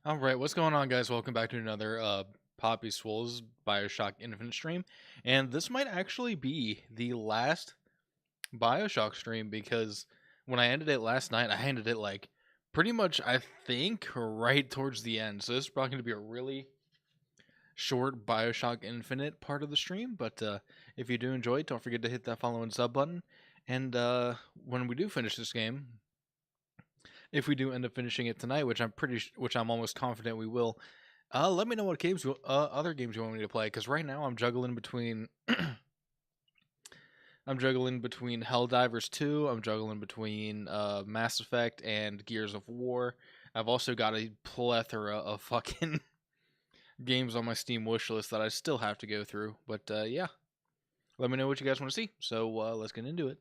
Alright, what's going on, guys? Welcome back to another Poppy Swole's Bioshock Infinite stream. And this might actually be the last Bioshock stream because when I ended it last night, I ended it like pretty much, I think, right towards the end. So this is probably going to be a really short Bioshock Infinite part of the stream. But if you do enjoy it, don't forget to hit that follow and sub button. And when we do finish this game, if we do end up finishing it tonight, which I'm almost confident we will, let me know what other games you want me to play. Because right now I'm juggling between Helldivers 2. I'm juggling between Mass Effect and Gears of War. I've also got a plethora of fucking games on my Steam wishlist that I still have to go through. But yeah, let me know what you guys want to see. So let's get into it.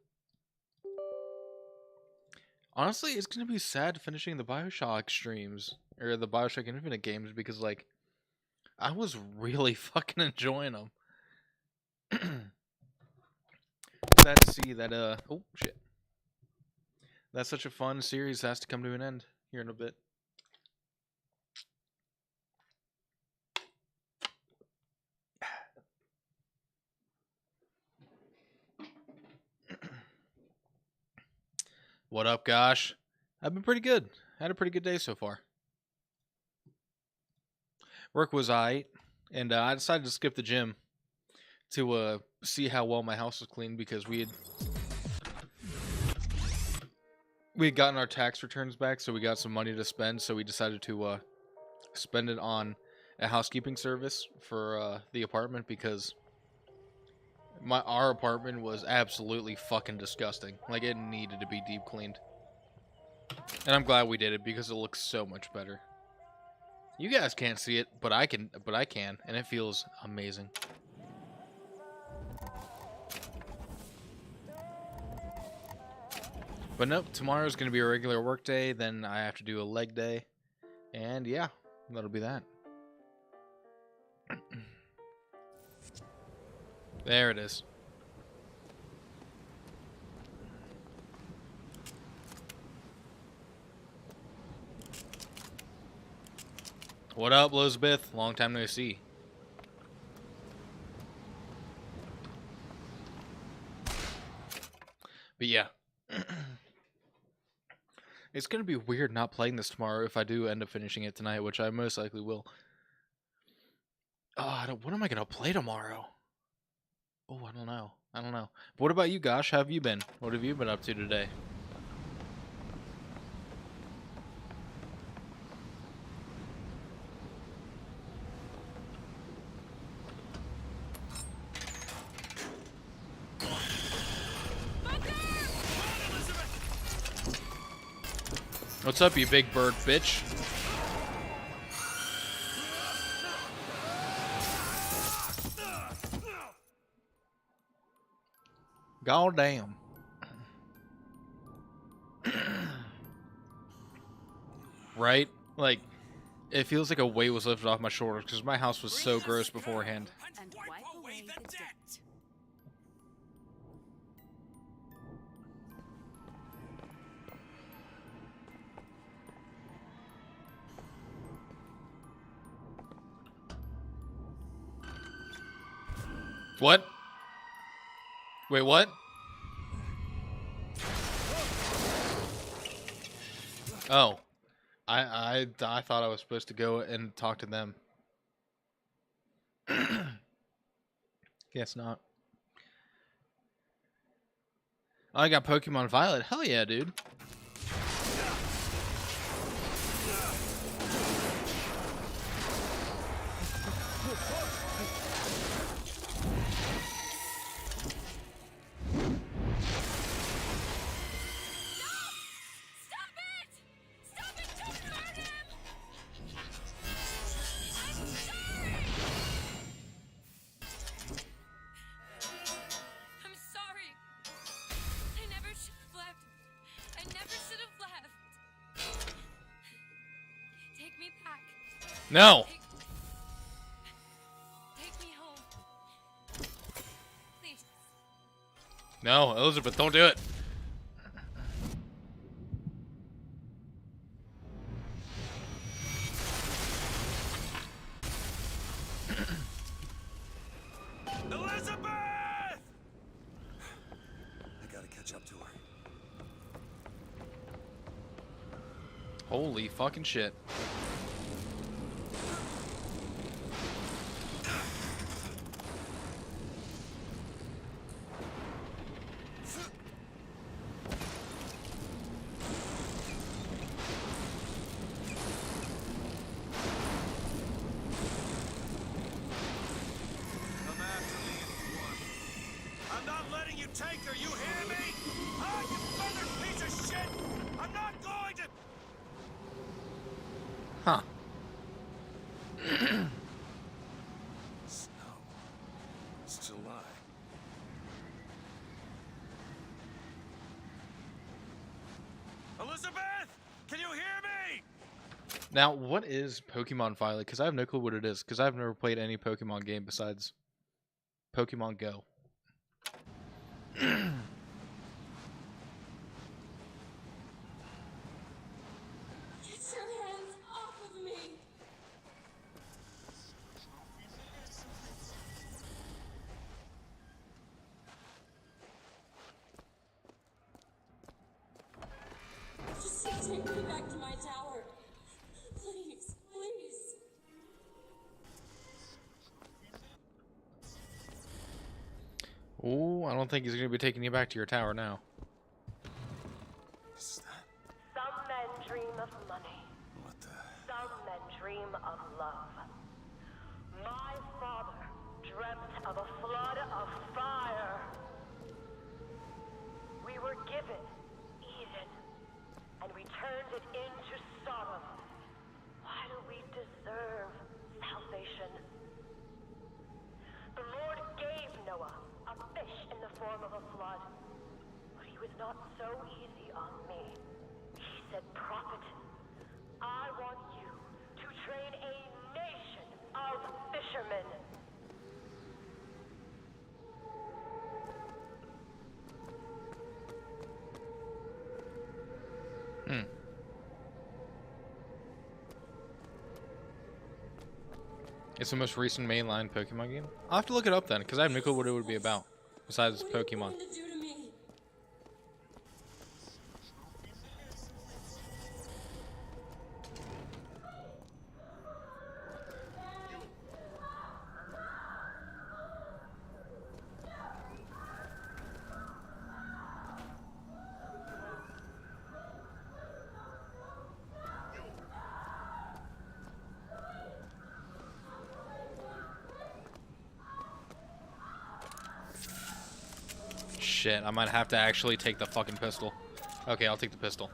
Honestly, it's going to be sad finishing the Bioshock streams, or the Bioshock Infinite games, because, like, I was really fucking enjoying them. Oh, shit. That's such a fun series has to come to an end here in a bit. What up, gosh? I've been pretty good. Had a pretty good day so far. Work was aight, and I decided to skip the gym to see how well my house was cleaned because we had gotten our tax returns back, so we got some money to spend. So we decided to spend it on a housekeeping service for the apartment because our apartment was absolutely fucking disgusting. Like, it needed to be deep cleaned. And I'm glad we did it because it looks so much better. You guys can't see it, but I can, and it feels amazing. But nope, tomorrow's gonna be a regular work day, then I have to do a leg day. And yeah, that'll be that. There it is. What up, Elizabeth? Long time no see. But yeah. It's gonna be weird not playing this tomorrow if I do end up finishing it tonight, which I most likely will. What am I gonna play tomorrow? Oh, I don't know. But what about you, Gosh? How have you been? What have you been up to today? What's up, you big bird bitch? God damn. Right? Like, it feels like a weight was lifted off my shoulders because my house was so gross beforehand. And wipe away the debt. What? Wait, what? Oh. I thought I was supposed to go and talk to them. Guess not. Oh, I got Pokemon Violet. Hell yeah, dude. No. Take me home. Please. No, Elizabeth, don't do it. Holy fucking shit. Come after me if you want. I'm not letting you take her, you hear me? Ah, you feathered piece of shit! I'm not going to... Huh. Snow. It's July. Elizabeth! Can you hear me? Now, what is Pokemon Violet? Because I have no clue what it is. Because I've never played any Pokemon game besides Pokemon Go. Get your hands off of me! Just take me back to my tower. Please, please. Oh, I don't think he's going to be taking you back to your tower now. Is that... Some men dream of money. What the... Some men dream of love. My father dreamt of a flood of fire. We were given Eden, and we turned it into Sodom. Why do we deserve salvation? The Lord gave Noah a fish in the form of a flood, but he was not so easy on me. He said, "Prophet, I want you to train a nation of fishermen." It's the most recent mainline Pokemon game. I'll have to look it up then, because I have no clue what it would be about. Besides What are you Pokemon. going to do to me? Shit, I might have to actually take the fucking pistol. Okay, I'll take the pistol.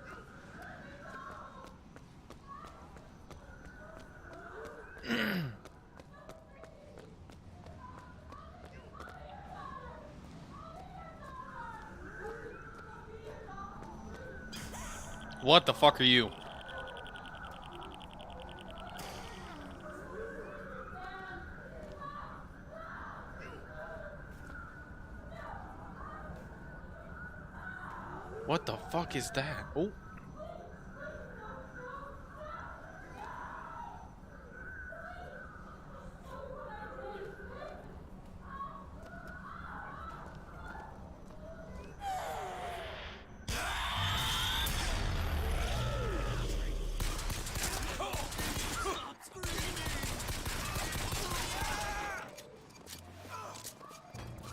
What the fuck are you? What the fuck is that? Oh.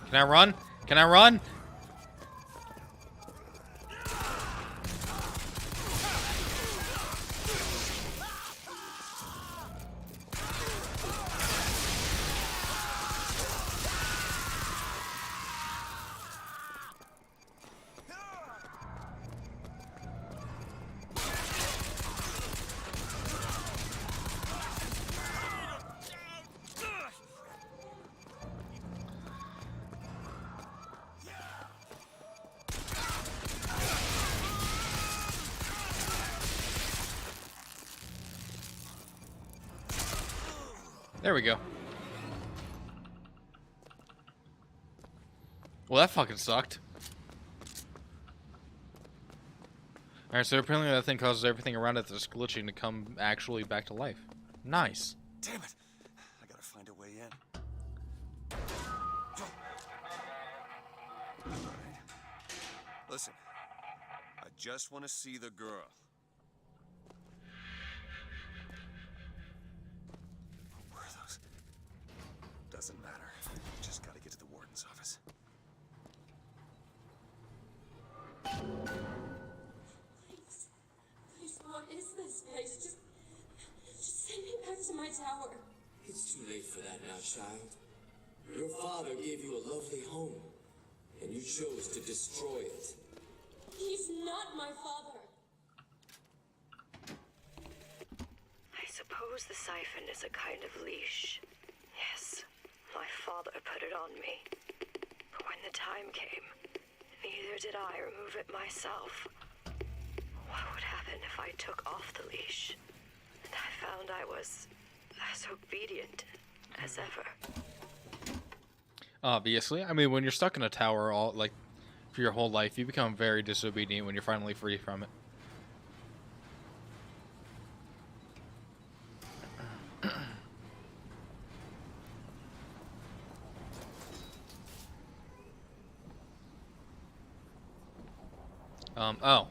Can I run? Can I run? There we go. Well, that fucking sucked. Alright, so apparently that thing causes everything around it that's glitching to come actually back to life. Nice. Damn it! I gotta find a way in. Alright. Listen. I just want to see the girl. Doesn't matter. Just gotta get to the warden's office. Please, what is this place? Just send me back to my tower. It's too late for that now, child. Your father gave you a lovely home, and you chose to destroy it. He's not my father. I suppose the siphon is a kind of leash. Yes, my father put it on me. But when the time came, neither did I remove it myself. What would happen if I took off the leash? And I found I was as obedient as ever. Obviously, I mean, when you're stuck in a tower all like for your whole life, you become very disobedient when you're finally free from it. Oh.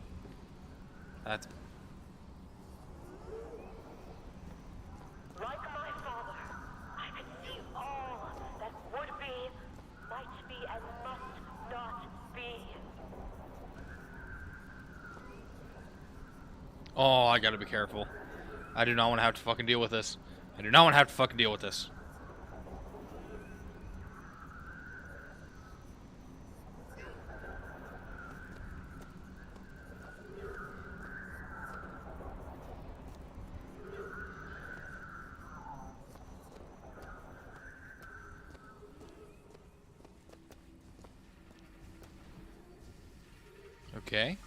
That's... Like my father, I could see all that would be, might be, and must not be. Oh, I gotta be careful. I do not want to have to fucking deal with this. I do not want to have to fucking deal with this. Okay.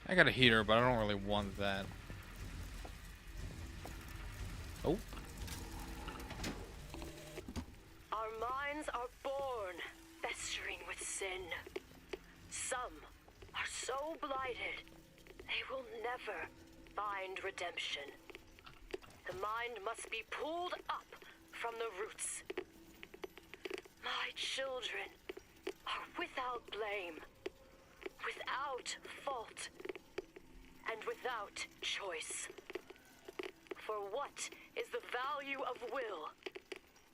I got a heater, but I don't really want that. Oh. Our minds are born festering with sin. Some are so blighted, they will never find redemption. The mind must be pulled up from the roots. My children are without blame, without fault, and without choice. For what is the value of will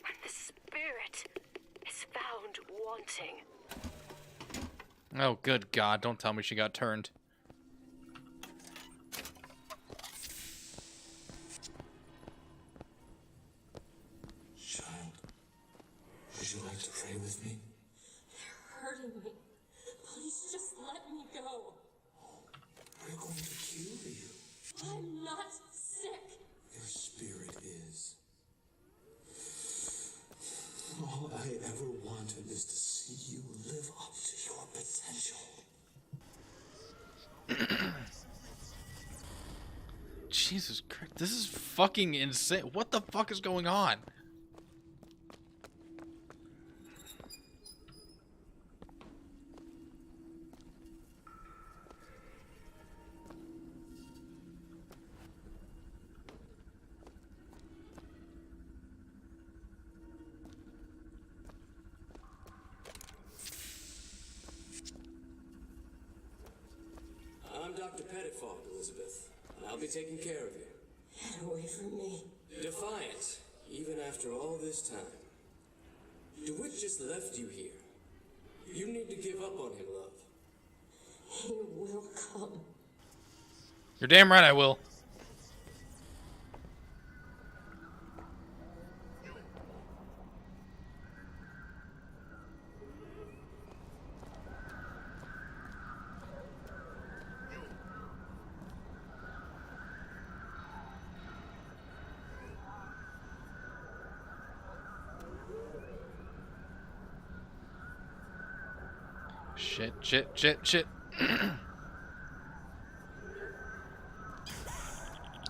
when the spirit is found wanting? Oh, good God. Don't tell me she got turned. Child, would you like to pray with me? You're hurting me. Please just let me go. We're going to cure you. I'm not sick. Your spirit is. All I ever wanted is to see you live up to your potential. Jesus Christ. This is fucking insane. What the fuck is going on? I'm Dr. Pettifog, Elizabeth, and I'll be taking care of you. Get away from me. Defiant, even after all this time. DeWitt just left you here. You need to give up on him, love. He will come. You're damn right I will. Shit.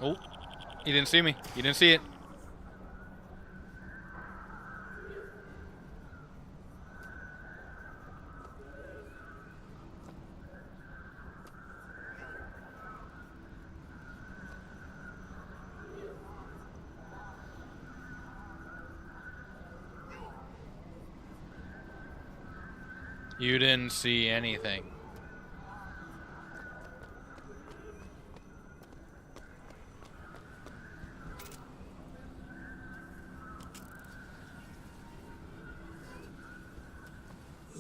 Oh, you didn't see me. You didn't see it. You didn't see anything.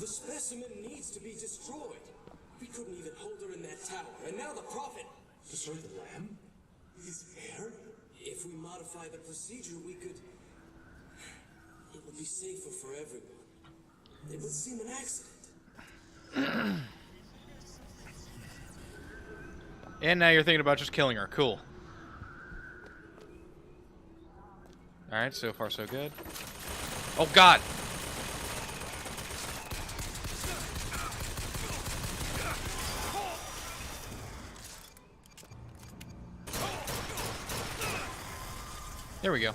The specimen needs to be destroyed. We couldn't even hold her in that tower, and now the Prophet... Destroy the lamb? His heir? If we modify the procedure, we could... It would be safer for everyone. It would seem an accident. And now you're thinking about just killing her. Cool. Alright, so far so good. Oh, God! There we go.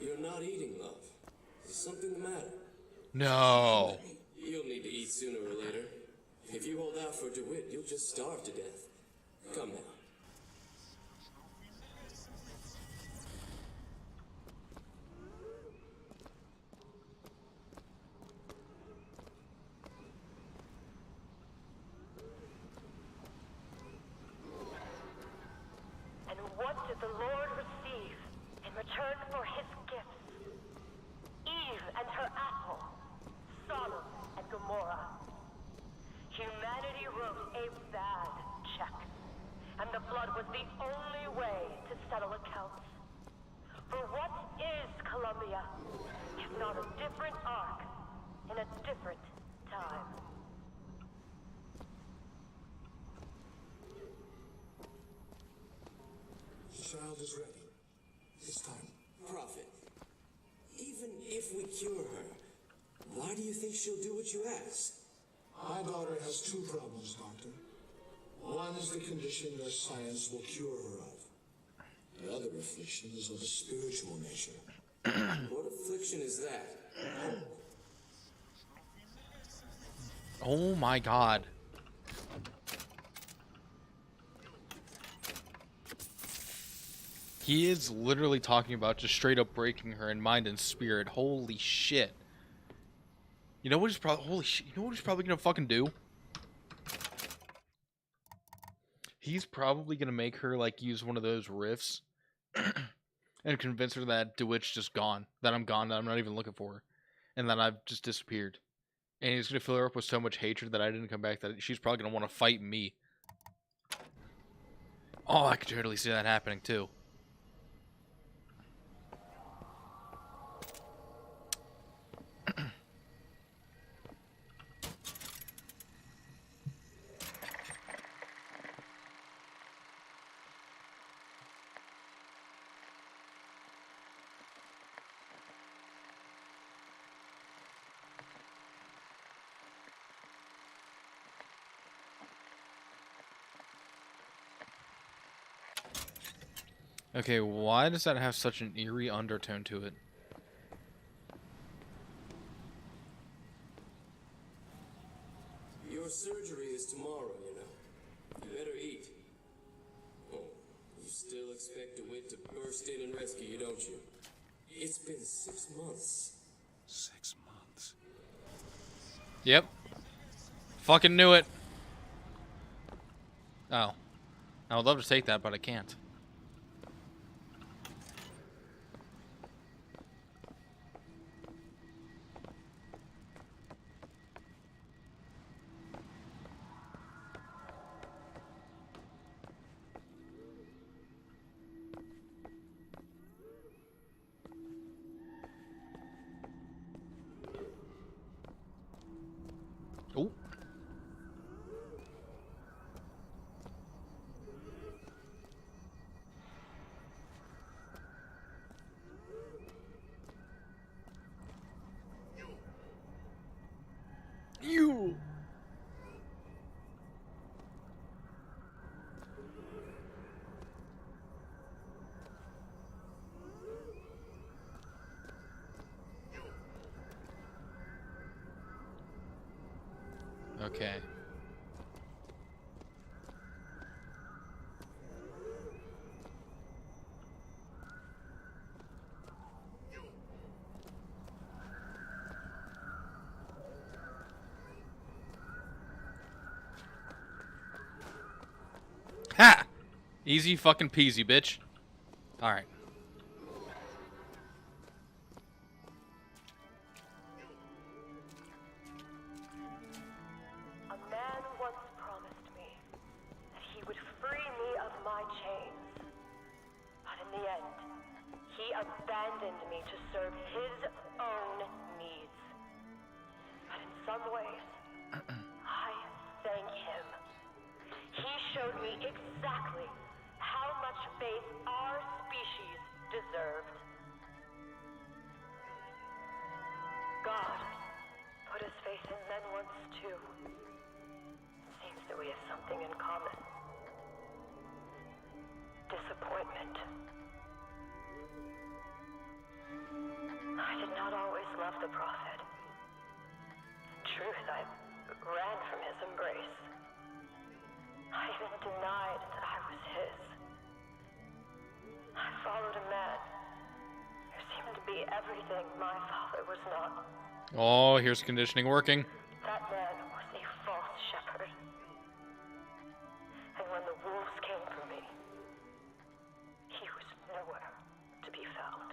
You're not eating, love. Is something the matter? No. You'll need to eat sooner or later. If you hold out for DeWitt, you'll just starve to death. Come now. And what did the Lord receive in return for his gifts? Eve and her apple, Sodom and Gomorrah. Humanity wrote a bad check, and the flood was the only way to settle accounts. For what is Columbia, if not a different arc in a different time? The child is ready. It's time. Prophet, even if we cure her, why do you think she'll do what you ask? My daughter has two problems, Doctor. One is the condition your science will cure her of. The other affliction is of a spiritual nature. What affliction is that? Oh my God. He is literally talking about just straight up breaking her in mind and spirit. Holy shit. You know what he's probably... Holy shit. You know what he's probably gonna fucking do? He's probably gonna make her, like, use one of those riffs and convince her that DeWitt's just gone. That I'm gone, that I'm not even looking for her. And that I've just disappeared. And he's gonna fill her up with so much hatred that I didn't come back that she's probably gonna want to fight me. Oh, I could totally see that happening, too. Okay, why does that have such an eerie undertone to it? Your surgery is tomorrow, you know. You better eat. Oh, you still expect DeWitt to burst in and rescue you, don't you? It's been 6 months. 6 months. Yep. Fucking knew it. Oh. I would love to take that, but I can't. Oh. You. Okay. Ha! Easy fucking peasy, bitch. Alright. A man once promised me that he would free me of my chains. But in the end, he abandoned me to serve his own needs. But in some ways, I thank him. He showed me exactly how much faith our species deserved. God put his faith in men once too. Seems that we have something in common. Disappointment. I did not always love the prophet. In truth, I ran from his embrace. I even denied that I was his. I followed a man who seemed to be everything my father was not. Oh, here's conditioning working. That man was a false shepherd. And when the wolves came for me, he was nowhere to be found.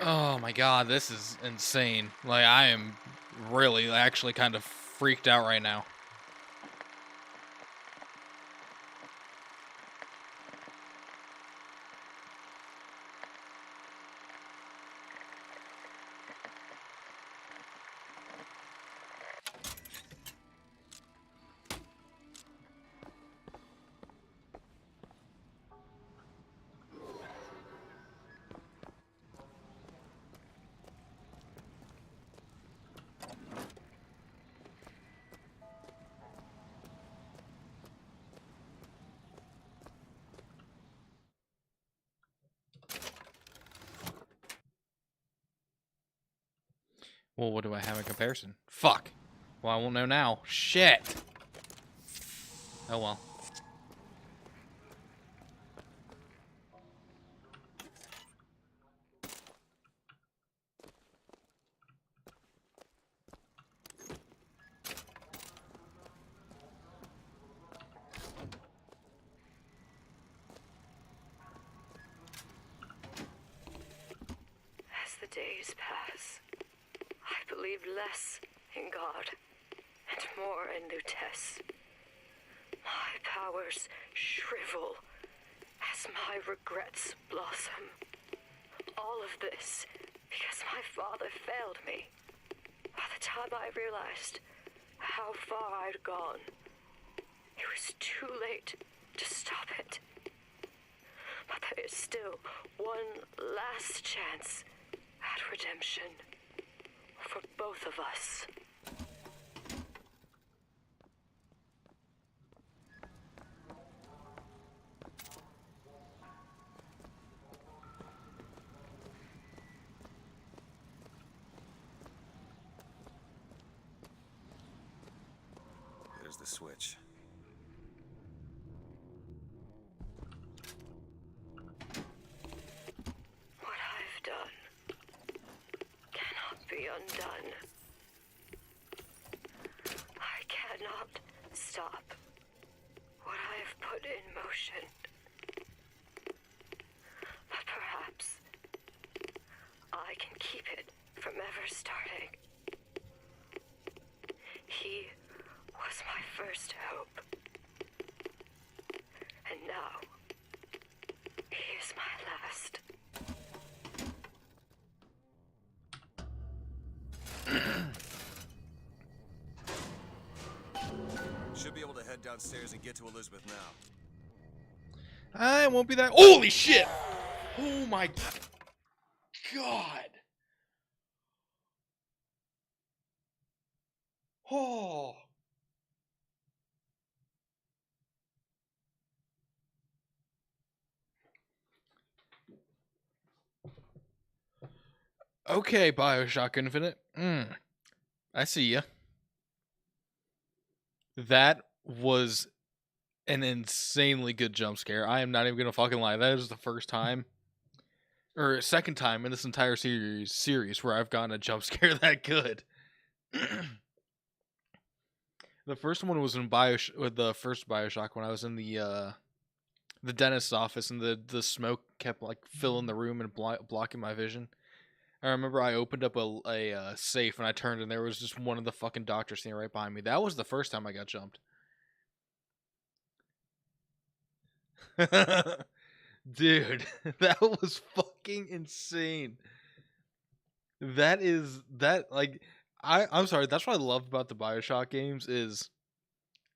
Oh my god, this is insane. Like, I am really actually kind of freaked out right now. Well, what do I have in comparison? Fuck. Well, I won't know now. Shit. Oh well. As the days pass, I believe less in God and more in Lutece. My powers shrivel as my regrets blossom. All of this because my father failed me. By the time I realized how far I'd gone, it was too late to stop it. But there is still one last chance at redemption for both of us. There's the switch. What I've done cannot be undone. I cannot stop what I have put in motion. But perhaps I can keep it from ever starting. He was my first hope. And now, he is my last. Should be able to head downstairs and get to Elizabeth now. I won't be that. Holy shit! Oh my god! Oh. Okay, Bioshock Infinite. I see ya. That was an insanely good jump scare. I am not even gonna fucking lie. That is the first time or second time in this entire series where I've gotten a jump scare that good. The first one was in with the first Bioshock when I was in the dentist's office and the smoke kept like filling the room and blocking my vision. I remember I opened up a safe and I turned and there was just one of the fucking doctors standing right behind me. That was the first time I got jumped. Dude, that was fucking insane. I'm sorry, that's what I love about the BioShock games is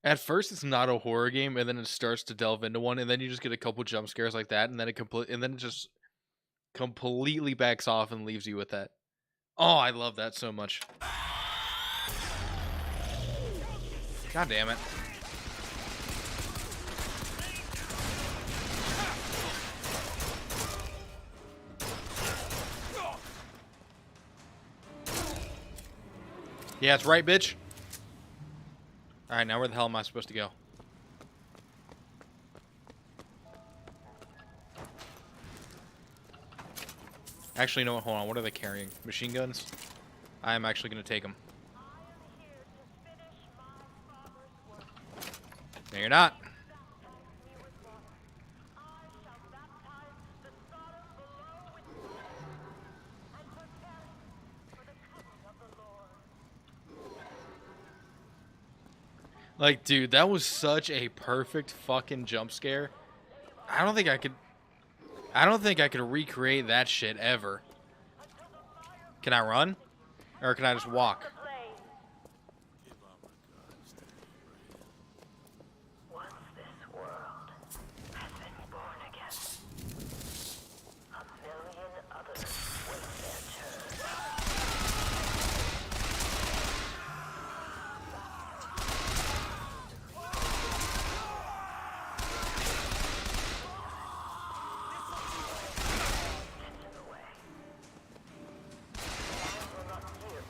at first it's not a horror game and then it starts to delve into one and then you just get a couple jump scares like that and then it just completely backs off and leaves you with that. Oh, I love that so much. God damn it. Yeah, that's right, bitch. Alright, now where the hell am I supposed to go? Actually, you know what? Hold on. What are they carrying? Machine guns? I am actually going to take them. No, you're not. Like, dude, that was such a perfect fucking jump scare. I don't think I could recreate that shit ever. Can I run? Or can I just walk? Once this world has been born again, a million others wait their turn. Gets in the way. Man will not yield.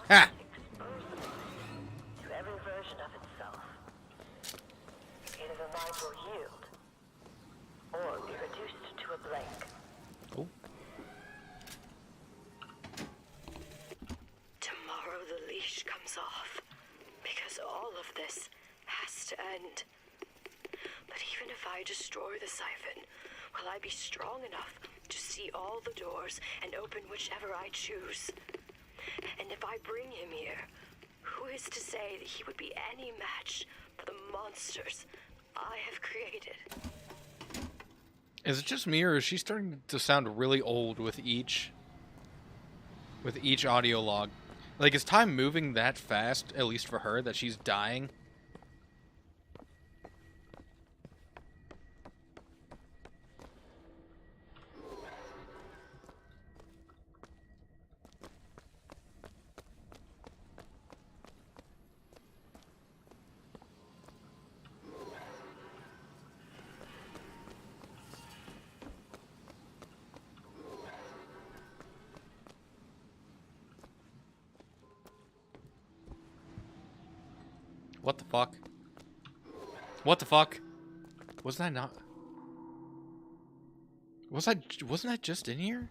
Ha! To every version of itself. Either the mind will yield, or be reduced to a blank. Oh. Tomorrow the leash comes off, because all of this has to end. But even if I destroy the siphon, will I be strong enough to see all the doors and open whichever I choose? And if I bring him here, who is to say that he would be any match for the monsters I have created? Is it just me or is she starting to sound really old with each audio log? Like, is time moving that fast, at least for her, that she's dying? What the fuck? What the fuck? Wasn't I not? Wasn't I just in here?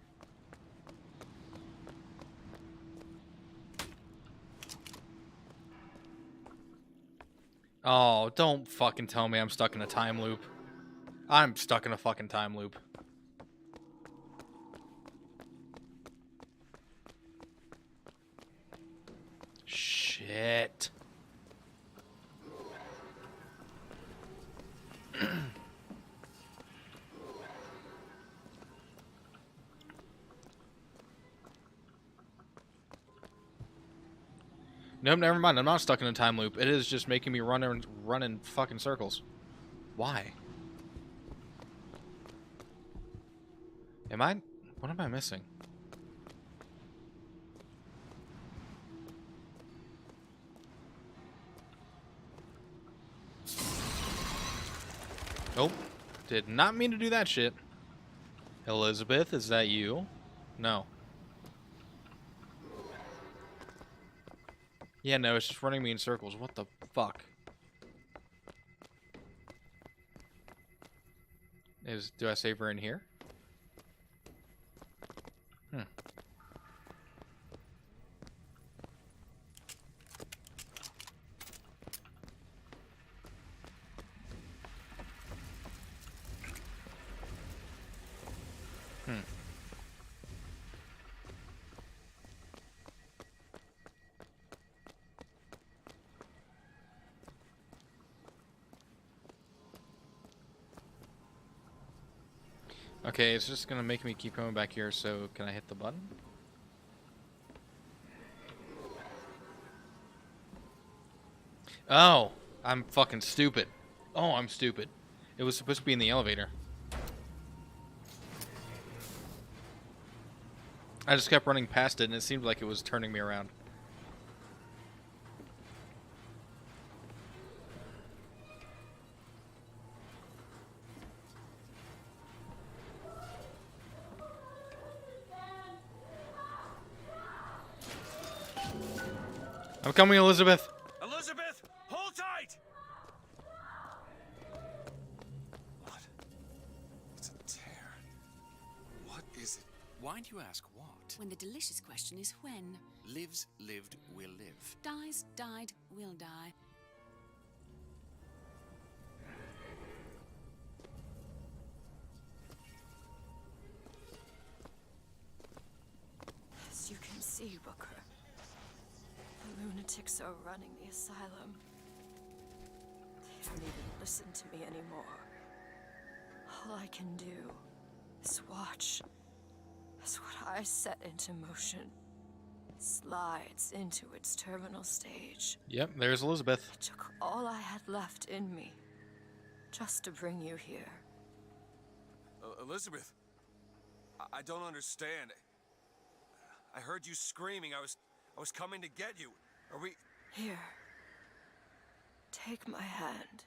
Oh, don't fucking tell me I'm stuck in a time loop. I'm stuck in a fucking time loop. Shit. Nope, never mind. I'm not stuck in a time loop. It is just making me run in fucking circles. Why? Am I? What am I missing? Oh, did not mean to do that shit. Elizabeth, is that you? No. Yeah, no, it's just running me in circles. What the fuck? Do I save her in here? Hmm. Okay, it's just gonna make me keep coming back here, so can I hit the button? Oh, I'm fucking stupid. Oh, I'm stupid. It was supposed to be in the elevator. I just kept running past it, and it seemed like it was turning me around. I'm coming, Elizabeth. Elizabeth, hold tight! What? It's a tear. What is it? Why do you ask what? When the delicious question is when. Lives, lived, will live. Dies, died, will die. As you can see, Booker, the lunatics are running the asylum. They don't even listen to me anymore. All I can do is watch as what I set into motion slides into its terminal stage. Yep, there's Elizabeth. It took all I had left in me just to bring you here. Elizabeth, I don't understand. I heard you screaming. I was coming to get you. Are we... Here. Take my hand.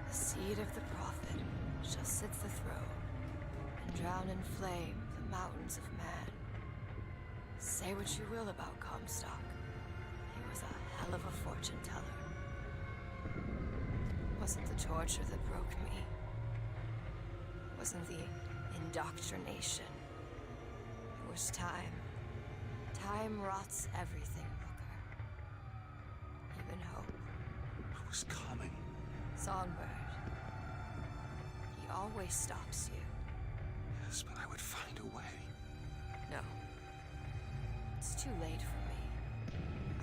The seed of the prophet shall sit the throne and drown in flame the mountains of man. Say what you will about Comstock. He was a hell of a fortune teller. Wasn't the torture that broke me. Wasn't the indoctrination. It was time. Time rots everything, Booker. Even hope. I was coming. Songbird. He always stops you. Yes, but I would find a way. No. It's too late for me.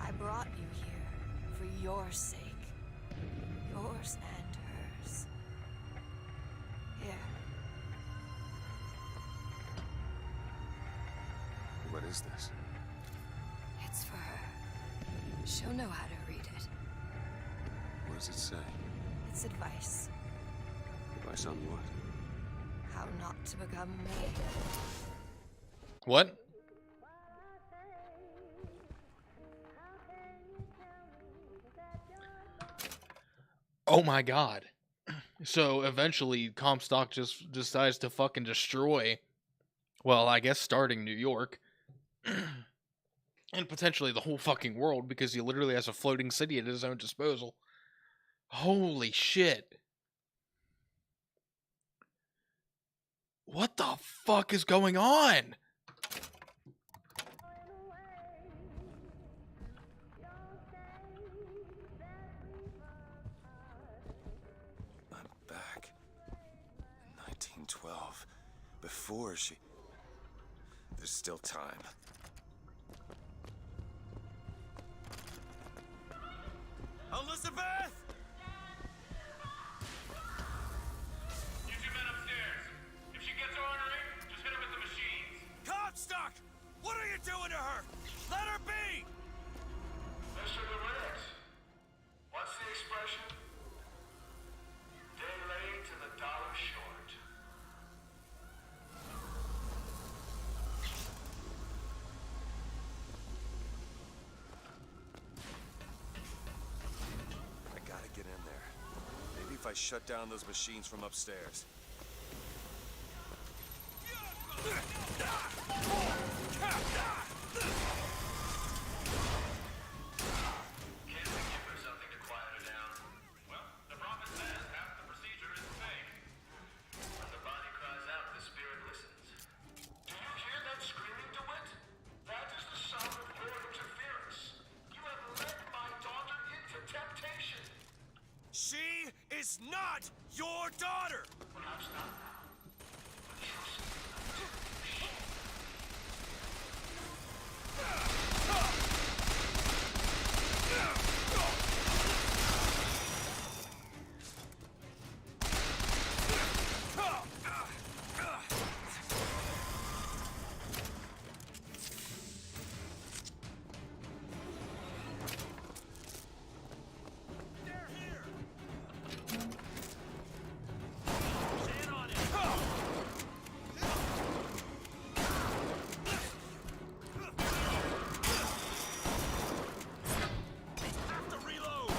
I brought you here for your sake. Yours and hers. Here. What is this? It's for her. She'll know how to read it. What does it say? It's advice. Advice on what? How not to become me. What? Oh my god. So eventually Comstock just decides to fucking destroy, well, I guess starting New York. And potentially the whole fucking world, because he literally has a floating city at his own disposal. Holy shit. What the fuck is going on? I'm back. In 1912. Before she... There's still time. Elizabeth! You two men upstairs. If she gets ornery, just hit her with the machines. Comstock! What are you doing to her? Let her be! Mr. Lewis, what's the expression? Day late to the dollar short. if I shut down those machines from upstairs. Can't we give her something to quiet her down? Well, the prophet says half the procedure is fake. When the body cries out, the spirit listens. Do you hear that screaming, DeWitt? That is the sound of your interference. You have led my daughter into temptation. She is not your daughter! Perhaps not now. But trust me. They're here! Stand on it. Have to reload!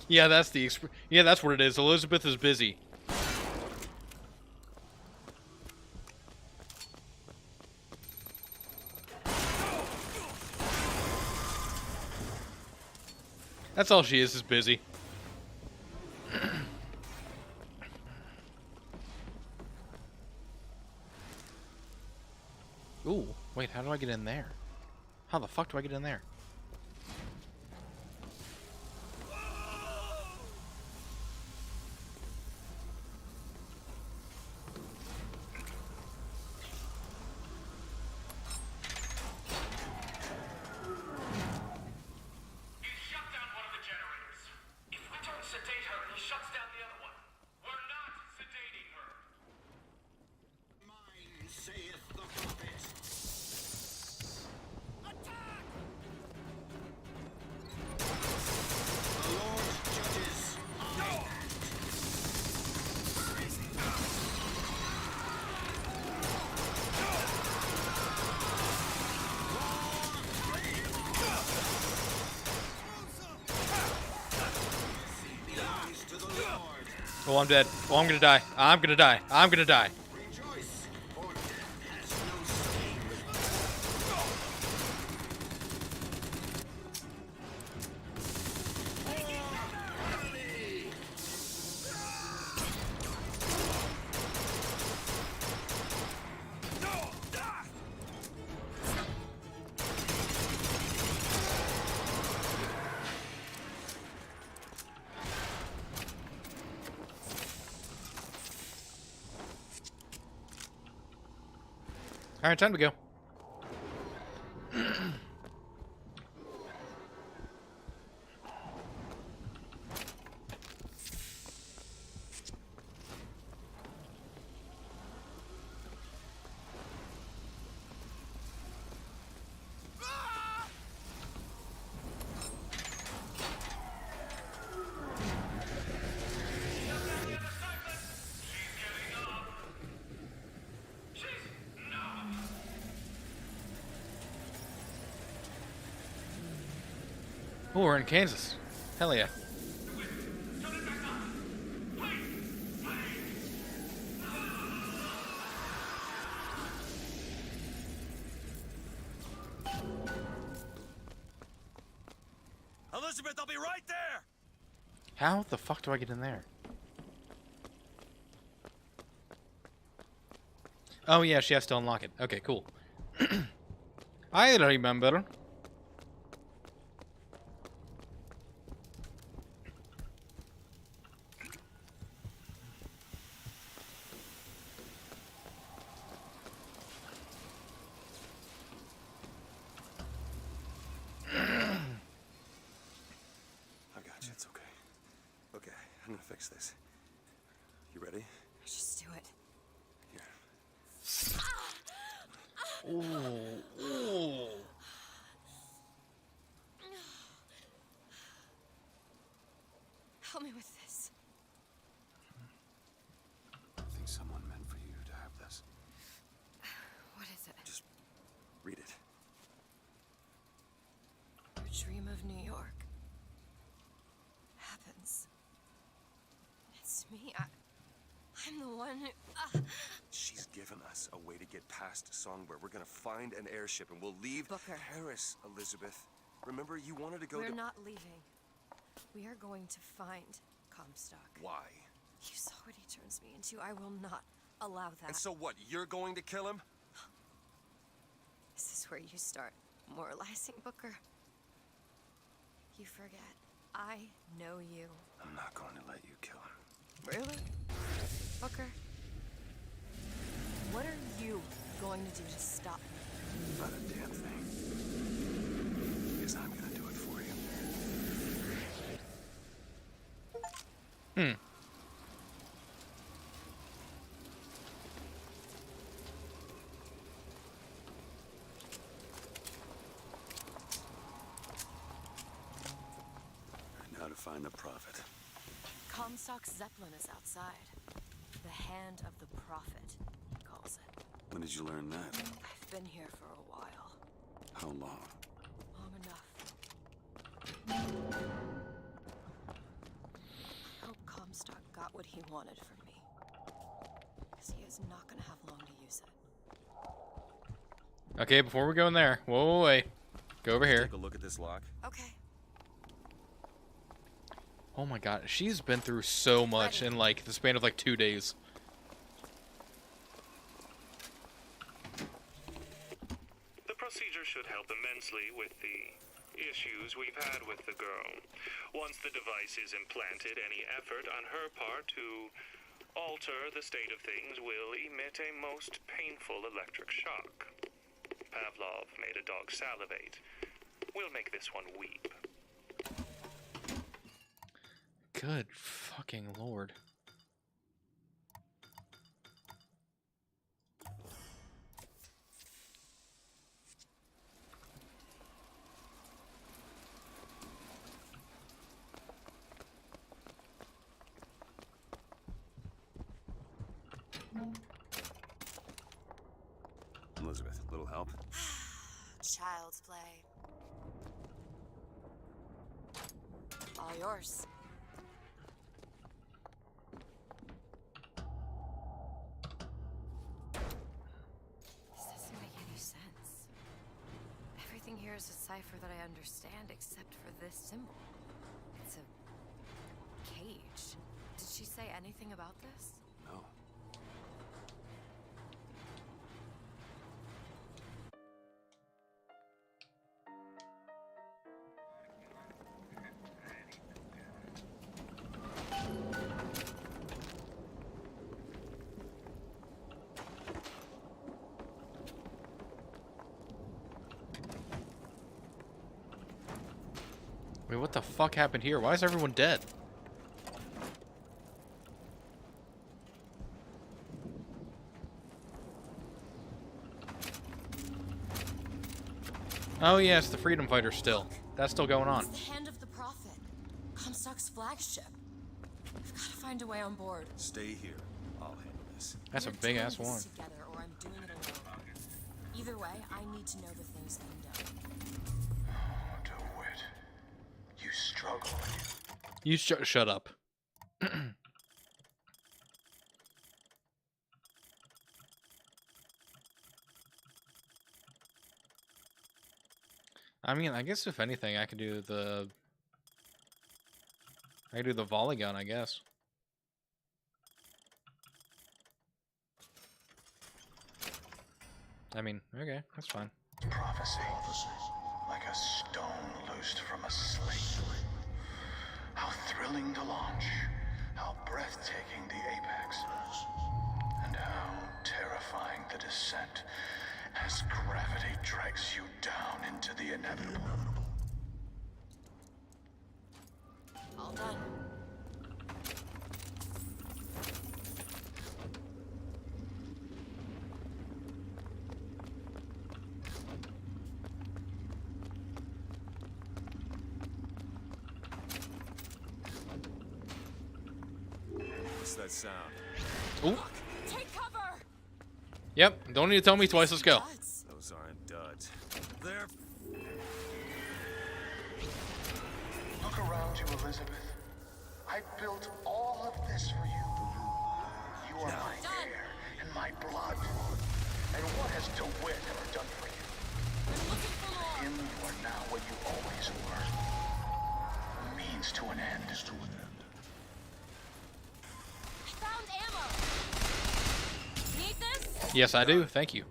Yeah, that's the yeah, that's what it is. Elizabeth is busy. That's all she is busy. Ooh, wait, how do I get in there? How the fuck do I get in there? He shut down one of the generators. If we don't sedate her, he shuts down the other one. We're not sedating her. Mine, saith the prophet. Attack! The Lord judges. Belongs to the Lord. Oh, I'm dead. Oh, I'm gonna die. I'm gonna die. I'm gonna die. Rejoice, for death has no sting with me. All right, time to go. Oh, we're in Kansas. Hell yeah. Elizabeth, I'll be right there! How the fuck do I get in there? Oh yeah, she has to unlock it. Okay, cool. I remember. I got you, it's okay. Okay, I'm gonna fix this. You ready? Just do it. Here. Ooh. Help me with this. I think someone meant for you to have this. What is it? of New York happens, it's me. I'm the one who... She's given us a way to get past Songbird. We're gonna find an airship and we'll leave Booker. Paris, Elizabeth. Remember, you wanted to go We're to... not leaving. We are going to find Comstock. Why? You saw what he turns me into. I will not allow that. And so what, you're going to kill him? This is where you start moralizing, Booker. You forget. I know you. I'm not going to let you kill him. Really? Booker? What are you going to do to stop me? Not a damn thing. Because I'm gonna do it for you. Now to find the prophet. Comstock's Zeppelin is outside. The Hand of the Prophet, he calls it. When did you learn that? I've been here for a while. How long? Long enough. I hope Comstock got what he wanted from me. Because he is not going to have long to use it. Okay, before we go in there, whoa, wait. Go over here. Take a look at this lock. Okay. Oh my god, she's been through so much in like the span of like 2 days. The procedure should help immensely with the issues we've had with the girl. Once the device is implanted, any effort on her part to alter the state of things will emit a most painful electric shock. Pavlov made a dog salivate. We'll make this one weep. Good fucking lord. Elizabeth, little help? Child's play. All yours. This doesn't make any sense. Everything here is a cipher that I understand except for this symbol. It's a cage. Did she say anything about this? No. Wait, what the fuck happened here? Why is everyone dead? Oh yes, the freedom fighter still. That's still going on. It's the Hand of the Prophet. Comstock's flagship. I've got to find a way on board. Stay here. I'll handle this. That's a We're big doing ass this one. Together, or I'm doing it alone. Either way, I need to know the things being done. DeWitt, you struggle. You shut up. I mean, I guess if anything, I could do the volley gun, I guess. I mean, okay, that's fine. Prophecy, like a stone loosed from a slate. How thrilling to launch, how breathtaking the apex, and how terrifying the descent as gravity drags you down into the inevitable. All done. What's that sound? Ooh. Take cover! Yep. Don't need to tell me twice. Let's go. Duds. Those aren't duds. They're... look around you, Elizabeth. I built all of this for you. You are my hair and my blood. And what has DeWitt ever done for you? For him, you are now what you always were. A means to an end. I found ammo. Need this? Yes, I do. Thank you.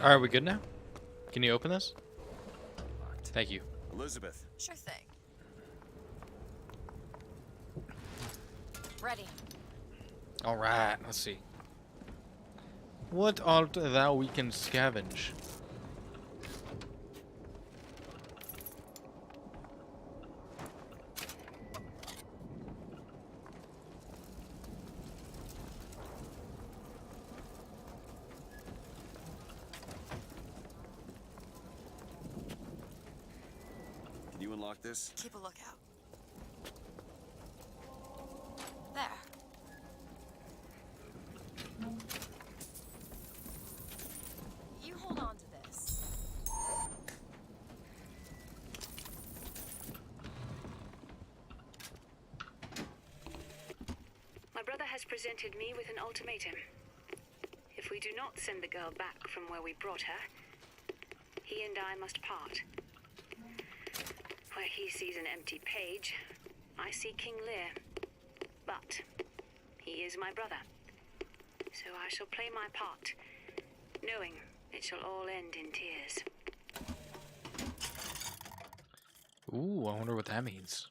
All right, we good now? Can you open this? Thank you. Elizabeth. Sure thing. Ready. All right, let's see. What art thou we can scavenge? Can you unlock this? Keep a lookout. There. You hold on to this. My brother has presented me with an ultimatum. If we do not send the girl back from where we brought her, he and I must part. Where he sees an empty page, I see King Lear. But he is my brother, so I shall play my part, knowing it shall all end in tears. Ooh, I wonder what that means.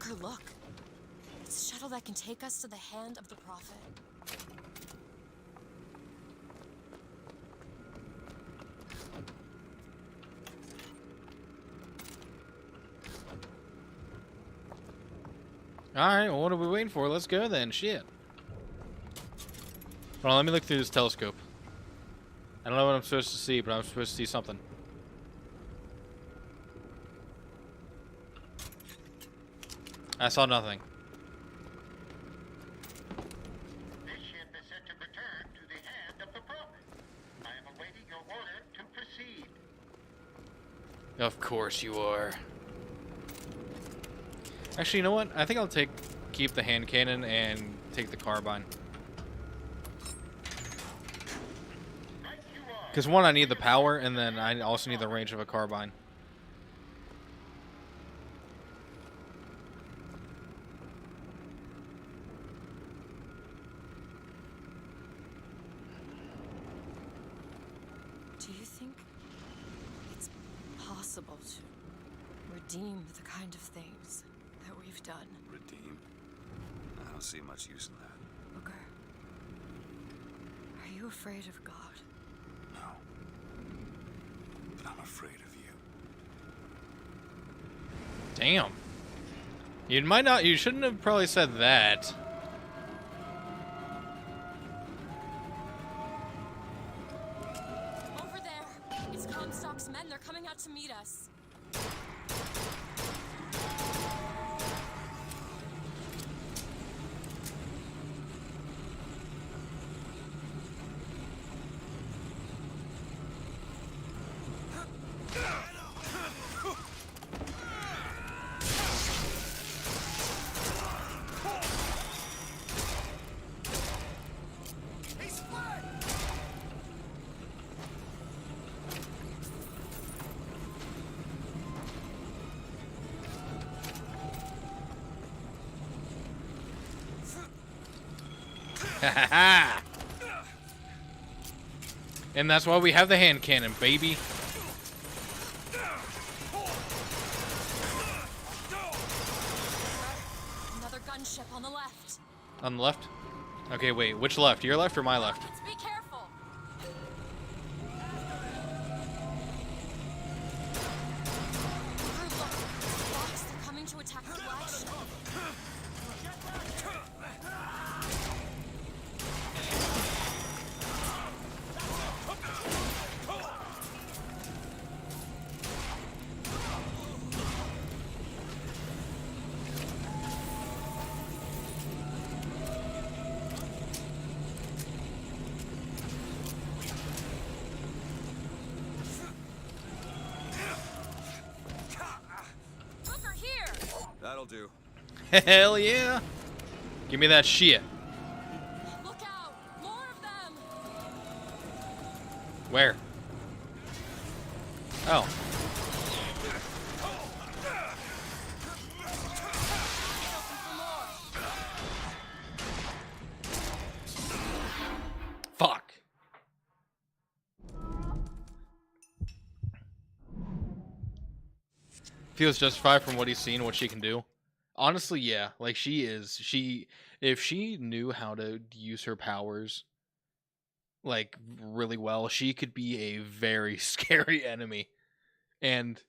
Booker, look. It's a shuttle that can take us to the hand of the Prophet. Alright, well, what are we waiting for? Let's go then. Shit. Hold on, let me look through this telescope. I don't know what I'm supposed to see, but I'm supposed to see something. I saw nothing. This ship is set to return to the hand of the Prophet. I am awaiting your order to proceed. Of course you are. Actually, you know what? I think I'll keep the hand cannon and take the carbine. Because one, I need the power, and then I also need the range of a carbine. Do you think it's possible to redeem the kind of things that we've done? Redeem? I don't see much use in that. Booker, are you afraid of God? No. But I'm afraid of you. Damn. You shouldn't have probably said that. Over there! It's Comstock's men. They're coming out to meet us. And that's why we have the hand cannon, baby. Another gunship on the left. On the left? Okay, wait. Which left? Your left or my left? Let's be careful. Booker, look. Rocks, they're coming to attack the flagship. Booker, here! That'll do. Hell yeah! Give me that shit. Look out! More of them! Where? Oh. Fuck. Feels justified from what he's seen, what she can do. Honestly, yeah. Like, if she knew how to use her powers, like, really well, she could be a very scary enemy. And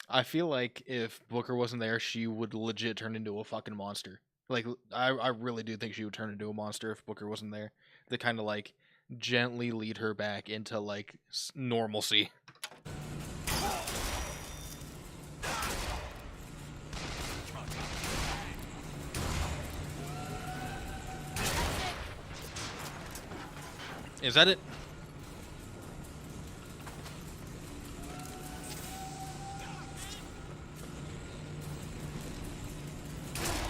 I feel like if Booker wasn't there, she would legit turn into a fucking monster. Like, I really do think she would turn into a monster if Booker wasn't there. To kind of, like, gently lead her back into, like, normalcy. Is that it?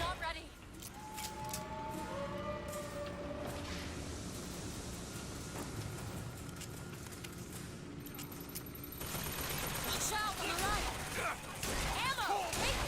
Not ready. Watch out on the right. Ammo! Take it!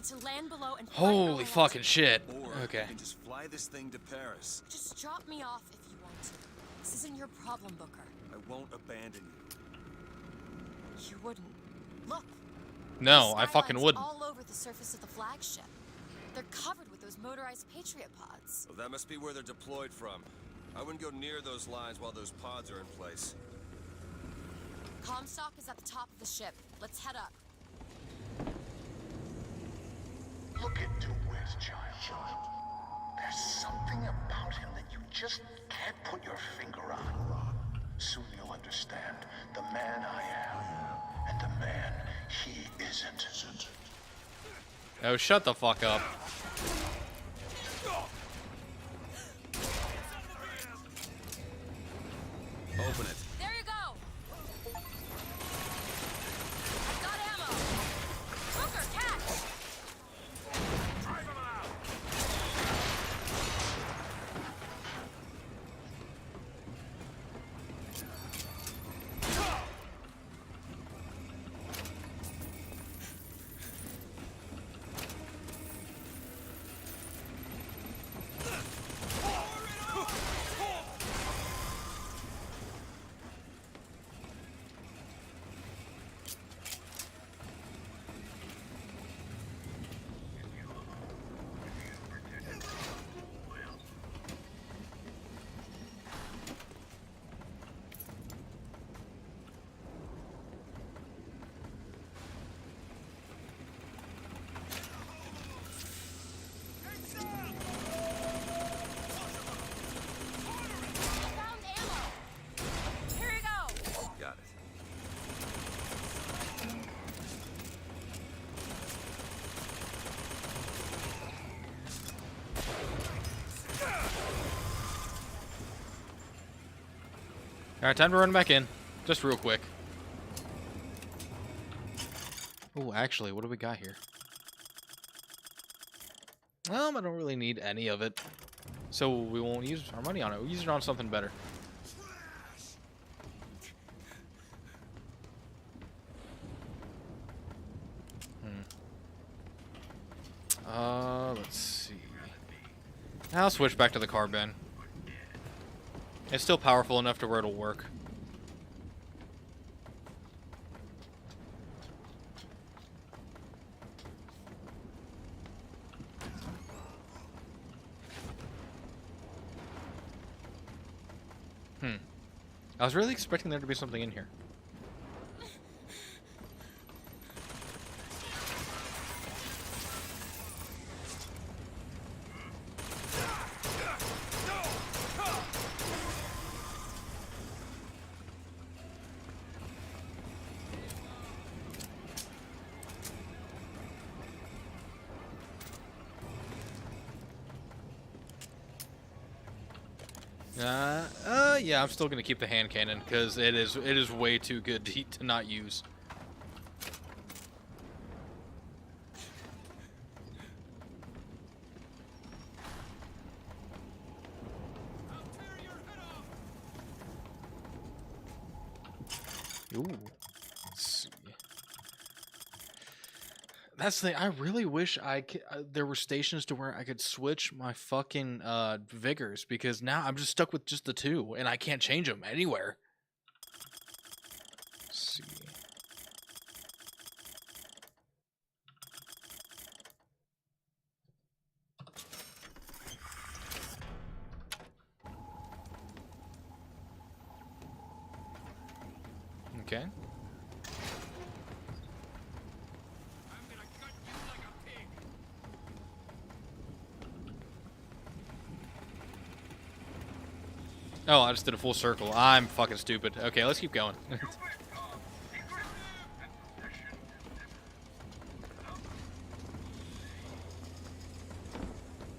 to land below and fight our way Holy out fucking to- shit. Or Okay. you can just fly this thing to Paris. Just drop me off if you want to. This isn't your problem, Booker. I won't abandon you. You wouldn't. Look. No, there's I fucking skylines wouldn't. all over the surface of the flagship. They're covered with those motorized Patriot pods. Well, that must be where they're deployed from. I wouldn't go near those lines while those pods are in place. Comstock is at the top of the ship. Let's head up. Look at DeWitt, child. There's something about him that you just can't put your finger on. Soon you'll understand the man I am and the man he isn't. Oh, shut the fuck up. Open it. There you go. I've got ammo. Booker, catch. Drive him out! I found ammo. Here you go. Got it. Alright, time to run back in. Just real quick. Oh, actually, what do we got here? I don't really need any of it. So we won't use our money on it. We'll use it on something better. Let's see. I'll switch back to the carbine. It's still powerful enough to where it'll work. I was really expecting there to be something in here. Yeah, I'm still gonna keep the hand cannon because it is way too good to not use. Ooh, let's see. That's the thing. I really wish there were stations to where I could switch my fucking vigors, because now I'm just stuck with just the two and I can't change them anywhere. Let's see. Okay. Oh, I just did a full circle. I'm fucking stupid. Okay, let's keep going.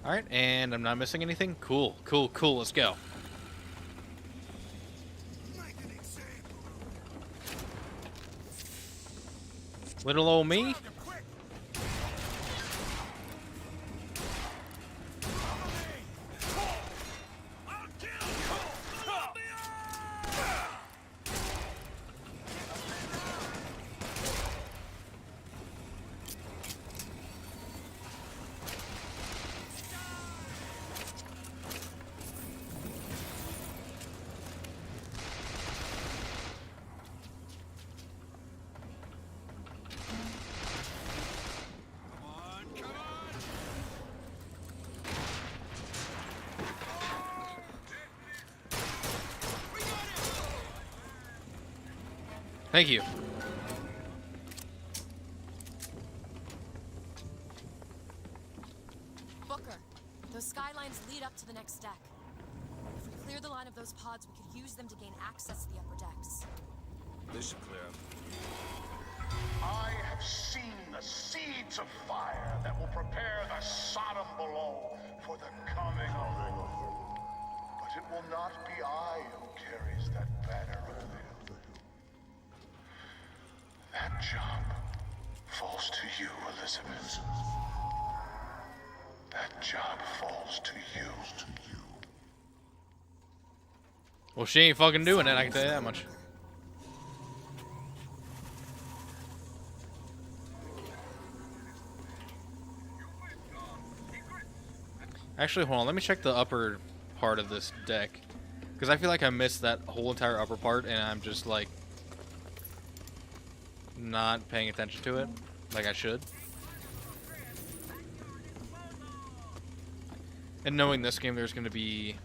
Alright, and I'm not missing anything? Cool, cool, cool, let's go. Little old me? Thank you. Booker, those skylines lead up to the next deck. If we clear the line of those pods, we could use them to gain access to the upper decks. This should clear up. I have seen the seeds of fire that will prepare the Sodom below for the coming of the Lord. But it will not be I who carries that banner of him. That job falls to you, Elizabeth. That job falls to you. Well, she ain't fucking doing it, I can tell you that much. Actually, hold on, let me check the upper part of this deck. Because I feel like I missed that whole entire upper part, and I'm just, like, not paying attention to it like I should. And knowing this game, there's going to be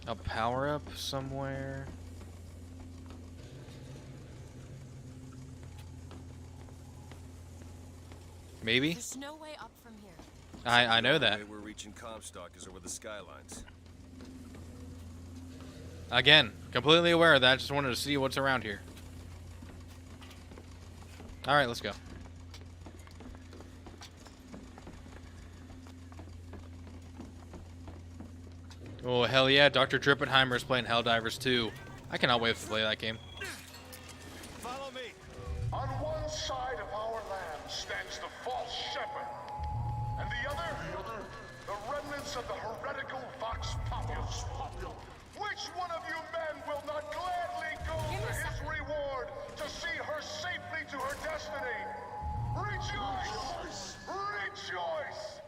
a power-up somewhere. Maybe? There's no way up from here. I know that. The way we're reaching Comstock is over the skylines. Again, completely aware of that. Just wanted to see what's around here. Alright, let's go. Oh, hell yeah. Dr. Trippenheimer is playing Helldivers 2. I cannot wait to play that game. Follow me. On one side of our land stands the false shepherd, and the other, the remnants of the heretical Vox Populus. Which one of you men will not gladly go to his reward to see her safely to her destiny? Rejoice! Rejoice!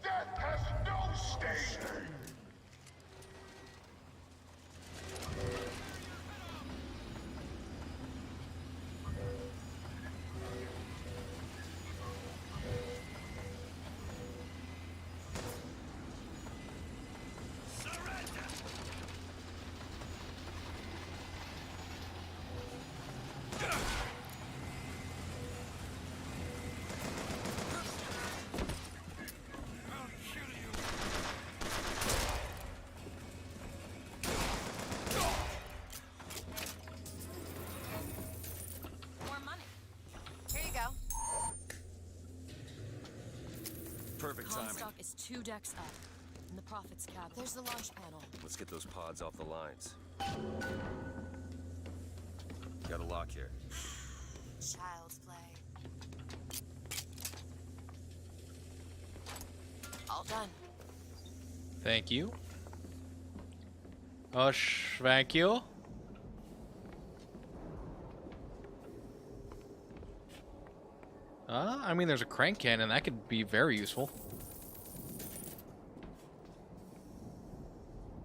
Death has no sting! More money. Here you go. Perfect timing. Comstock is 2 decks up. In the Prophet's cabin. There's the launch panel. Let's get those pods off the lines. Got a lock here. Child's play. All done. Thank you. Thank you. I mean, there's a crank cannon. That could be very useful.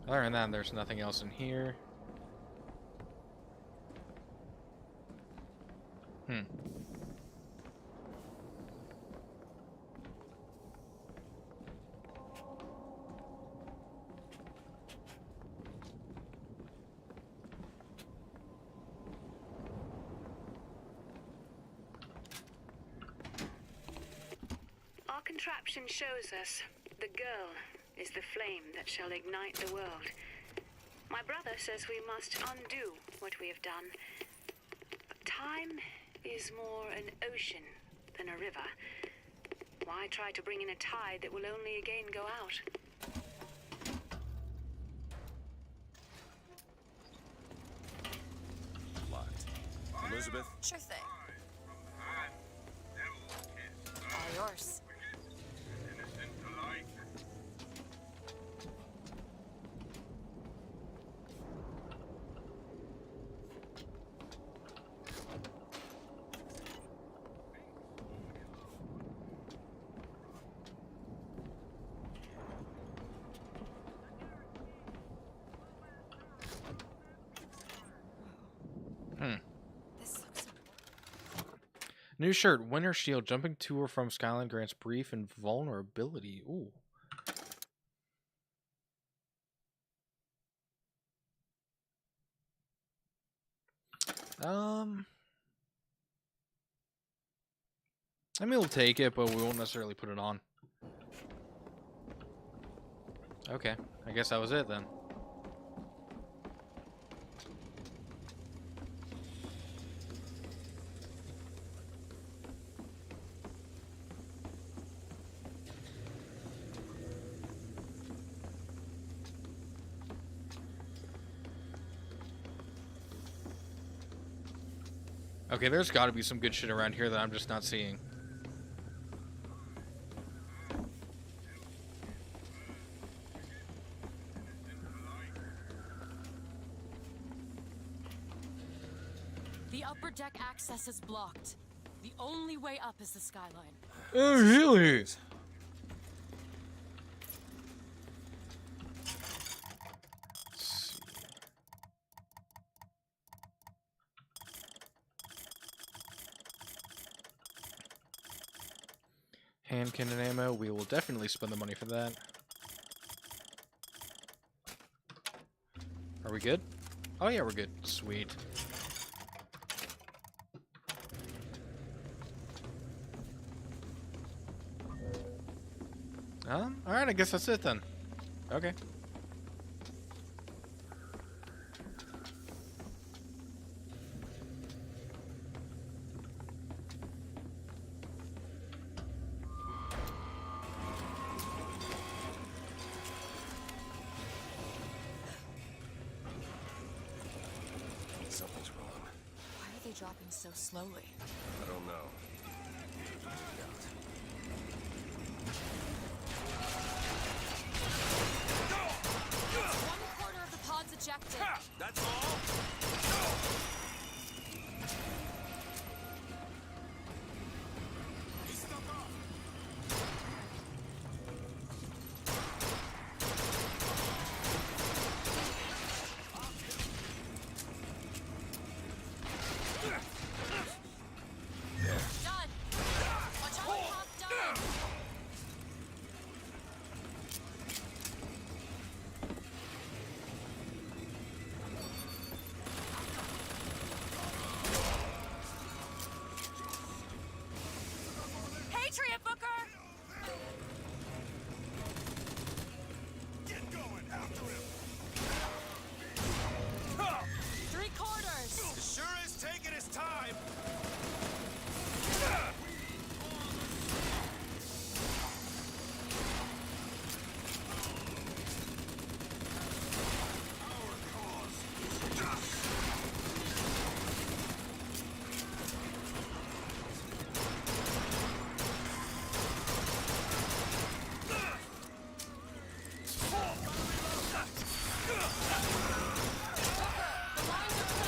Other than that, there's nothing else in here. Our contraption shows us the girl is the flame that shall ignite the world. My brother says we must undo what we have done. But time is more an ocean than a river. Why try to bring in a tide that will only again go out? Locked. Elizabeth? Sure thing. All yours. This looks New shirt, Winter Shield. Jumping to or from Skyline grants brief invulnerability. Ooh. I mean, we'll take it, but we won't necessarily put it on. Okay, I guess that was it then. Okay, there's got to be some good shit around here that I'm just not seeing. The upper deck access is blocked. The only way up is the skyline. Oh, really? Hand cannon ammo. We will definitely spend the money for that. Are we good? Oh yeah, we're good. Sweet. Alright, I guess that's it then. Okay. Something's wrong. Why are they dropping so slowly? I don't know. One quarter of the pod's ejected. That's all? He's stuck up. Done. Watch out, pop done. Patriot Booker! Get going after him. Three quarters. It sure is taking his time. Our cause is just. The lines are clear.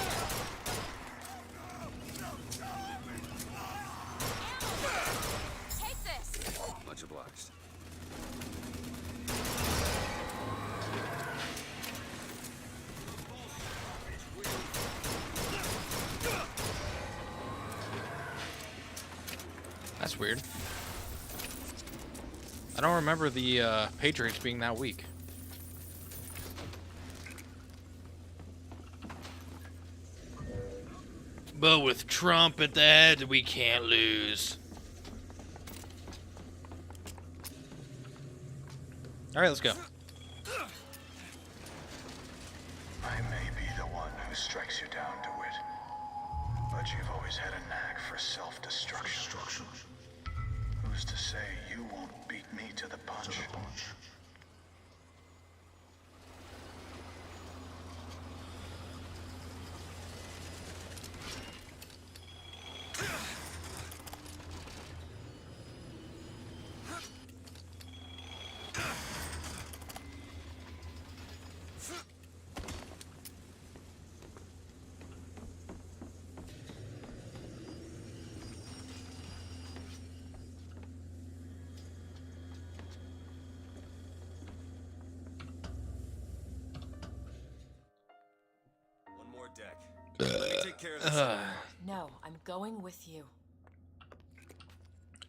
Ammo. Take this. Much obliged. That's weird. I don't remember the Patriots being that weak. But with Trump at the head, we can't lose. Alright, let's go. I may be the one who strikes you down, DeWitt, but you've always had a knack for self-destruction. Who's to say you won't beat me to the punch? One more deck. Let me take care of this. No, I'm going with you.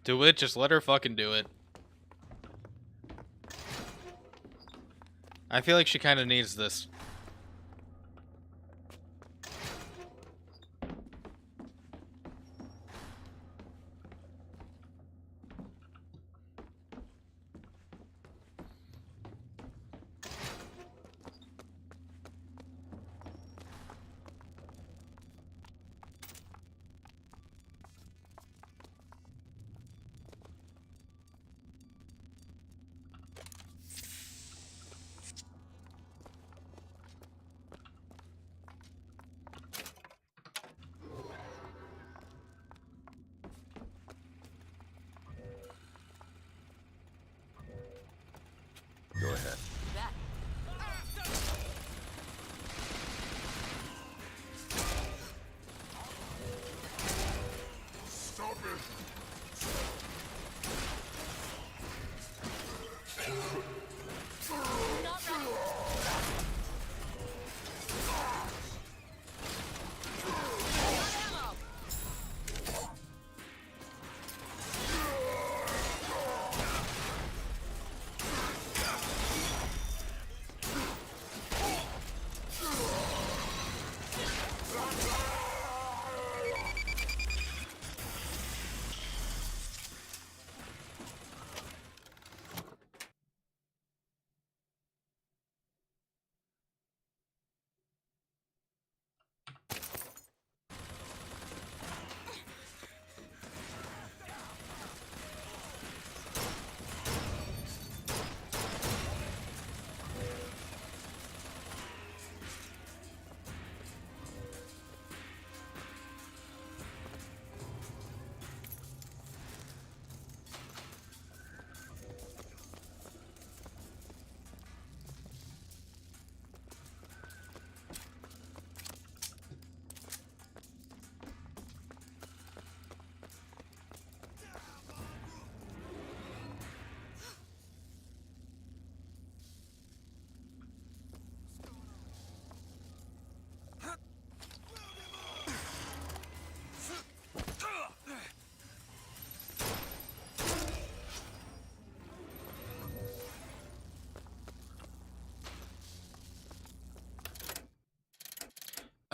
Do it, just let her fucking do it. I feel like she kind of needs this.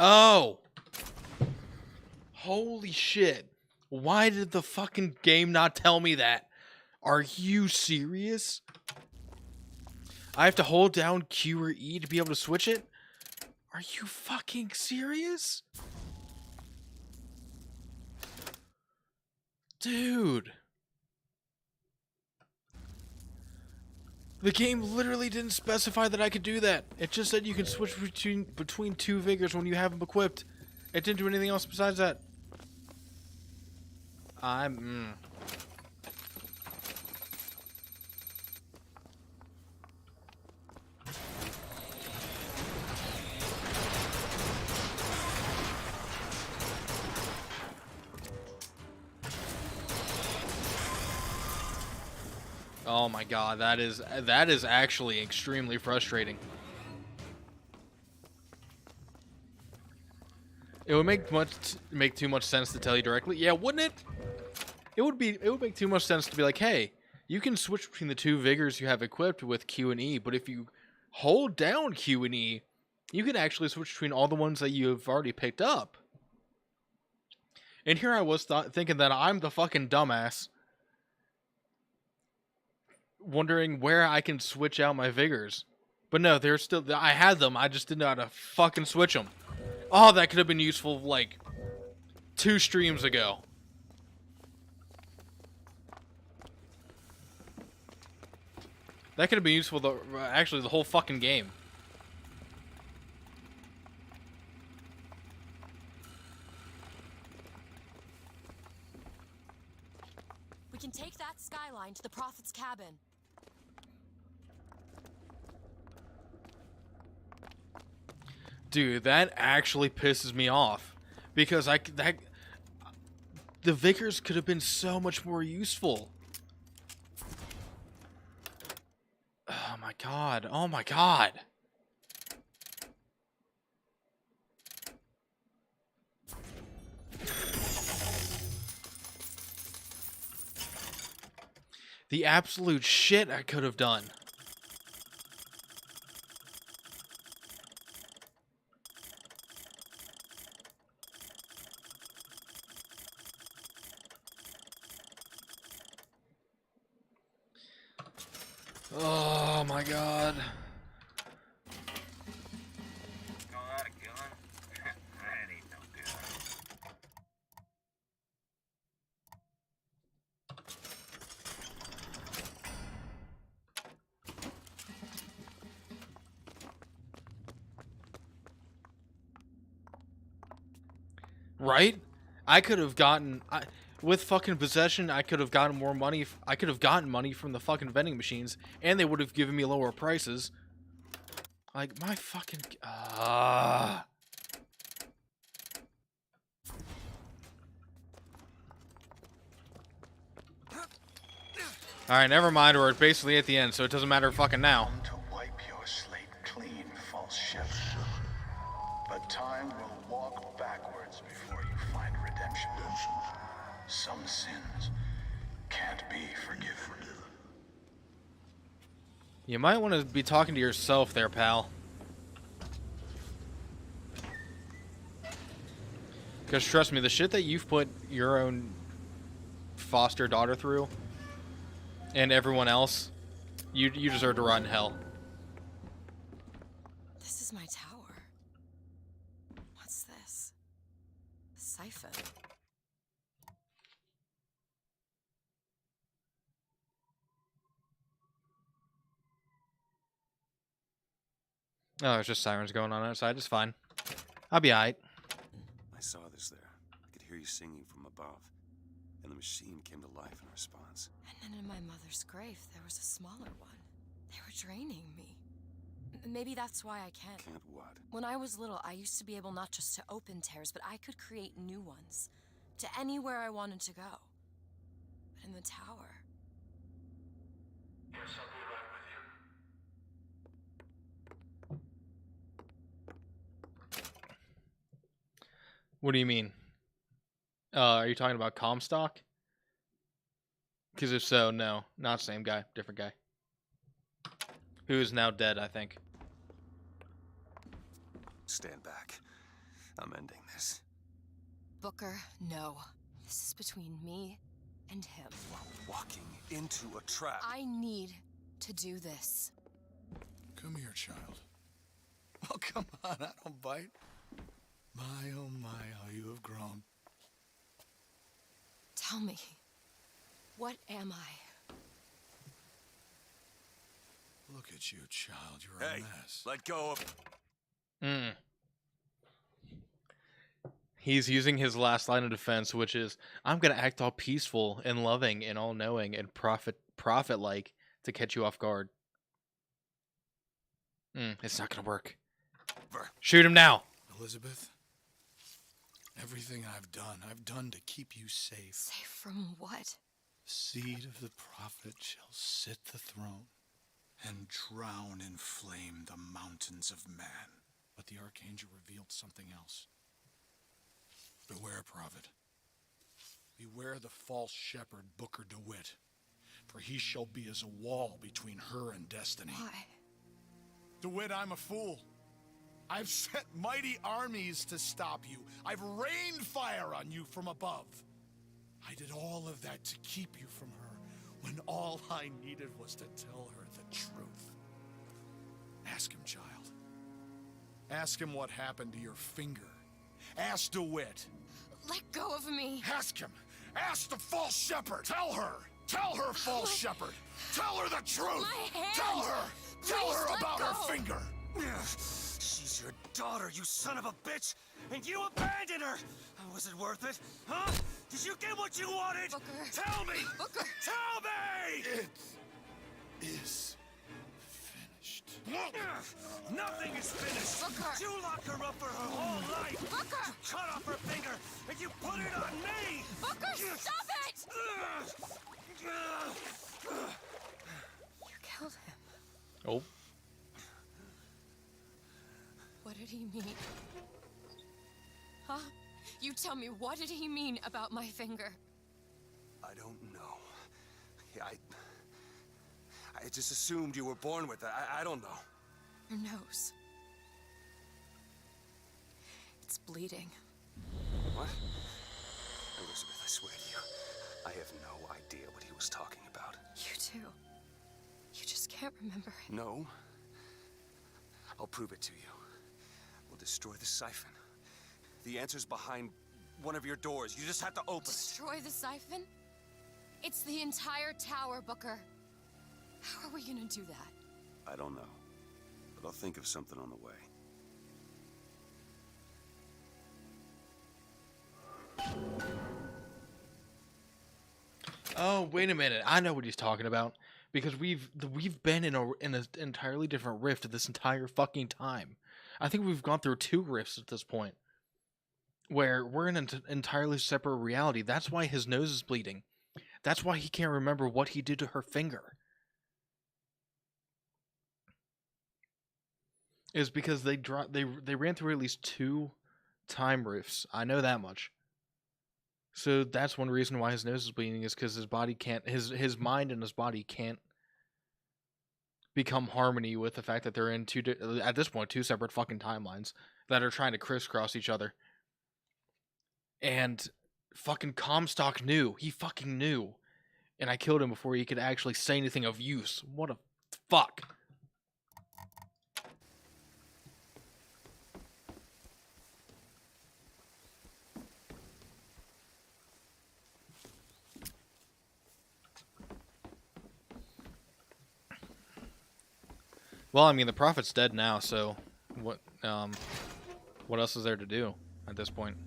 Oh! Holy shit. Why did the fucking game not tell me that? Are you serious? I have to hold down Q or E to be able to switch it? Are you fucking serious? Dude. The game literally didn't specify that I could do that. It just said you can switch between two vigors when you have them equipped. It didn't do anything else besides that. Oh my god, that is actually extremely frustrating. It would make too much sense to tell you directly. Yeah, wouldn't it? It would make too much sense to be like, "Hey, you can switch between the two vigors you have equipped with Q and E, but if you hold down Q and E, you can actually switch between all the ones that you've already picked up." And here I was thinking that I'm the fucking dumbass, wondering where I can switch out my vigors. But no, they're still... I had them, I just didn't know how to fucking switch them. Oh, that could have been useful, like, 2 streams ago. That could have been useful, actually, the whole fucking game. We can take that skyline to the Prophet's cabin. Dude, that actually pisses me off. Because the Vickers could have been so much more useful. Oh my god. Oh my god. The absolute shit I could have done. Oh my god. Call that a gun? That ain't no gun. Right? I could have gotten... with fucking possession, I could have gotten more money. I could have gotten money from the fucking vending machines, and they would have given me lower prices. Like, my fucking... Alright, never mind, we're basically at the end, so it doesn't matter fucking now. To wipe your slate clean, false shepherd. But time will walk backwards before you find redemption. Some sins can't be forgiven. You might want to be talking to yourself there, pal. Because trust me, the shit that you've put your own foster daughter through, and everyone else, you deserve to rot in hell. This is my tower. What's this? A siphon. Oh, it's just sirens going on outside. It's fine. I'll be alright. I saw this there. I could hear you singing from above. And the machine came to life in response. And then in my mother's grave, there was a smaller one. They were draining me. Maybe that's why I can't. Can't what? When I was little, I used to be able not just to open tears, but I could create new ones. To anywhere I wanted to go. But in the tower... Yes, I'll be right with you. What do you mean? Are you talking about Comstock? Because if so, no. Not same guy. Different guy. Who is now dead, I think. Stand back. I'm ending this. Booker, no. This is between me and him. You are walking into a trap. I need to do this. Come here, child. Oh, come on, I don't bite. My, oh my, how you have grown. Tell me, what am I? Look at you, child. You're a Hey, mess. let go of... He's using his last line of defense, which is, I'm going to act all peaceful and loving and all-knowing and prophet-like to catch you off guard. It's not going to work. Shoot him now! Elizabeth, everything I've done to keep you safe. Safe from what? The seed of the prophet shall sit the throne and drown in flame the mountains of man. But the archangel revealed something else. Beware, prophet. Beware the false shepherd, Booker DeWitt, for he shall be as a wall between her and destiny. Why? DeWitt, I'm a fool. I've sent mighty armies to stop you. I've rained fire on you from above. I did all of that to keep you from her, when all I needed was to tell her the truth. Ask him, child. Ask him what happened to your finger. Ask DeWitt. Let go of me. Ask him. Ask the false shepherd. Tell her. Tell her, false shepherd. Tell her the truth. My hand. Tell her. Tell Please her let about go. her finger. She's your daughter, you son of a bitch! And you abandoned her! Was it worth it? Huh? Did you get what you wanted? Booker. Tell me! Booker. Tell me! It is finished. Nothing is finished! Booker. You locked her up for her whole life! Booker. You cut off her finger, and you put it on me! Booker, stop it! You killed him. Oh. What did he mean? Huh? You tell me, what did he mean about my finger? I don't know. I just assumed you were born with it. I don't know. Your nose. It's bleeding. What? Elizabeth, I swear to you, I have no idea what he was talking about. You too. You just can't remember it. No. I'll prove it to you. We'll destroy the siphon. The answer's behind one of your doors. You just have to open it. Destroy the siphon? It's the entire tower, Booker. How are we gonna do that? I don't know. But I'll think of something on the way. Oh, wait a minute. I know what he's talking about. Because we've been in an entirely different rift this entire fucking time. I think we've gone through 2 rifts at this point. Where we're in an entirely separate reality. That's why his nose is bleeding. That's why he can't remember what he did to her finger. Is because they ran through at least 2 time rifts. I know that much. So that's one reason why his nose is bleeding, is because his body can't, his mind and his body can't become harmony with the fact that they're in at this point 2 separate fucking timelines that are trying to crisscross each other. And fucking Comstock knew. He fucking knew. And I killed him before he could actually say anything of use. What a fuck. Well, I mean, the prophet's dead now, so what else is there to do at this point?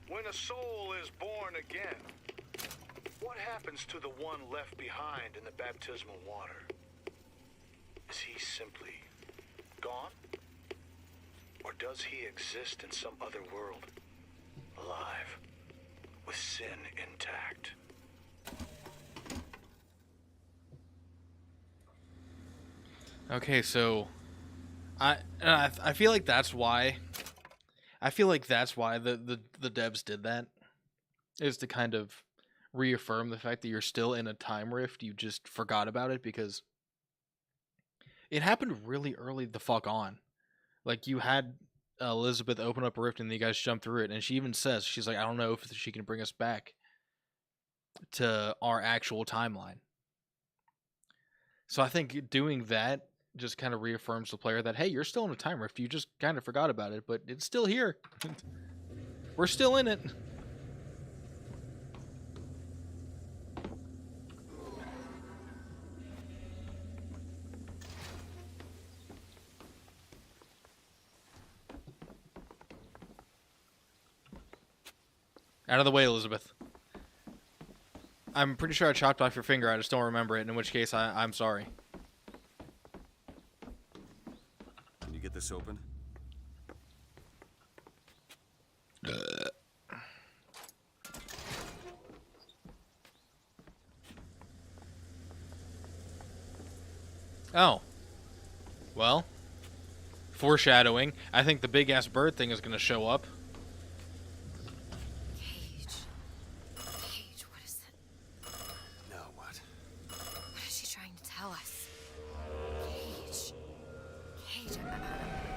When a soul is born again, what happens to the one left behind in the baptismal water? Is he simply gone? Or does he exist in some other world, alive, with sin intact? Okay, so I feel like that's why I feel like that's why the devs did that, is to kind of reaffirm the fact that you're still in a time rift. You just forgot about it because it happened really early the fuck on. Like, you had Elizabeth open up a rift and you guys jump through it, and she even says, she's like, I don't know if she can bring us back to our actual timeline. So I think doing that just kind of reaffirms the player that, hey, you're still in a time rift. You just kind of forgot about it, but it's still here. We're still in it. Out of the way, Elizabeth. I'm pretty sure I chopped off your finger. I just don't remember it, in which case I'm sorry. Can you get this open? Oh. Well. Foreshadowing. I think the big-ass bird thing is going to show up. Cage, what is that? Now what? What is she trying to tell us? Cage, I'm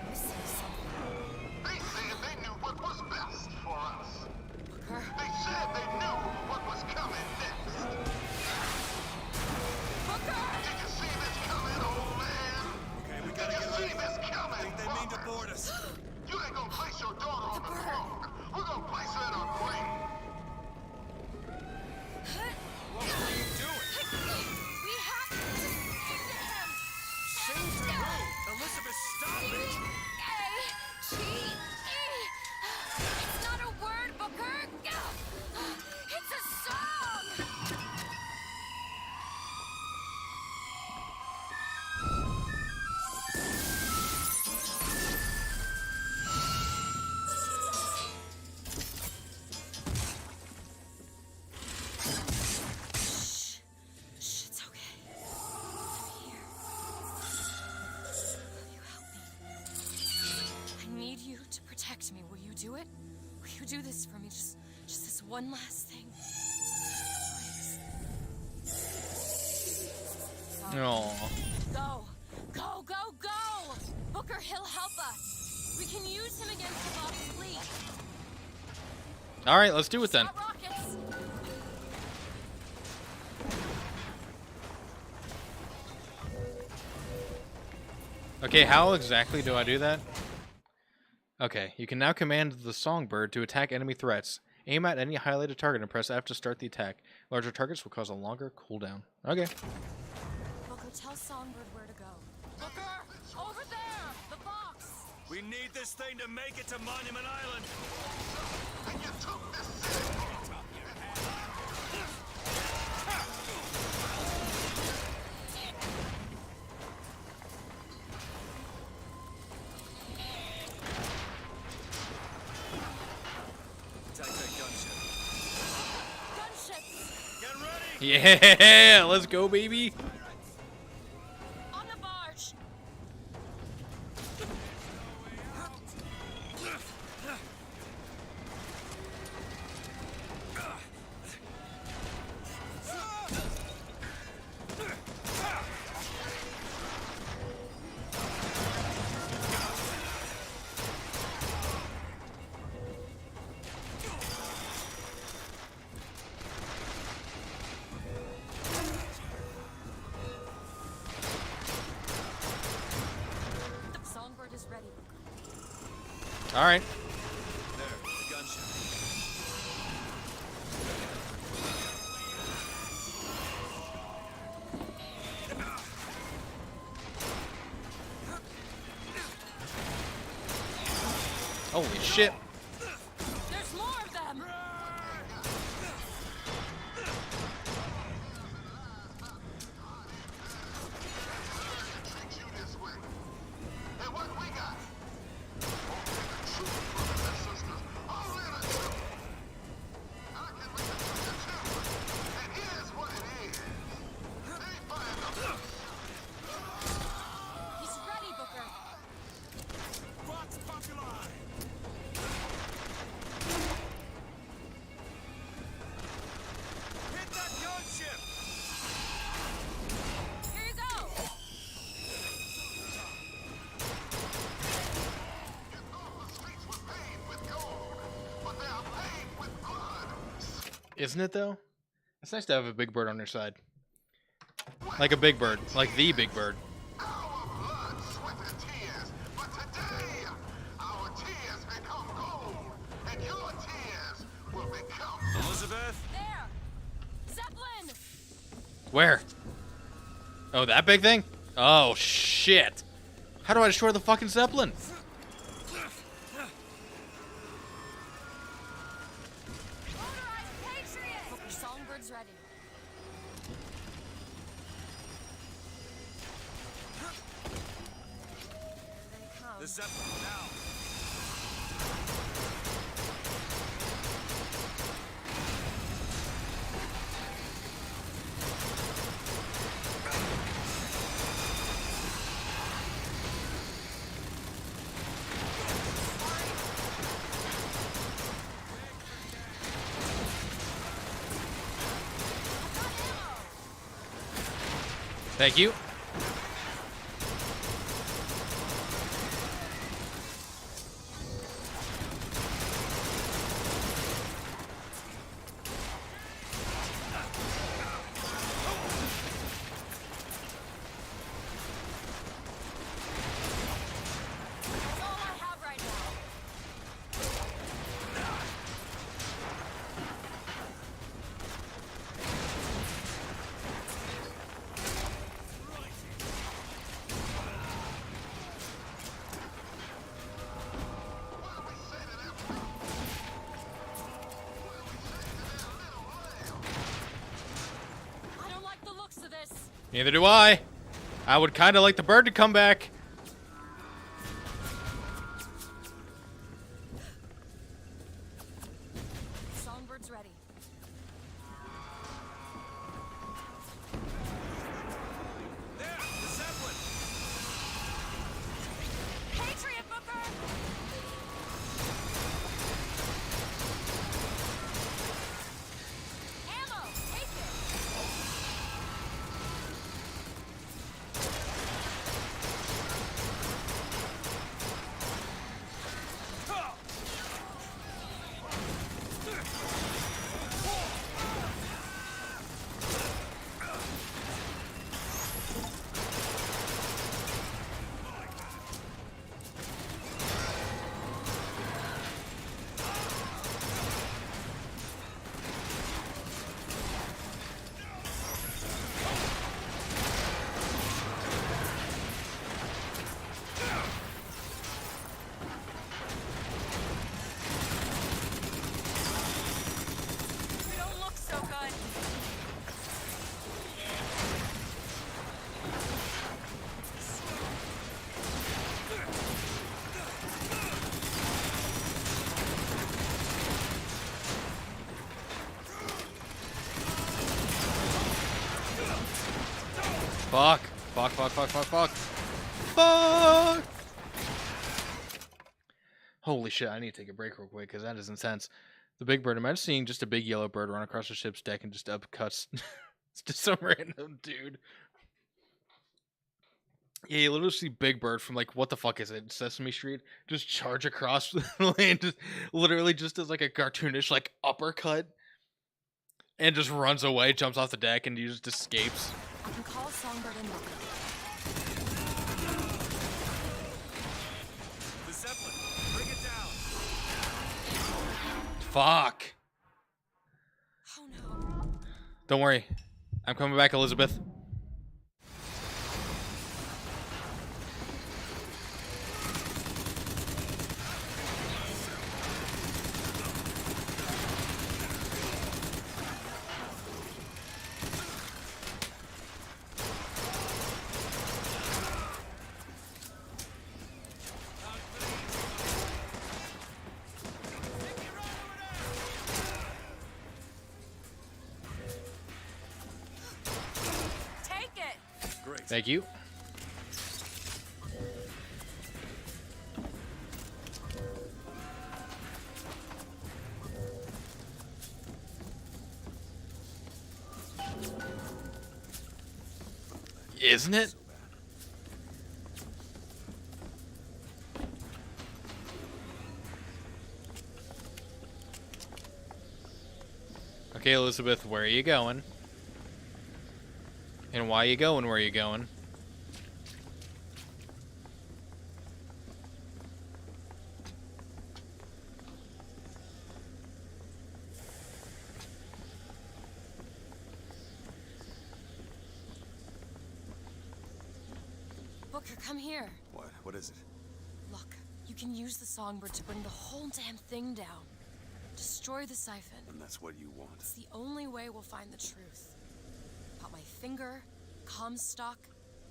missing something. They said they knew what was best for us. Booker? They said they knew what was coming next. Booker! Did you see this coming, old man? Okay, we Did gotta you get see ready. this coming, I think they mean to Robert? board us. You ain't gonna place your daughter on the throne. We're gonna place her in her grave. What are you doing? We have to sing to him! Sing to who? Elizabeth, stop it! G-A-G-E! It's not a word, Booker! It's a song! Shh, it's okay. I'm here. Will you help me? I need you to protect me. Will you do it? Will you do this for me? Just this one last thing. Please. Aww. Go! Go, go, go! Booker, he'll help us. We can use him against the Bob's fleet. Alright, let's do it then. Got rockets. Okay, how exactly do I do that? Okay, you can now command the songbird to attack enemy threats. Aim at any highlighted target and press F to start the attack. Larger targets will cause a longer cooldown. Okay. Booker, tell Songbird where to go. Booker! Over there! The box! We need this thing to make it to Monument Island. And you took this city. Attack that gunship. Gunships! Get ready! Yeah, let's go, baby. On the barge! The Songbird is ready, Booker. Alright. There, the gunship. Holy shit. There's more of them! Treat you this way. And what we got? True brothers and sisters, all in a truth. I can read it to you too. And here's what it is. They find the He's ready, Booker. Vox Populi! Isn't it though? It's nice to have a big bird on your side. Like a big bird. Like the big bird. Our blood, sweat, and tears. But today, our tears become gold. And your tears will become... Elizabeth? There! Zeppelin! Where? Oh, that big thing? Oh, shit. How do I destroy the fucking Zeppelin? Motorized Patriot! Booker, Songbird's ready. Here they come. The Zeppelin, now! Thank you. That's all I have right now. I don't like the looks of this. Neither do I. I would kind of like the bird to come back. Songbird's ready. There! The Zeppelin! Patriot, Booker! Ammo! Take it! You don't look so good. Fuck. Fuck, fuck, fuck, fuck, fuck. Fuck! Holy shit, I need to take a break real quick because that is intense. The big bird. Imagine seeing just a big yellow bird run across the ship's deck and just upcuts it's just some random dude. Yeah, you literally see Big Bird from like, what the fuck is it? Sesame Street? Just charge across the land, just literally just as like a cartoonish like uppercut. And just runs away, jumps off the deck, and he just escapes. I can call Songbird and Booker. The Zeppelin! Bring it down! Fuck. Oh no. Don't worry. I'm coming back, Elizabeth. Take it! Great. Thank you. Isn't it? Okay, Elizabeth, where are you going? And why are you going where you going? Booker, come here. What? What is it? Look, you can use the songbird to bring the whole damn thing down. Destroy the siphon. And that's what you want. It's the only way we'll find the truth. About my finger, Comstock,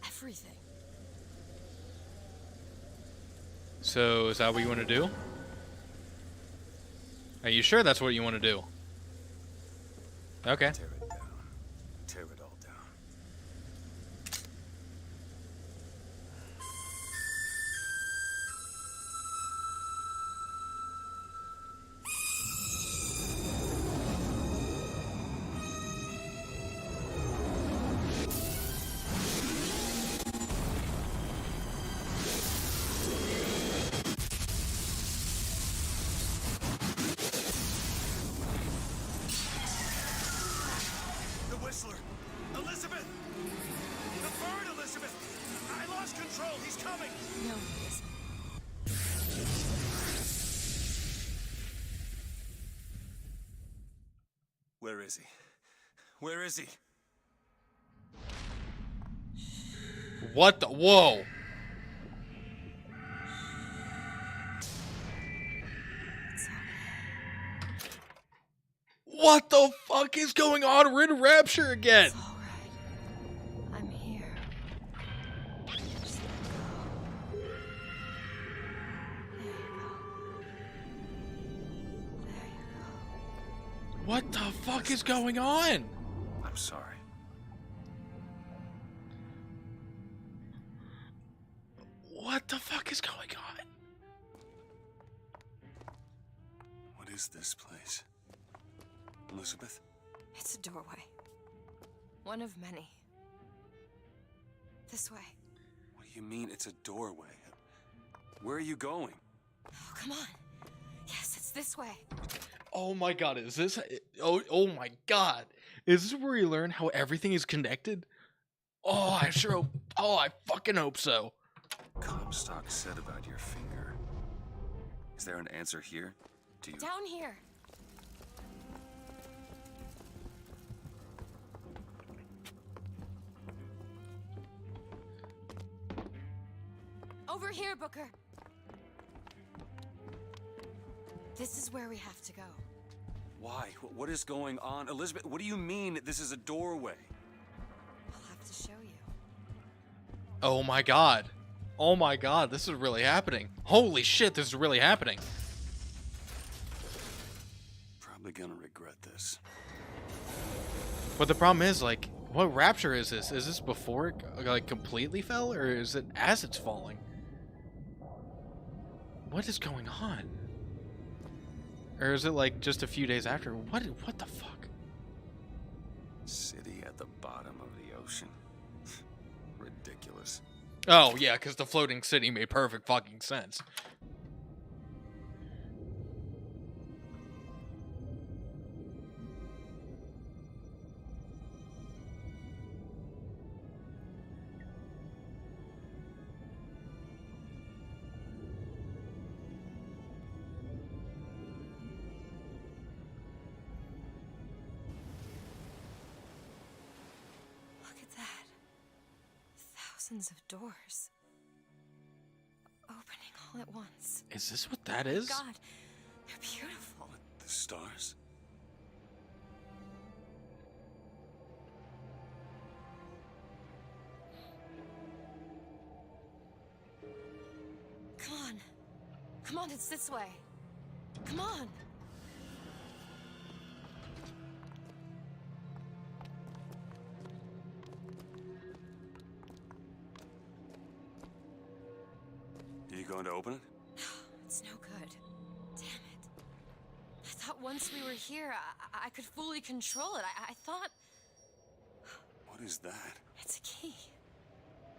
everything. So, is that what you want to do? Are you sure that's what you want to do? Okay. Tear it down. Tear it all down. The Whistler! Elizabeth! The bird, Elizabeth! I lost control! He's coming! No, he isn't. Where is he? Where is he? What the? Whoa! What the fuck is going on? We're in Rapture again! It's all right. I'm here. Just let go. There you go. There you go. What the fuck is going on? I'm sorry. What the fuck is going on? What is this place? Elizabeth? It's a doorway. One of many. This way. What do you mean it's a doorway? Where are you going? Oh, come on. Yes, it's this way. Oh my god, is this... Oh my god. Is this where you learn how everything is connected? Oh, I sure hope... Oh, I fucking hope so. Comstock said about your finger. Is there an answer here? Do you... Down here. Over here, Booker. This is where we have to go. Why? What is going on? Elizabeth, what do you mean this is a doorway? I'll have to show you. Oh my god. Oh my god, this is really happening. Holy shit, this is really happening. Probably gonna regret this. But the problem is, like, what Rapture is this? Is this before it, like, completely fell? Or is it as it's falling? What is going on? Or is it, like, just a few days after? What the fuck? City at the bottom of the ocean. Ridiculous. Oh, yeah, because the floating city made perfect fucking sense. Look at that. Thousands of doors. Opening all at once. Is this what that is? God, they're beautiful. The stars? Come on. Come on, it's this way. Come on. Are you going to open it? It's no good. Damn it. I thought once we were here, I could fully control it. I thought... What is that? It's a key.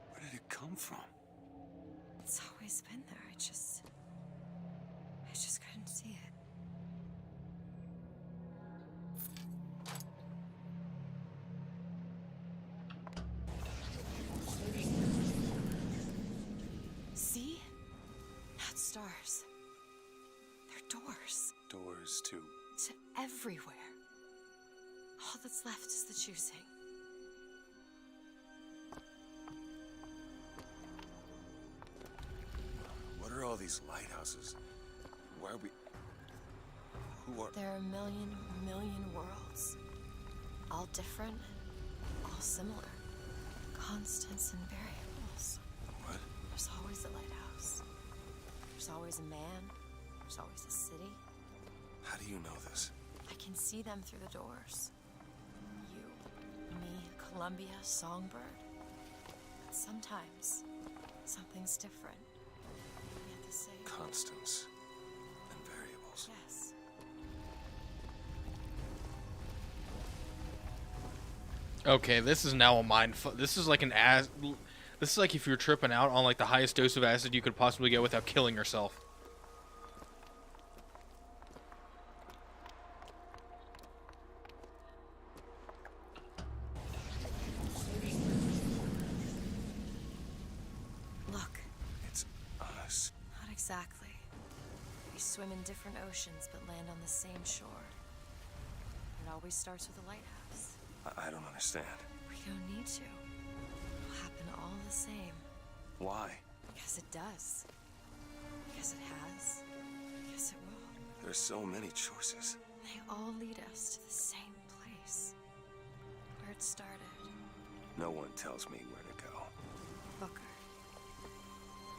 Where did it come from? It's always been there. I just couldn't see it. everywhere. All that's left is the choosing. What are all these lighthouses? Why are we... Who are... There are a million worlds. All different, all similar. Constants and variables. What? There's always a lighthouse. There's always a man. There's always a city. How do you know this? I can see them through the doors. You, me, Columbia, Songbird. But sometimes, something's different. Yet the same. Constants and variables. Yes. Okay, this is now a mind. This is like an ass. This is like if you're tripping out on like the highest dose of acid you could possibly get without killing yourself. Look. It's us. Not exactly. We swim in different oceans but land on the same shore. It always starts with a lighthouse. I don't understand. We don't need to. It'll happen all the same. Why? Because it does. Because it has. Because it will. There's so many choices. They all lead us to the same place. Where it started. No one tells me where to go. Booker.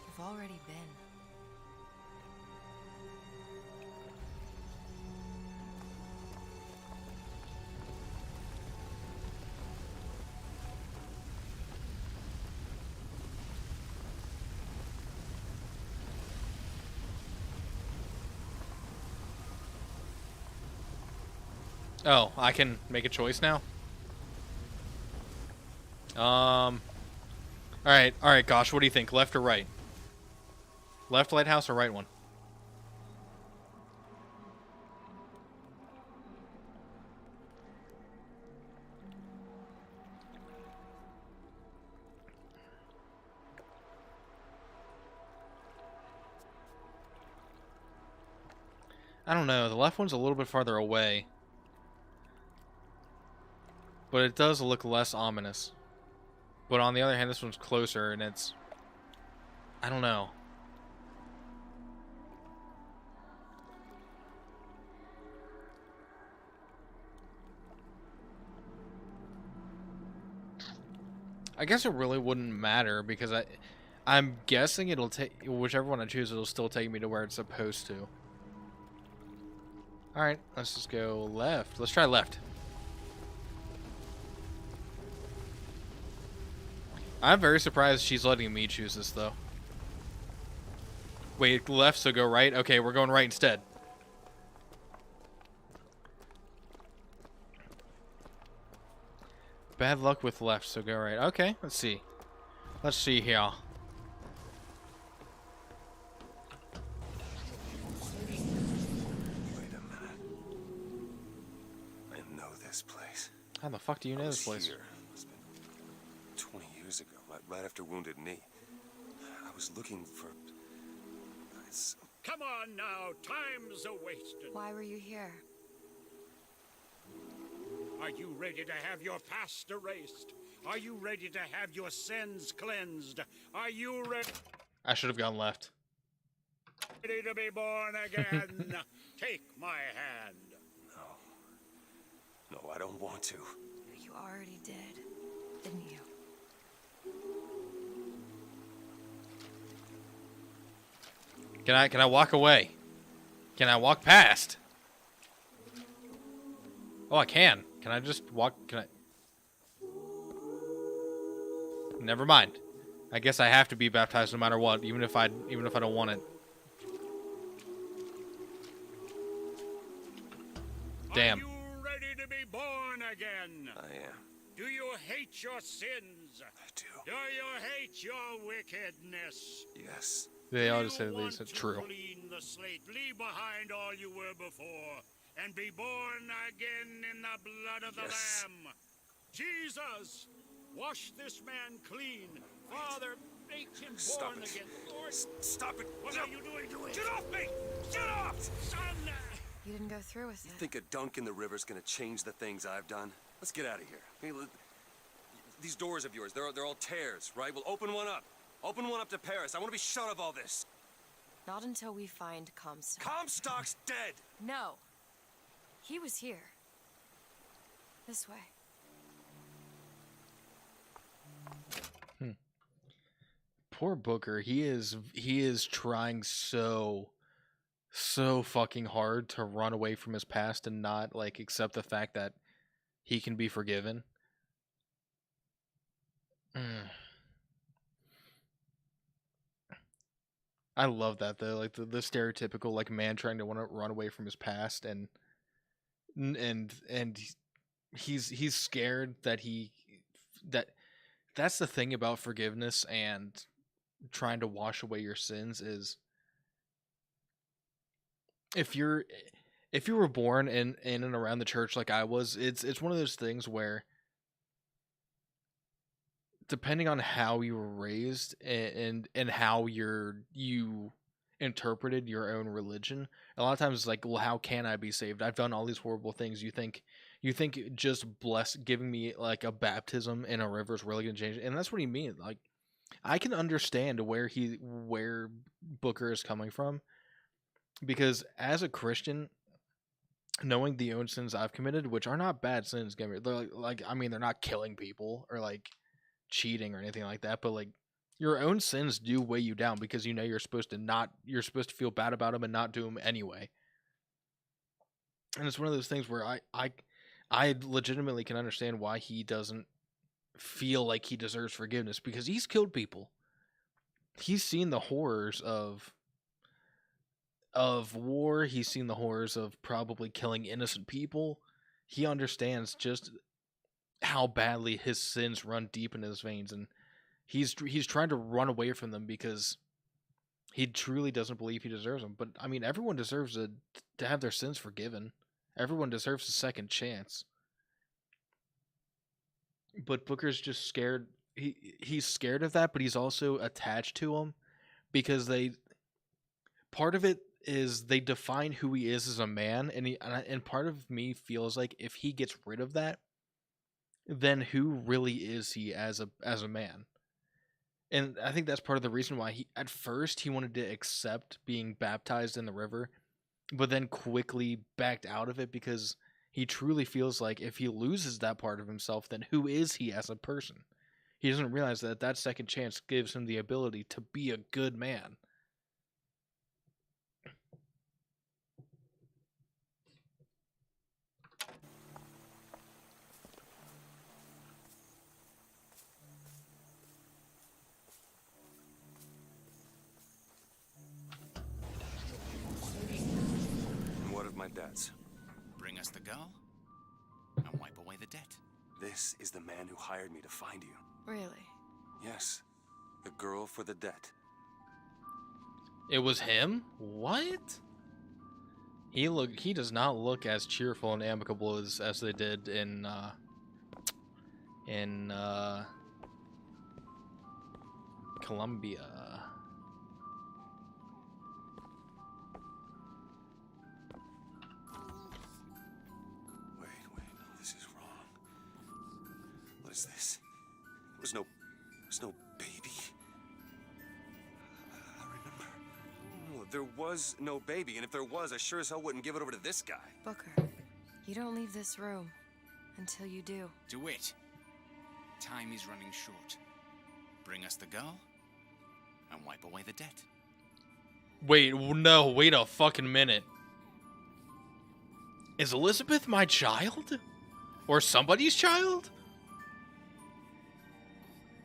You've already been. Oh, I can make a choice now? Alright, Gosh, what do you think? Left or right? Left lighthouse or right one? I don't know, the left one's a little bit farther away. But it does look less ominous. But on the other hand, this one's closer, and it's... I don't know. I guess it really wouldn't matter, because I'm guessing it'll take... Whichever one I choose, it'll still take me to where it's supposed to. Alright, let's just go left. Let's try left. I'm very surprised she's letting me choose this, though. Wait, left, so go right? Okay, we're going right instead. Bad luck with left, so go right. Okay, let's see. Let's see here. Wait a minute. I know this place. How the fuck do you know this place? Here. It's been 20 years ago, right after Wounded Knee. I was looking for... Come on now, time's a-wasting. Why were you here? Are you ready to have your past erased? Are you ready to have your sins cleansed? Are you ready I should have gone left. to be born again? Take my hand. No, I don't want to. You already did, didn't you? Can I walk away? Can I walk past? Oh, I can. Can I just walk? Can I? Never mind. I guess I have to be baptized no matter what, even if I don't want it. Damn. Are you ready to be born again? I am. Do you hate your sins? I do. Do you hate your wickedness? Yes. They all Do just say you at least want it's to true. clean the slate, leave behind all you were before, and be born again in the blood of the Yes. Lamb? Jesus, wash this man clean. Father, make him Stop born it. again. Lord, Stop it. what No. are you doing? Get off me! Get off! Son! You didn't go through with You it. think a dunk in the river's gonna change the things I've done? Let's get out of here. Hey, these doors of yours, they're all tears, right? Well, open one up. Open one up to Paris. I want to be shut of all this. Not until we find Comstock. Comstock's dead! No. He was here. This way. Poor Booker. He is trying so fucking hard to run away from his past and not like accept the fact that he can be forgiven. I love that though, like the stereotypical like man trying to want to run away from his past and he's scared that that's the thing about forgiveness and trying to wash away your sins is if you were born in and around the church like I was, it's one of those things where depending on how you were raised and how you interpreted your own religion, a lot of times it's like, well, how can I be saved? I've done all these horrible things. You think just giving me like a baptism in a river is really gonna change it? And that's what he means. Like, I can understand where Booker is coming from, because as a Christian, knowing the own sins I've committed, which are not bad sins, they're like I mean, they're not killing people or like cheating or anything like that, but like your own sins do weigh you down because you know you're supposed to feel bad about them and not do them anyway. And it's one of those things where I legitimately can understand why he doesn't feel like he deserves forgiveness, because he's killed people. He's seen the horrors of war. He's seen the horrors of probably killing innocent people. He understands just how badly his sins run deep in his veins, and he's trying to run away from them because he truly doesn't believe he deserves them. But I mean, everyone deserves to have their sins forgiven. Everyone deserves a second chance. But Booker's just scared. He's scared of that, but he's also attached to him because part of it is they define who he is as a man, and part of me feels like if he gets rid of that, then who really is he as a man? And I think that's part of the reason why at first he wanted to accept being baptized in the river, but then quickly backed out of it because he truly feels like if he loses that part of himself, then who is he as a person? He doesn't realize that second chance gives him the ability to be a good man. And what of my debts? Bring us the girl, and wipe away the debt. This is the man who hired me to find you. Really? Yes, the girl for the debt. It was him? What? He does not look as cheerful and amicable as they did in Colombia. Wait, no, this is wrong. What is this? There's no baby. I remember. No, there was no baby, and if there was, I sure as hell wouldn't give it over to this guy. Booker, you don't leave this room until you do. DeWitt, time is running short. Bring us the girl, and wipe away the debt. Wait, no, wait a fucking minute. Is Elizabeth my child? Or somebody's child?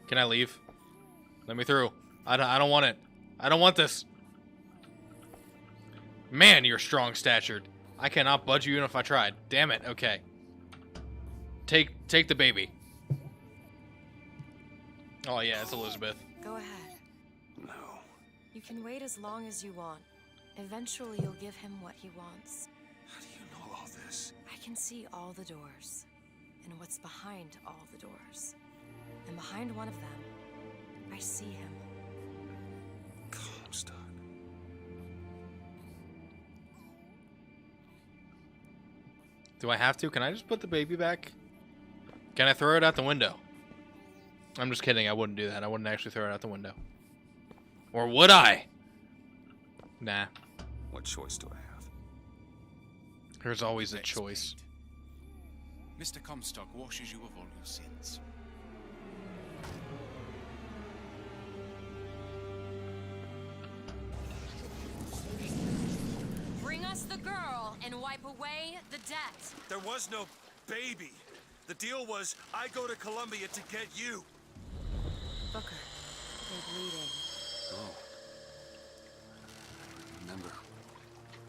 Can I leave? Let me through. I don't want it. I don't want this. Man, you're strong-statured. I cannot budge you even if I tried. Damn it. Okay. Take the baby. Oh yeah, it's Elizabeth. Go ahead. No. You can wait as long as you want. Eventually, you'll give him what he wants. How do you know all this? I can see all the doors, and what's behind all the doors. And behind one of them, I see him. Comstock. Do I have to? Can I just put the baby back? Can I throw it out the window? I'm just kidding. I wouldn't do that. I wouldn't actually throw it out the window. Or would I? Nah. What choice do I have? There's always a Let's choice. paint. Mr. Comstock washes you of all your sins. Bring us the girl and wipe away the debt. There was no baby. The deal was I go to Columbia to get you. Booker, they're bleeding. Oh. I remember.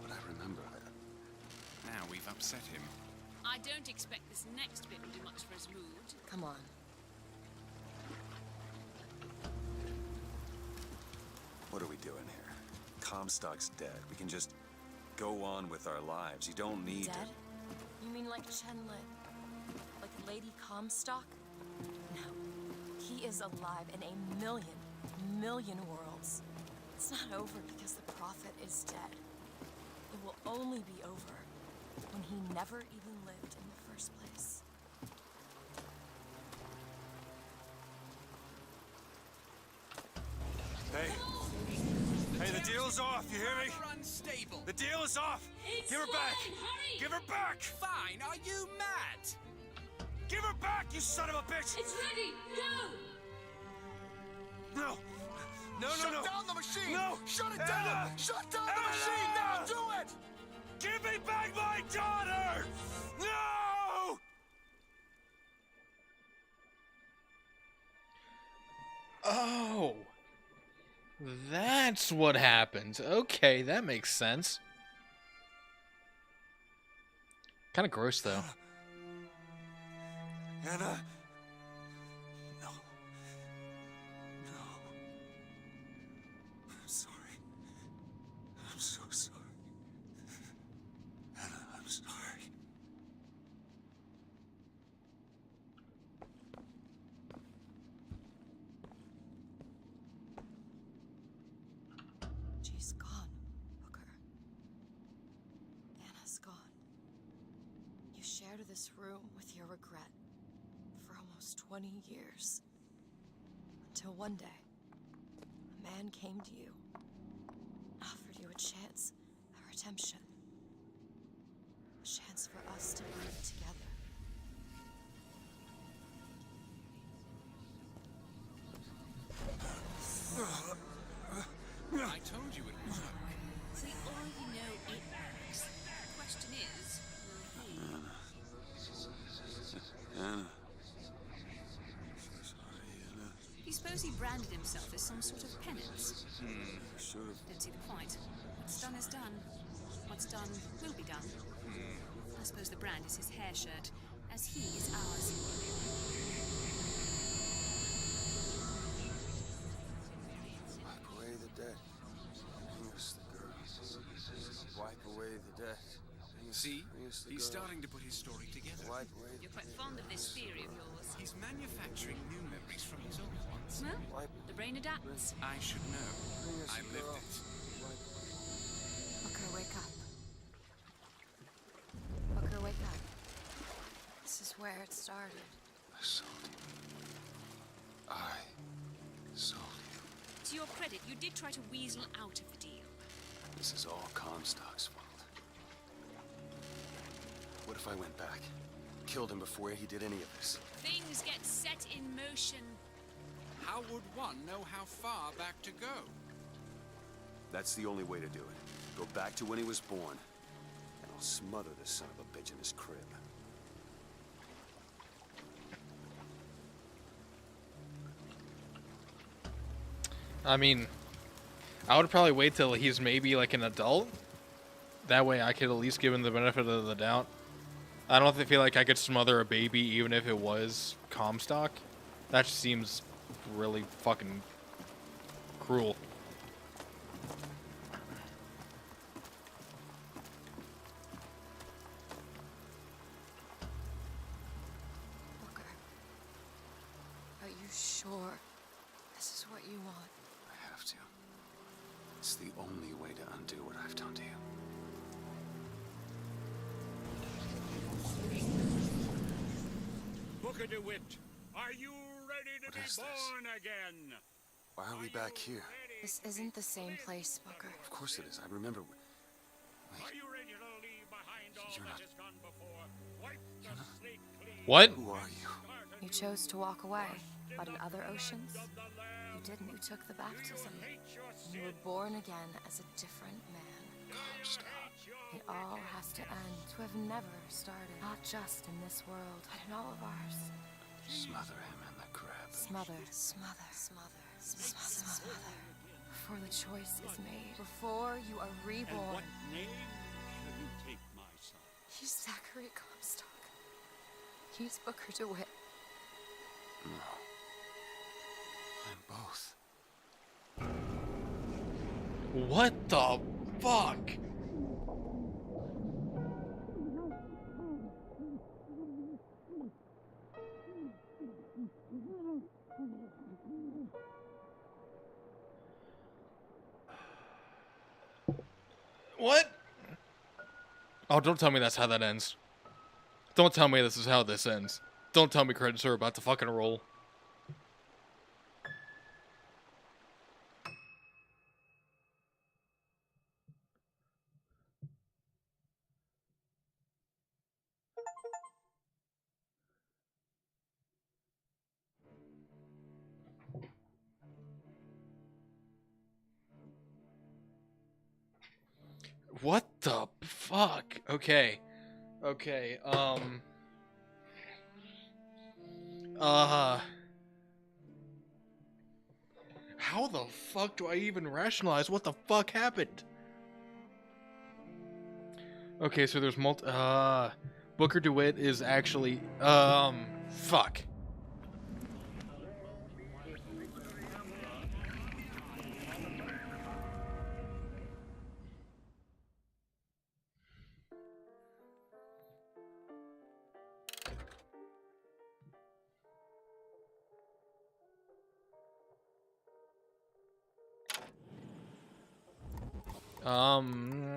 But I remember. Now we've upset him. I don't expect this next bit will do much for his mood. Come on. What are we doing here? Comstock's dead. We can just go on with our lives. You don't need Dead? to... You mean like Chen Lin? Like Lady Comstock? No. He is alive in a million worlds. It's not over because the Prophet is dead. It will only be over when he never even lived in the first place. Hey. Hey, the deal's off. You hear me? Unstable. The deal is off. Give her back. Give her back. Fine, are you mad? Give her back, you son of a bitch. It's ready! Go! No. No, no, Shut no. down the machine! No. Shut it Anna! down! Shut down the Anna! machine! Now do it! Give me back my daughter! No! Oh. That's what happened. Okay, that makes sense. Kind of gross, though. Anna. No. No. I'm sorry. I'm so sorry. Anna, I'm sorry. She's gone, Booker. Anna's gone. You shared this room with your regret for almost 20 years. Until one day, a man came to you, offered you a chance at redemption. A chance for us to live together. I told you it would work. We already know it works. The question is, will he? Anna. You suppose he branded himself as some sort of penance? Should have. Don't see the point. What's done is done. What's done will be done. I suppose the brand is his hair shirt, as he is ours. Wipe away the debt. Bring us the girl. Wipe away the debt. See? Bring us the He's girl. starting to put his story together. Wipe away You're quite fond of this theory of yours. He's manufacturing new memories from his old ones. Well, Wipe. the brain adapts. I should know. Bring us I've the girl. lived it. Booker, wake up. Booker, wake up. This is where it started. I sold you. I sold you. To your credit, you did try to weasel out of the deal. This is all Comstock's fault. What if I went back? Killed him before he did any of this? Things get set in motion. How would one know how far back to go? That's the only way to do it. Go back to when he was born, and I'll smother this son of a bitch in his crib. I mean, I would probably wait till he's maybe like an adult. That way I could at least give him the benefit of the doubt. I don't feel like I could smother a baby even if it was Comstock. That just seems really fucking cruel. Booker, are you sure this is what you want? I have to. It's the only way to undo what I've done to you. Booker DeWitt, are you ready to be born again? Why are we back here? This isn't the same place, Booker. Of course it is. I remember. Are you ready to leave behind all You're that not- has gone before? Wipe the slate clean. What? Who are you? You chose to walk away, but in other oceans, you didn't. You took the baptism. You were born again as a different man. It all has to end. To have never started, not just in this world, but in all of ours. Smother him in the crab. Smother, smother, smother, smother, smother. Before the choice is made, before you are And reborn. what name should you take, my son? He's Zachary Comstock. He's Booker DeWitt. No. I'm both. What the fuck? What? Oh, don't tell me that's how that ends. Don't tell me this is how this ends. Don't tell me credits are about to fucking roll. What the fuck? Okay. Okay, how the fuck do I even rationalize what the fuck happened? Okay, so there's Booker DeWitt is actually, fuck. Um.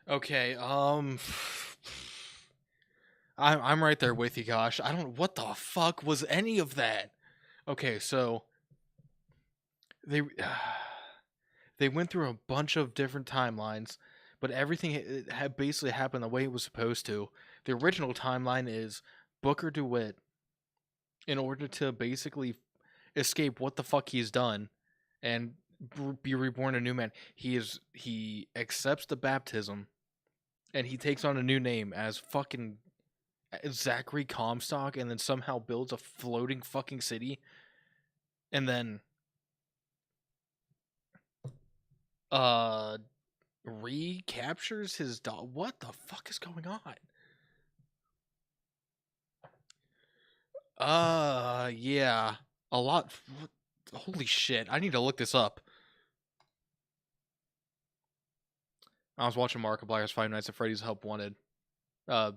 Okay, I'm right there with you, gosh. I don't what the fuck was any of that? Okay, so they they went through a bunch of different timelines, but everything had basically happened the way it was supposed to. The original timeline is Booker DeWitt, in order to basically escape what the fuck he's done and be reborn a new man, he accepts the baptism and he takes on a new name as fucking Zachary Comstock, and then somehow builds a floating fucking city, and then recaptures his dog. What the fuck is going on? Yeah, a lot. What? Holy shit! I need to look this up. I was watching Markiplier's Five Nights at Freddy's Help Wanted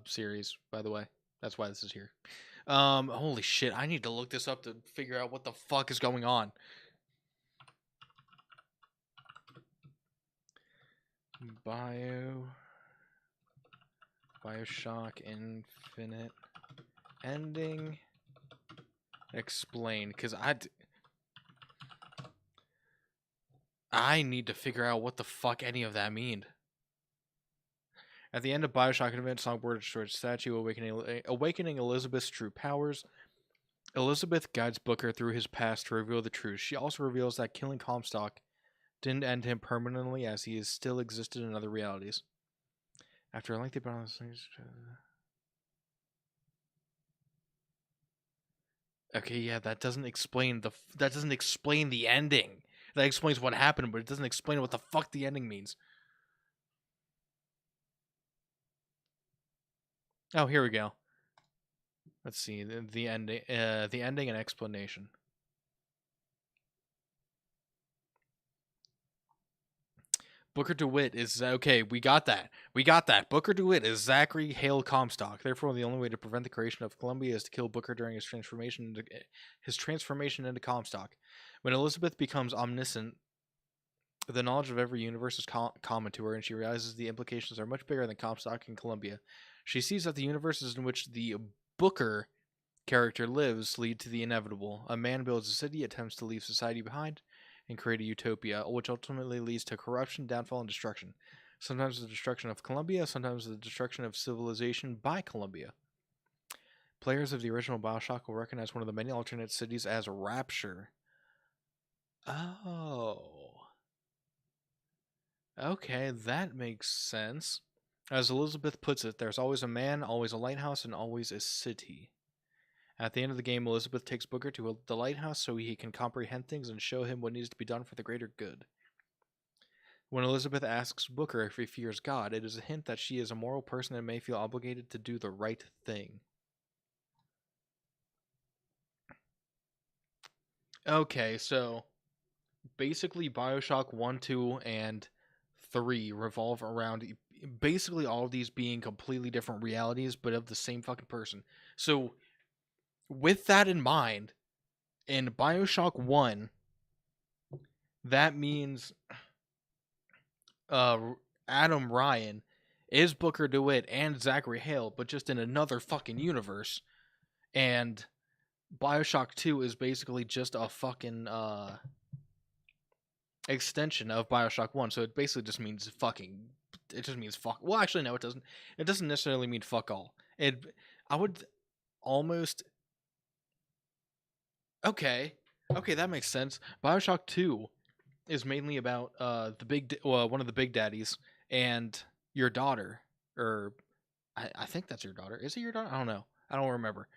series, by the way. That's why this is here. Holy shit! I need to look this up to figure out what the fuck is going on. Bioshock Infinite ending explained, because I need to figure out what the fuck any of that mean. At the end of Bioshock Infinite, Songbird destroys a statue, awakening Elizabeth's true powers. Elizabeth guides Booker through his past to reveal the truth. She also reveals that killing Comstock didn't end him permanently, as he has still existed in other realities. After a lengthy battle, okay, yeah, that doesn't explain the ending. That explains what happened, but it doesn't explain what the fuck the ending means. Oh, here we go. Let's see the ending and explanation. Booker DeWitt is okay. We got that. We got that. Booker DeWitt is Zachary Hale Comstock. Therefore, the only way to prevent the creation of Columbia is to kill Booker during his transformation into Comstock. When Elizabeth becomes omniscient, the knowledge of every universe is common to her, and she realizes the implications are much bigger than Comstock and Columbia. She sees that the universes in which the Booker character lives lead to the inevitable. A man builds a city, attempts to leave society behind, and create a utopia, which ultimately leads to corruption, downfall, and destruction. Sometimes the destruction of Columbia, sometimes the destruction of civilization by Columbia. Players of the original Bioshock will recognize one of the many alternate cities as Rapture. Oh. Okay, that makes sense. As Elizabeth puts it, there's always a man, always a lighthouse, and always a city. At the end of the game, Elizabeth takes Booker to the lighthouse so he can comprehend things and show him what needs to be done for the greater good. When Elizabeth asks Booker if he fears God, it is a hint that she is a moral person and may feel obligated to do the right thing. Okay, so basically Bioshock 1, 2, and 3 revolve around basically all of these being completely different realities, but of the same fucking person. So with that in mind, in Bioshock 1, that means Adam Ryan is Booker DeWitt and Zachary Hale, but just in another fucking universe. And Bioshock 2 is basically just a fucking extension of Bioshock 1. So it basically just means fucking. It just means fuck. Well, actually, no, it doesn't. It doesn't necessarily mean fuck all. I would almost. Okay, that makes sense. Bioshock 2 is mainly about one of the big daddies and your daughter, or I think that's your daughter. Is it your daughter? I don't know. I don't remember.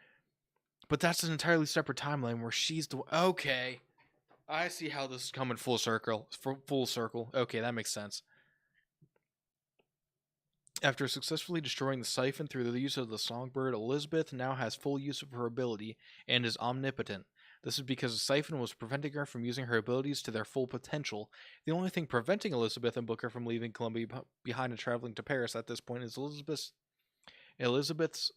But that's an entirely separate timeline where she's the okay. I see how this is coming full circle. Full circle. Okay, that makes sense. After successfully destroying the siphon through the use of the songbird, Elizabeth now has full use of her ability and is omnipotent. This is because the siphon was preventing her from using her abilities to their full potential. The only thing preventing Elizabeth and Booker from leaving Columbia behind and traveling to Paris at this point is Elizabeth's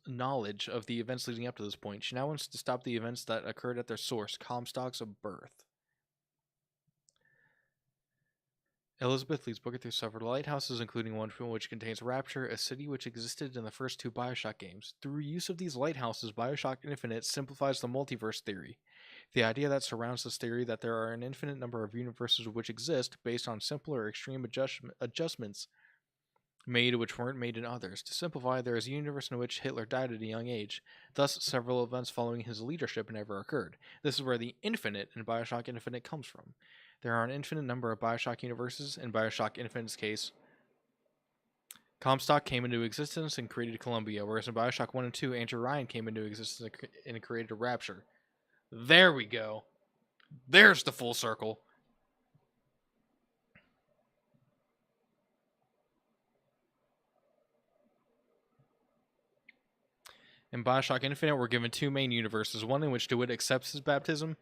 knowledge of the events leading up to this point. She now wants to stop the events that occurred at their source, Comstock's birth. Elizabeth leads Booker through several lighthouses, including one which contains Rapture, a city which existed in the first two Bioshock games. Through use of these lighthouses, Bioshock Infinite simplifies the multiverse theory. The idea that surrounds this theory that there are an infinite number of universes which exist based on simple or extreme adjustments made which weren't made in others. To simplify, there is a universe in which Hitler died at a young age. Thus, several events following his leadership never occurred. This is where the infinite in Bioshock Infinite comes from. There are an infinite number of Bioshock universes. In Bioshock Infinite's case, Comstock came into existence and created Columbia, whereas in Bioshock 1 and 2, Andrew Ryan came into existence and created a Rapture. There we go. There's the full circle. In Bioshock Infinite, we're given two main universes, one in which DeWitt accepts his baptism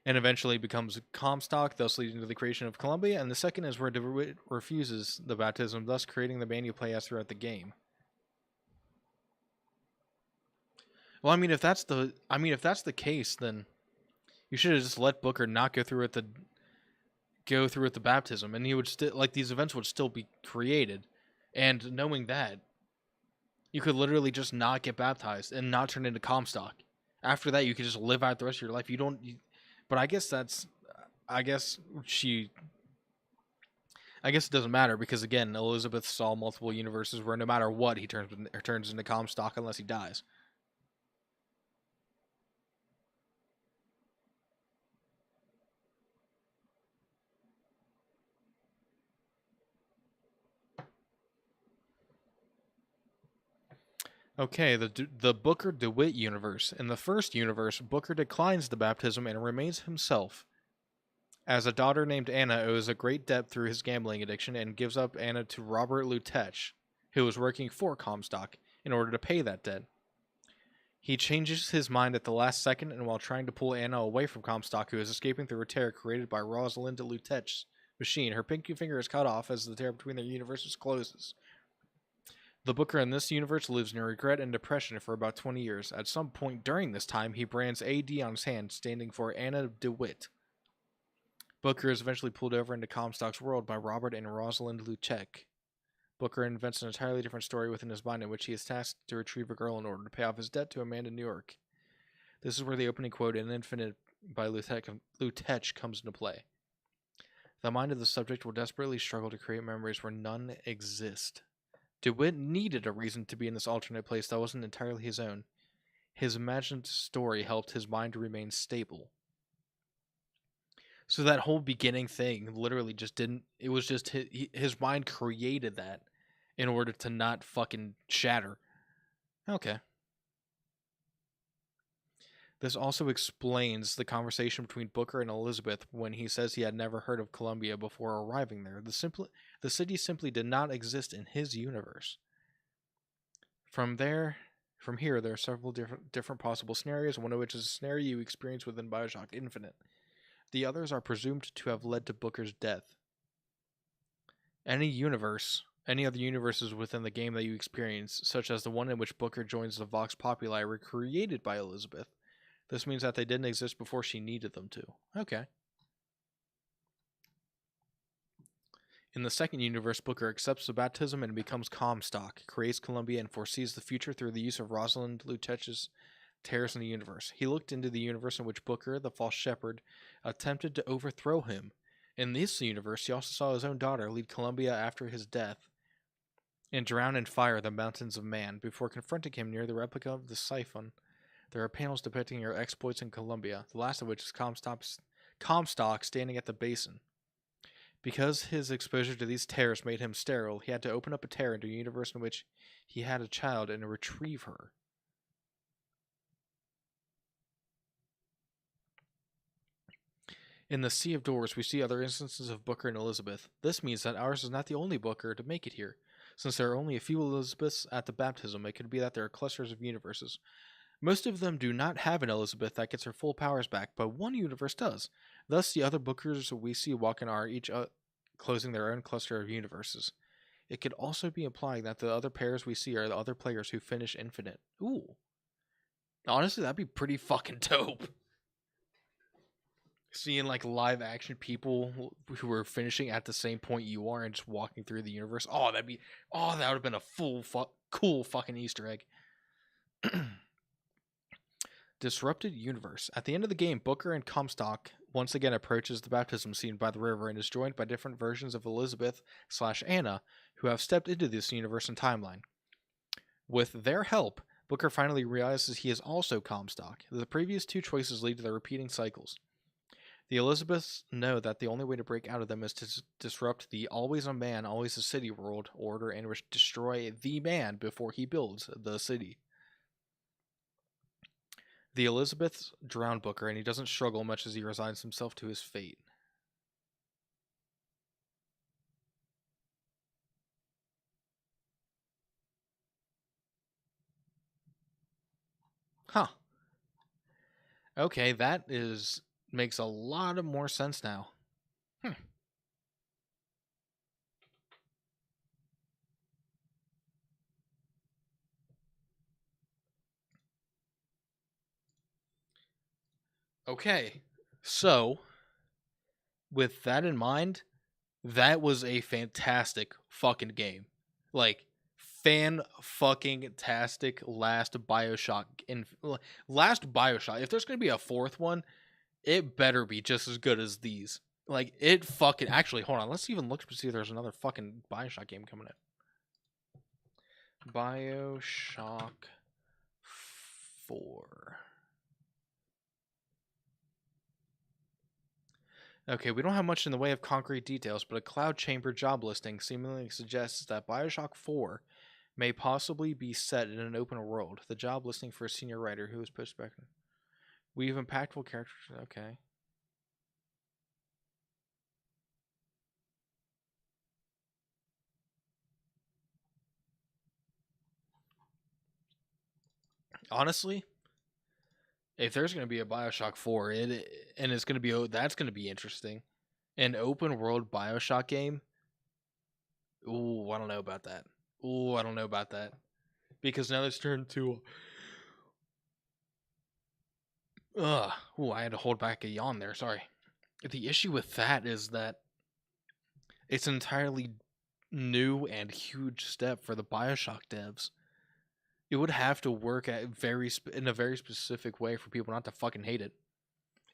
and eventually becomes Comstock, thus leading to the creation of Columbia, and the second is where DeWitt refuses the baptism, thus creating the band you play as throughout the game. Well, I mean, if that's the case, then you should have just let Booker not go through with the baptism, and he would still these events would still be created, and knowing that, you could literally just not get baptized and not turn into Comstock. After that, you could just live out the rest of your life. But I guess it doesn't matter because again, Elizabeth saw multiple universes where no matter what, he turns into Comstock unless he dies. Okay, the Booker DeWitt universe. In the first universe, Booker declines the baptism and remains himself. As a daughter named Anna owes a great debt through his gambling addiction and gives up Anna to Robert Lutech, who was working for Comstock, in order to pay that debt. He changes his mind at the last second, and while trying to pull Anna away from Comstock, who is escaping through a tear created by Rosalind Lutech's machine. Her pinky finger is cut off as the tear between their universes closes. The Booker in this universe lives in regret and depression for about 20 years. At some point during this time, he brands AD on his hand, standing for Anna DeWitt. Booker is eventually pulled over into Comstock's world by Robert and Rosalind Luchek. Booker invents an entirely different story within his mind in which he is tasked to retrieve a girl in order to pay off his debt to Amanda New York. This is where the opening quote, "An Infinite" by Luchek comes into play. The mind of the subject will desperately struggle to create memories where none exist. DeWitt needed a reason to be in this alternate place that wasn't entirely his own. His imagined story helped his mind to remain stable. So that whole beginning thing literally just didn't... It was just his mind created that in order to not fucking shatter. Okay. This also explains the conversation between Booker and Elizabeth when he says he had never heard of Columbia before arriving there. The city simply did not exist in his universe. From here, there are several different possible scenarios, one of which is a scenario you experience within Bioshock Infinite. The others are presumed to have led to Booker's death. Any other universes within the game that you experience, such as the one in which Booker joins the Vox Populi, were created by Elizabeth. This means that they didn't exist before she needed them to. Okay. In the second universe, Booker accepts the baptism and becomes Comstock, creates Columbia, and foresees the future through the use of Rosalind Luchech's tears in the universe. He looked into the universe in which Booker, the false shepherd, attempted to overthrow him. In this universe, he also saw his own daughter lead Columbia after his death and drown in fire the mountains of man before confronting him near the replica of the siphon. There are panels depicting your exploits in Columbia, the last of which is Comstock standing at the basin. Because his exposure to these tears made him sterile, he had to open up a tear into a universe in which he had a child and retrieve her. In the Sea of Doors, we see other instances of Booker and Elizabeth. This means that ours is not the only Booker to make it here. Since there are only a few Elizabeths at the baptism, it could be that there are clusters of universes. Most of them do not have an Elizabeth that gets her full powers back, but one universe does. Thus, the other Bookers we see walking are each closing their own cluster of universes. It could also be implying that the other pairs we see are the other players who finish Infinite. Ooh. Honestly, that'd be pretty fucking dope. Seeing like live action people who are finishing at the same point you are and just walking through the universe. Oh, that would have been a cool fucking Easter egg. Disrupted universe. At the end of the game, Booker and Comstock once again approaches the baptism scene by the river and is joined by different versions of Elizabeth/Anna who have stepped into this universe and timeline. With their help, Booker finally realizes he is also Comstock. The previous two choices lead to the repeating cycles. The Elizabeths know that the only way to break out of them is to disrupt the always a man, always a city world order and destroy the man before he builds the city. The Elizabeths drown Booker, and he doesn't struggle much as he resigns himself to his fate. Huh. Okay, makes a lot of more sense now. Okay, so with that in mind, that was a fantastic fucking game. Like, fan-fucking-tastic last Bioshock. Last Bioshock. If there's going to be a fourth one, it better be just as good as these. Like, it fucking... Actually, hold on. Let's even look to see if there's another fucking Bioshock game coming in. Bioshock 4. Okay, we don't have much in the way of concrete details, but a Cloud Chamber job listing seemingly suggests that Bioshock 4 may possibly be set in an open world. The job listing for a senior writer who was posted back. We have impactful characters. Okay. Honestly, if there's going to be a Bioshock 4, and it's going to be that's going to be interesting. an open world Bioshock game. Ooh, I don't know about that. Ooh, I don't know about that. Because now it's turned to ooh, I had to hold back a yawn there, sorry. The issue with that is that it's an entirely new and huge step for the Bioshock devs. It would have to work at in a very specific way for people not to fucking hate it.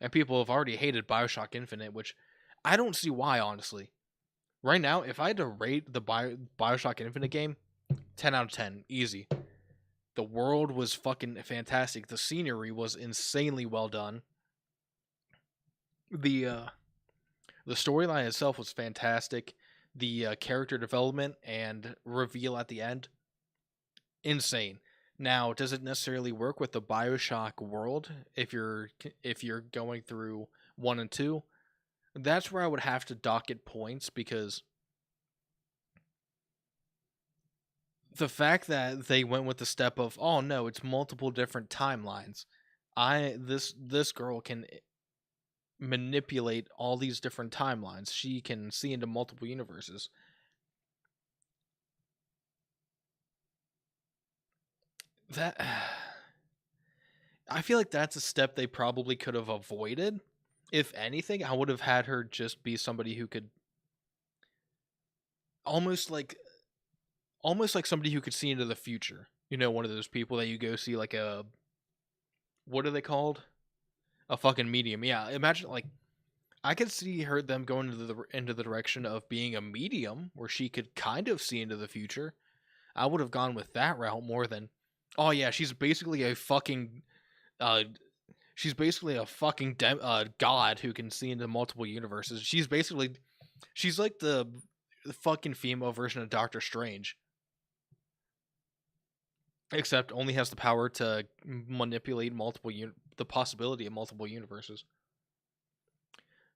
And people have already hated Bioshock Infinite, which I don't see why, honestly. Right now, if I had to rate the Bioshock Infinite game, 10 out of 10, easy. The world was fucking fantastic. The scenery was insanely well done. The storyline itself was fantastic. The character development and reveal at the end, insane. Now, does it necessarily work with the BioShock world if you're going through 1 and 2? That's where I would have to dock it points, because the fact that they went with the step of, oh no, it's multiple different timelines. This girl can manipulate all these different timelines. She can see into multiple universes. That I feel like that's a step they probably could have avoided. If anything, I would have had her just be somebody who could almost like somebody who could see into the future. You know, one of those people that you go see, like a, what are they called? A fucking medium. Yeah, imagine, like, I could see them going into the direction of being a medium where she could kind of see into the future. I would have gone with that route more than, oh yeah, she's basically a fucking god who can see into multiple universes. She's like the fucking female version of Doctor Strange, except only has the power to manipulate the possibility of multiple universes.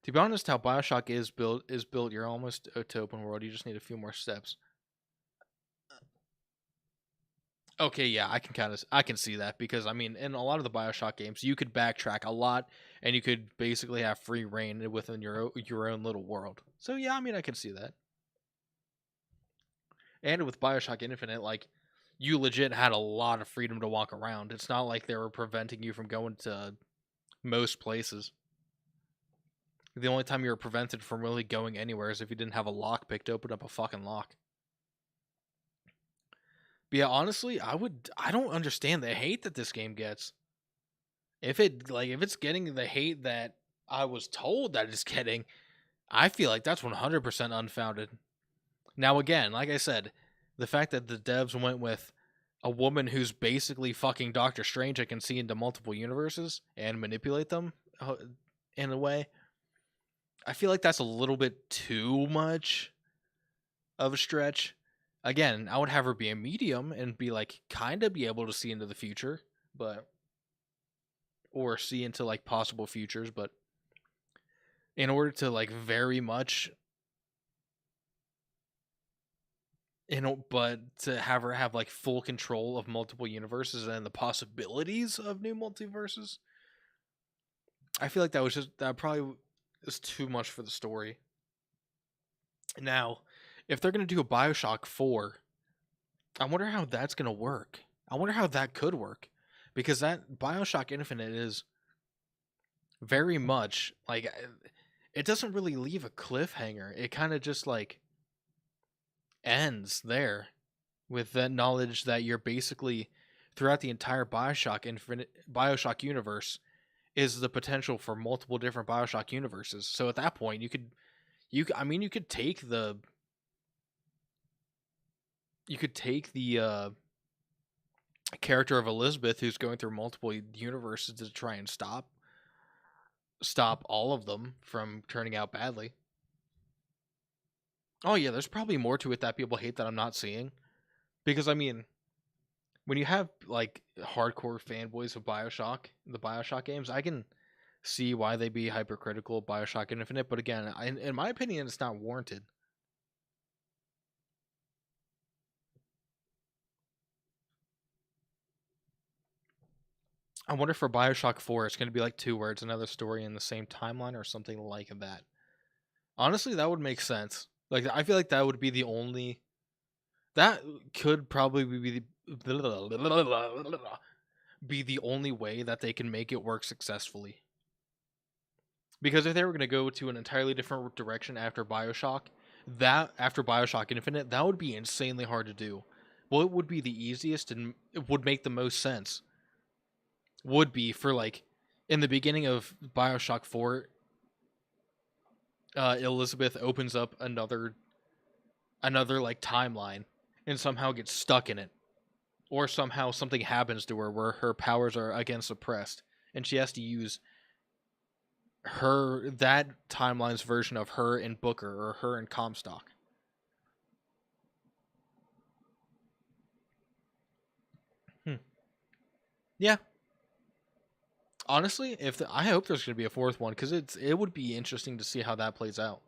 To be honest, how Bioshock is built, you're almost to open world. You just need a few more steps. Okay, yeah, I can see that, because I mean, in a lot of the Bioshock games, you could backtrack a lot, and you could basically have free reign within your own little world. So yeah, I mean, I can see that. And with Bioshock Infinite, like, you legit had a lot of freedom to walk around. It's not like they were preventing you from going to most places. The only time you were prevented from really going anywhere is if you didn't have a lockpick to open up a fucking lock. But yeah, honestly, I don't understand the hate that this game gets. If it's getting the hate that I was told that it's getting, I feel like that's 100% unfounded. Now again, like I said, the fact that the devs went with a woman who's basically fucking Doctor Strange that can see into multiple universes and manipulate them in a way, I feel like that's a little bit too much of a stretch. Again, I would have her be a medium and be like, kind of be able to see into the future, or see into like possible futures, but in order to like very much, but to have her have like full control of multiple universes and the possibilities of new multiverses, I feel like that probably is too much for the story. Now, if they're going to do a Bioshock 4, I wonder how that's going to work. I wonder how that could work. Because that Bioshock Infinite is very much, like, it doesn't really leave a cliffhanger. It kind of just, like, ends there with that knowledge that you're basically, throughout the entire Bioshock universe, is the potential for multiple different Bioshock universes. So at that point, you could take the character of Elizabeth, who's going through multiple universes to try and stop all of them from turning out badly. Oh yeah, there's probably more to it that people hate that I'm not seeing. Because I mean, when you have like hardcore fanboys of the Bioshock games, I can see why they'd be hypercritical of Bioshock Infinite, but again, in my opinion, it's not warranted. I wonder for Bioshock 4, it's going to be like 2 where it's another story in the same timeline or something like that. Honestly, that would make sense. Like, I feel like that would be the only. That could probably be the only way that they can make it work successfully. Because if they were going to go to an entirely different direction after Bioshock, after Bioshock Infinite, that would be insanely hard to do. What would be the easiest and it would make the most sense would be for, like, in the beginning of Bioshock 4, Elizabeth opens up another like timeline and somehow gets stuck in it, or somehow something happens to her where her powers are again suppressed and she has to use that timeline's version of her and Booker, or her and Comstock. Yeah, honestly, I hope there's going to be a fourth one, because it would be interesting to see how that plays out.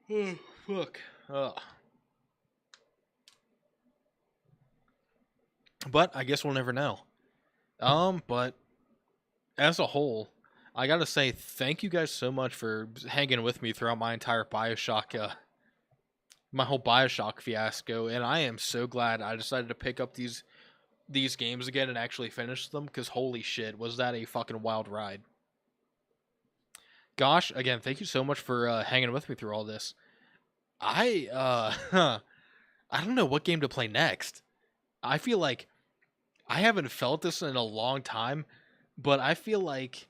Oh, fuck. But I guess we'll never know. But as a whole, I gotta say thank you guys so much for hanging with me throughout my entire Bioshock, my whole Bioshock fiasco, and I am so glad I decided to pick up these games again and actually finish them, because holy shit, was that a fucking wild ride. Gosh, again, thank you so much for hanging with me through all this. I don't know what game to play next. I feel like I haven't felt this in a long time, but I feel like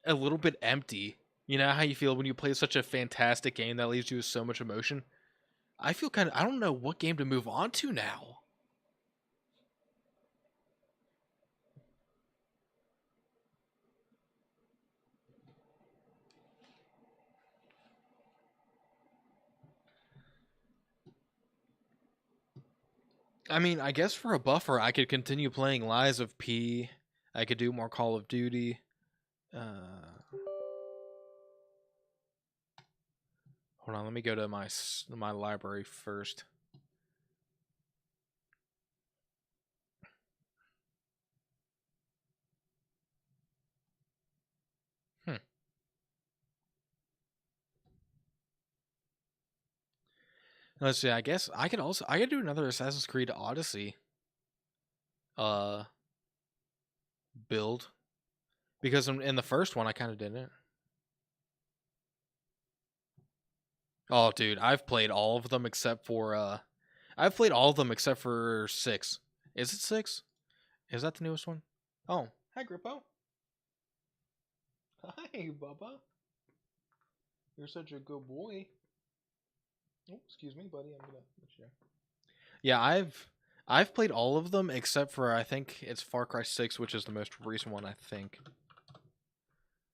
a little bit empty. You know how you feel when you play such a fantastic game that leaves you with so much emotion? I feel I don't know what game to move on to now. I mean, I guess for a buffer, I could continue playing Lies of P. I could do more Call of Duty. Hold on, let me go to my library first. Let's see. I guess I could do another Assassin's Creed Odyssey uh build, because in the first one I kind of didn't. Oh, dude, I've played all of them except for 6. Is it 6? Is that the newest one? Oh, hi Grippo. Hi, Bubba. You're such a good boy. Oh, excuse me, buddy. I'm gonna let you know. Yeah, I've played all of them except for, I think it's Far Cry 6, which is the most recent one, I think.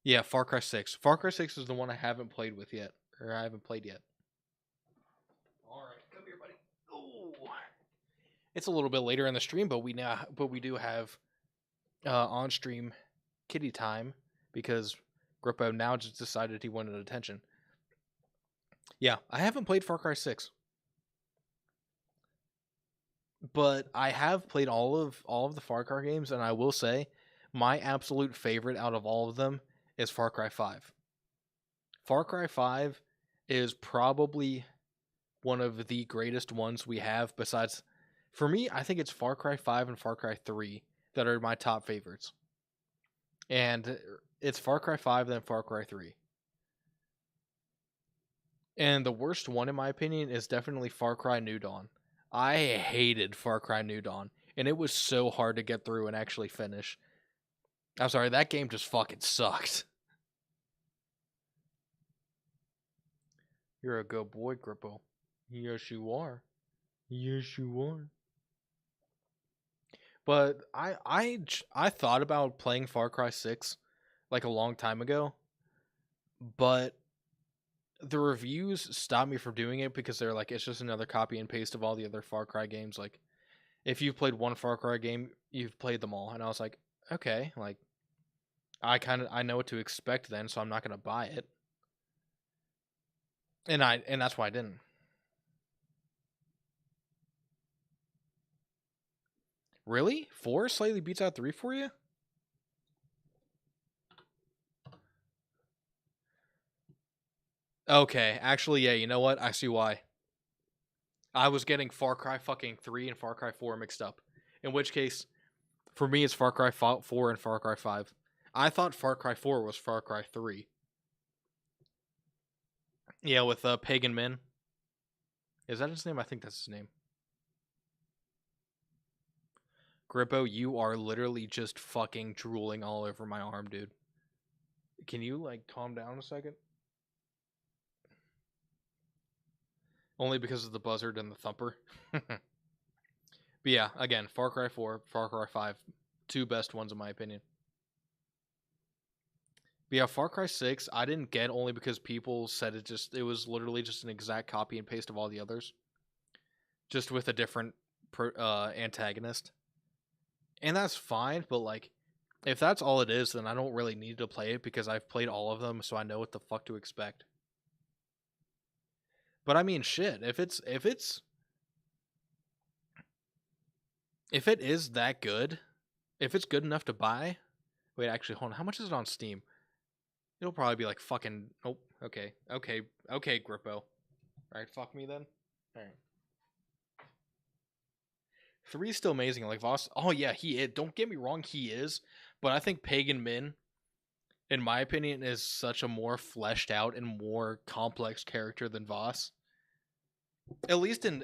Yeah, Far Cry 6. Far Cry 6 is the one I haven't played yet. All right, come here, buddy. Oh, it's a little bit later in the stream, but we do have on stream kitty time, because Grippo now just decided he wanted attention. Yeah, I haven't played Far Cry 6. But I have played all of the Far Cry games, and I will say my absolute favorite out of all of them is Far Cry 5. Far Cry 5 is probably one of the greatest ones we have, besides, for me, I think it's Far Cry 5 and Far Cry 3 that are my top favorites. And it's Far Cry 5 then Far Cry 3. And the worst one, in my opinion, is definitely Far Cry New Dawn. I hated Far Cry New Dawn, and it was so hard to get through and actually finish. I'm sorry, that game just fucking sucked. You're a good boy, Grippo. Yes, you are. Yes, you are. But I thought about playing Far Cry 6 like a long time ago, but the reviews stopped me from doing it, because they're like, it's just another copy and paste of all the other Far Cry games. Like, if you've played one Far Cry game, you've played them all. And I was like, okay, like, I know what to expect then, so I'm not gonna buy it. And that's why I didn't. Really? 4 slightly beats out 3 for you? Okay, actually, yeah, you know what? I see why. I was getting Far Cry fucking 3 and Far Cry 4 mixed up. In which case, for me, it's Far Cry 4 and Far Cry 5. I thought Far Cry 4 was Far Cry 3. Yeah, with Pagan Min. Is that his name? I think that's his name. Grippo, you are literally just fucking drooling all over my arm, dude. Can you, like, calm down a second? Only because of the buzzard and the thumper. But yeah, again, Far Cry 4, Far Cry 5, two best ones in my opinion. But yeah, Far Cry 6, I didn't get only because people said it was literally just an exact copy and paste of all the others. Just with a different antagonist. And that's fine, but like, if that's all it is, then I don't really need to play it because I've played all of them, so I know what the fuck to expect. But I mean, shit, if it is that good, if it's good enough to buy, wait, actually, hold on, how much is it on Steam? It'll probably be like fucking, oh, okay, Grippo. All right, fuck me then. All right. 3 is still amazing. Like Voss, oh yeah, he is. Don't get me wrong, he is. But I think Pagan Min, in my opinion, is such a more fleshed out and more complex character than Voss. At least in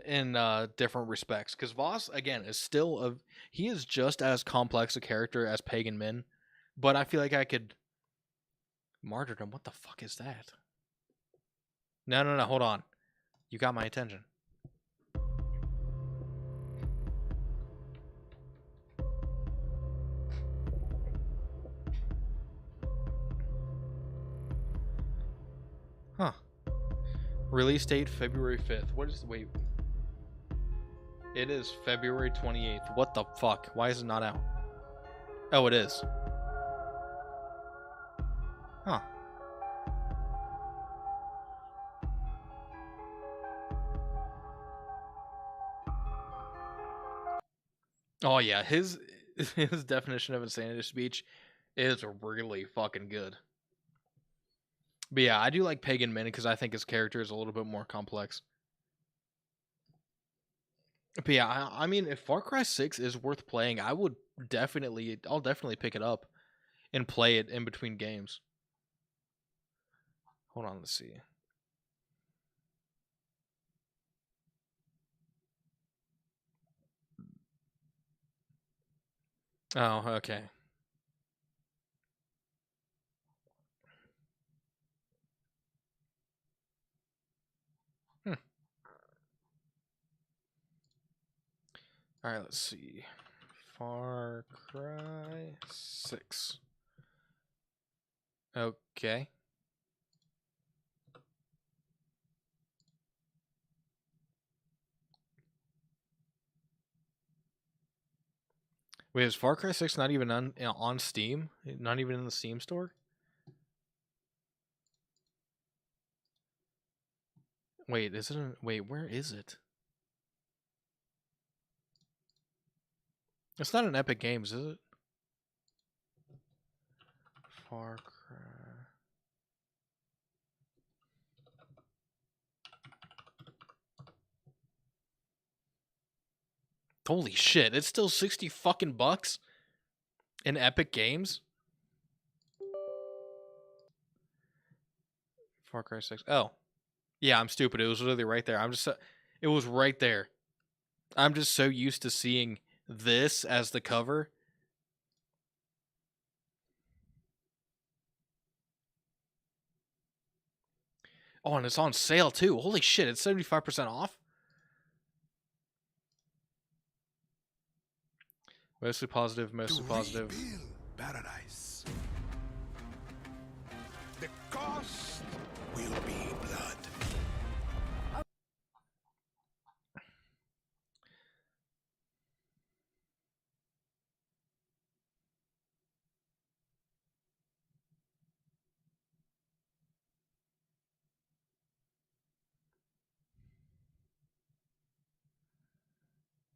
different respects, because Voss again is still he is just as complex a character as Pagan Min, but I feel like I could martyrdom. What the fuck is that? No, hold on. You got my attention. Huh. Release date February 5th. What is wait? It is February 28th. What the fuck? Why is it not out? Oh, it is. Huh. Oh yeah, his definition of insanity speech is really fucking good. But yeah, I do like Pagan Min because I think his character is a little bit more complex. But yeah, I mean, if Far Cry 6 is worth playing, I'll definitely pick it up and play it in between games. Hold on, let's see. Oh, okay. Hmm. All right, let's see. Far Cry 6. Okay. Wait, is Far Cry 6 not even on Steam? Not even in the Steam store? Wait, is it wait, where is it? It's not an Epic Games, is it? Far Cry. Holy shit, it's still 60 fucking bucks in Epic Games? Far Cry 6. Oh. Yeah, I'm stupid. It was literally right there. It was right there. I'm just so used to seeing this as the cover. Oh, and it's on sale too. Holy shit, it's 75% off? Mostly positive, mostly positive. Paradise. The cost will be blood.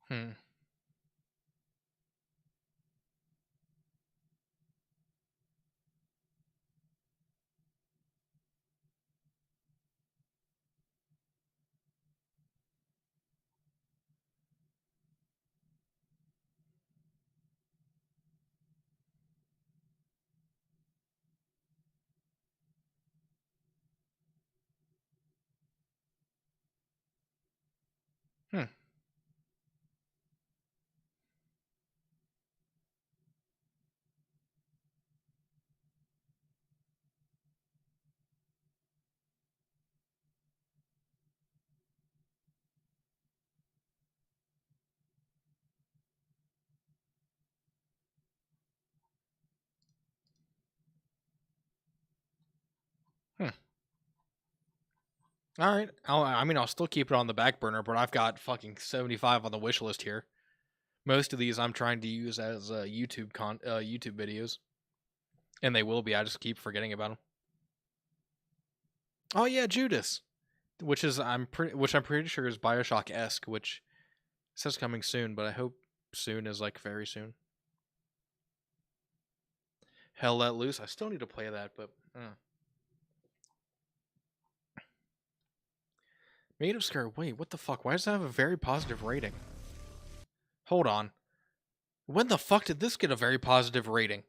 Hmm. All right. I'll still keep it on the back burner, but I've got fucking 75 on the wish list here. Most of these I'm trying to use as YouTube videos, and they will be. I just keep forgetting about them. Oh yeah, Judas, which I'm pretty sure is Bioshock-esque, which says coming soon, but I hope soon is like very soon. Hell Let Loose. I still need to play that, but Made of Scare. Wait, what the fuck? Why does it have a very positive rating? Hold on. When the fuck did this get a very positive rating?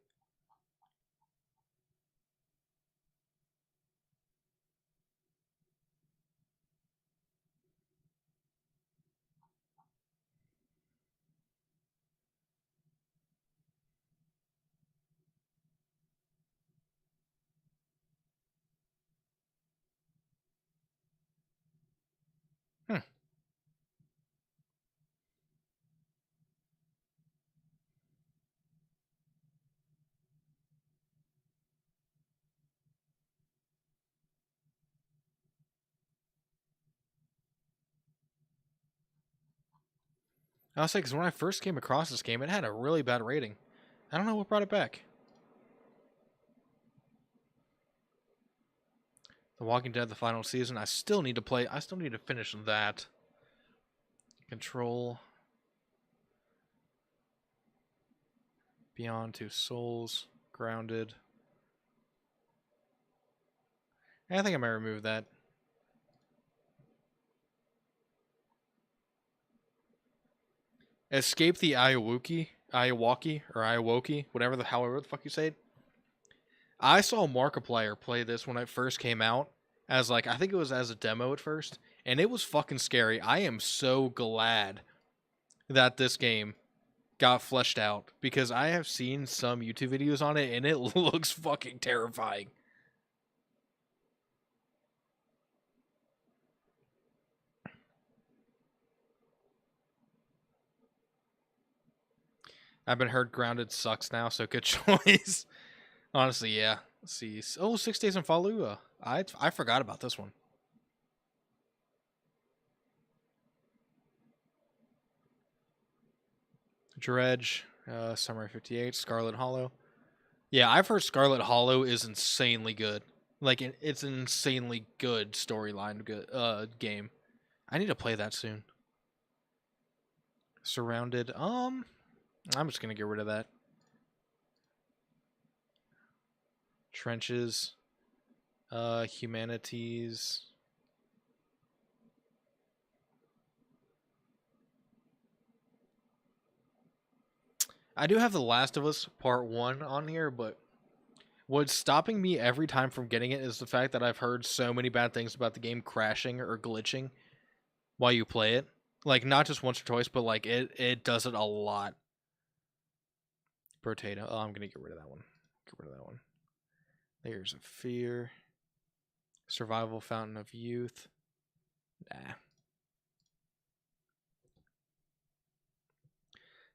Hmm. I'll say, because when I first came across this game, it had a really bad rating. I don't know what brought it back. The Walking Dead, the final season. I still need to play. I still need to finish that. Control. Beyond Two Souls. Grounded. I think I might remove that. Escape the Iwaki, however the fuck you say it. I saw Markiplier play this when it first came out, as like, I think it was as a demo at first, and it was fucking scary. I am so glad that this game got fleshed out, because I have seen some YouTube videos on it, and it looks fucking terrifying. I've been heard Grounded sucks now, so good choice. Honestly, yeah. Let's see. Oh, 6 Days in Fallujah. I forgot about this one. Dredge, Summary 58, Scarlet Hollow. Yeah, I've heard Scarlet Hollow is insanely good. Like, it's an insanely good storyline game. I need to play that soon. Surrounded. I'm just gonna get rid of that. Trenches. Humanities. I do have The Last of Us Part 1 on here, but what's stopping me every time from getting it is the fact that I've heard so many bad things about the game crashing or glitching while you play it. Like, not just once or twice, but like it does it a lot. Potato. Oh, I'm gonna get rid of that one. Get rid of that one. Layers of Fear. Survival Fountain of Youth. Nah.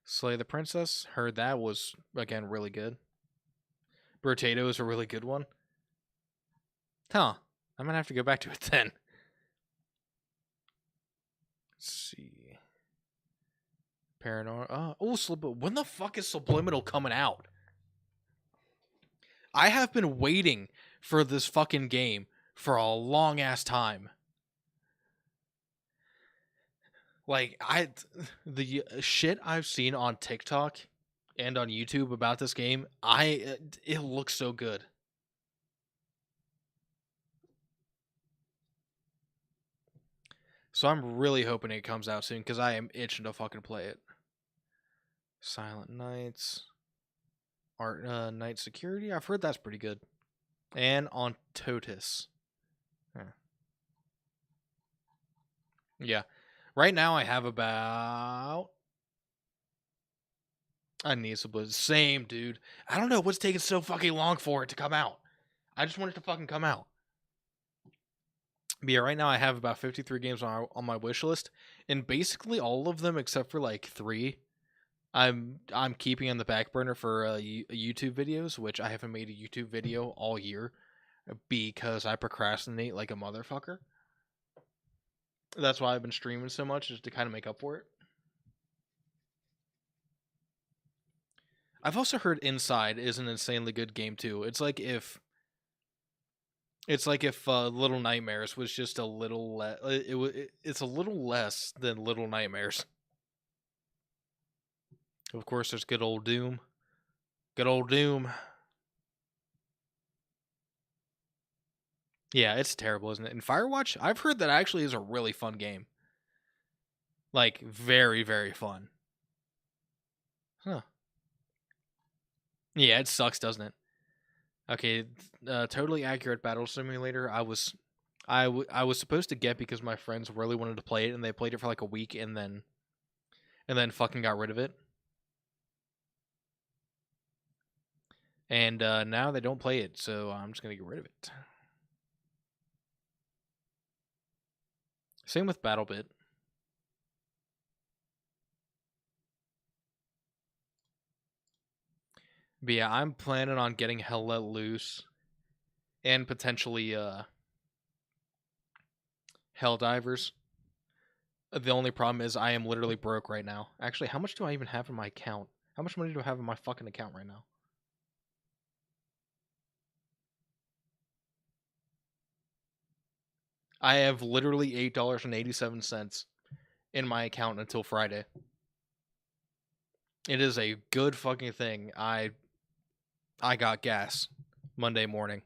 Slay the Princess. Heard that was, again, really good. Potato is a really good one. Huh. I'm gonna have to go back to it then. Let's see. Paranormal. When the fuck is Subliminal coming out? I have been waiting for this fucking game for a long ass time. Like, the shit I've seen on TikTok and on YouTube about this game, it looks so good. So I'm really hoping it comes out soon, because I am itching to fucking play it. Silent Nights. Night Security. I've heard that's pretty good. And on Totus. Yeah. Right now I have about... I need some Blizzard. Same, dude. I don't know what's taking so fucking long for it to come out. I just want it to fucking come out. But yeah, right now I have about 53 games on my wish list, and basically all of them except for like 3 I'm keeping on the back burner for YouTube videos, which I haven't made a YouTube video all year because I procrastinate like a motherfucker. That's why I've been streaming so much, is to kind of make up for it. I've also heard Inside is an insanely good game too. It's like if Little Nightmares was just a little it's a little less than Little Nightmares. Of course, there's good old Doom. Good old Doom. Yeah, it's terrible, isn't it? And Firewatch, I've heard that actually is a really fun game. Like, very, very fun. Huh. Yeah, it sucks, doesn't it? Okay, totally accurate battle simulator. I was supposed to get because my friends really wanted to play it, and they played it for like a week, and then fucking got rid of it. And now they don't play it, so I'm just gonna get rid of it. Same with BattleBit. But yeah, I'm planning on getting Hell Let Loose and potentially Helldivers. The only problem is I am literally broke right now. Actually, how much do I even have in my account? How much money do I have in my fucking account right now? I have literally $8.87 in my account until Friday. It is a good fucking thing. I got gas Monday morning.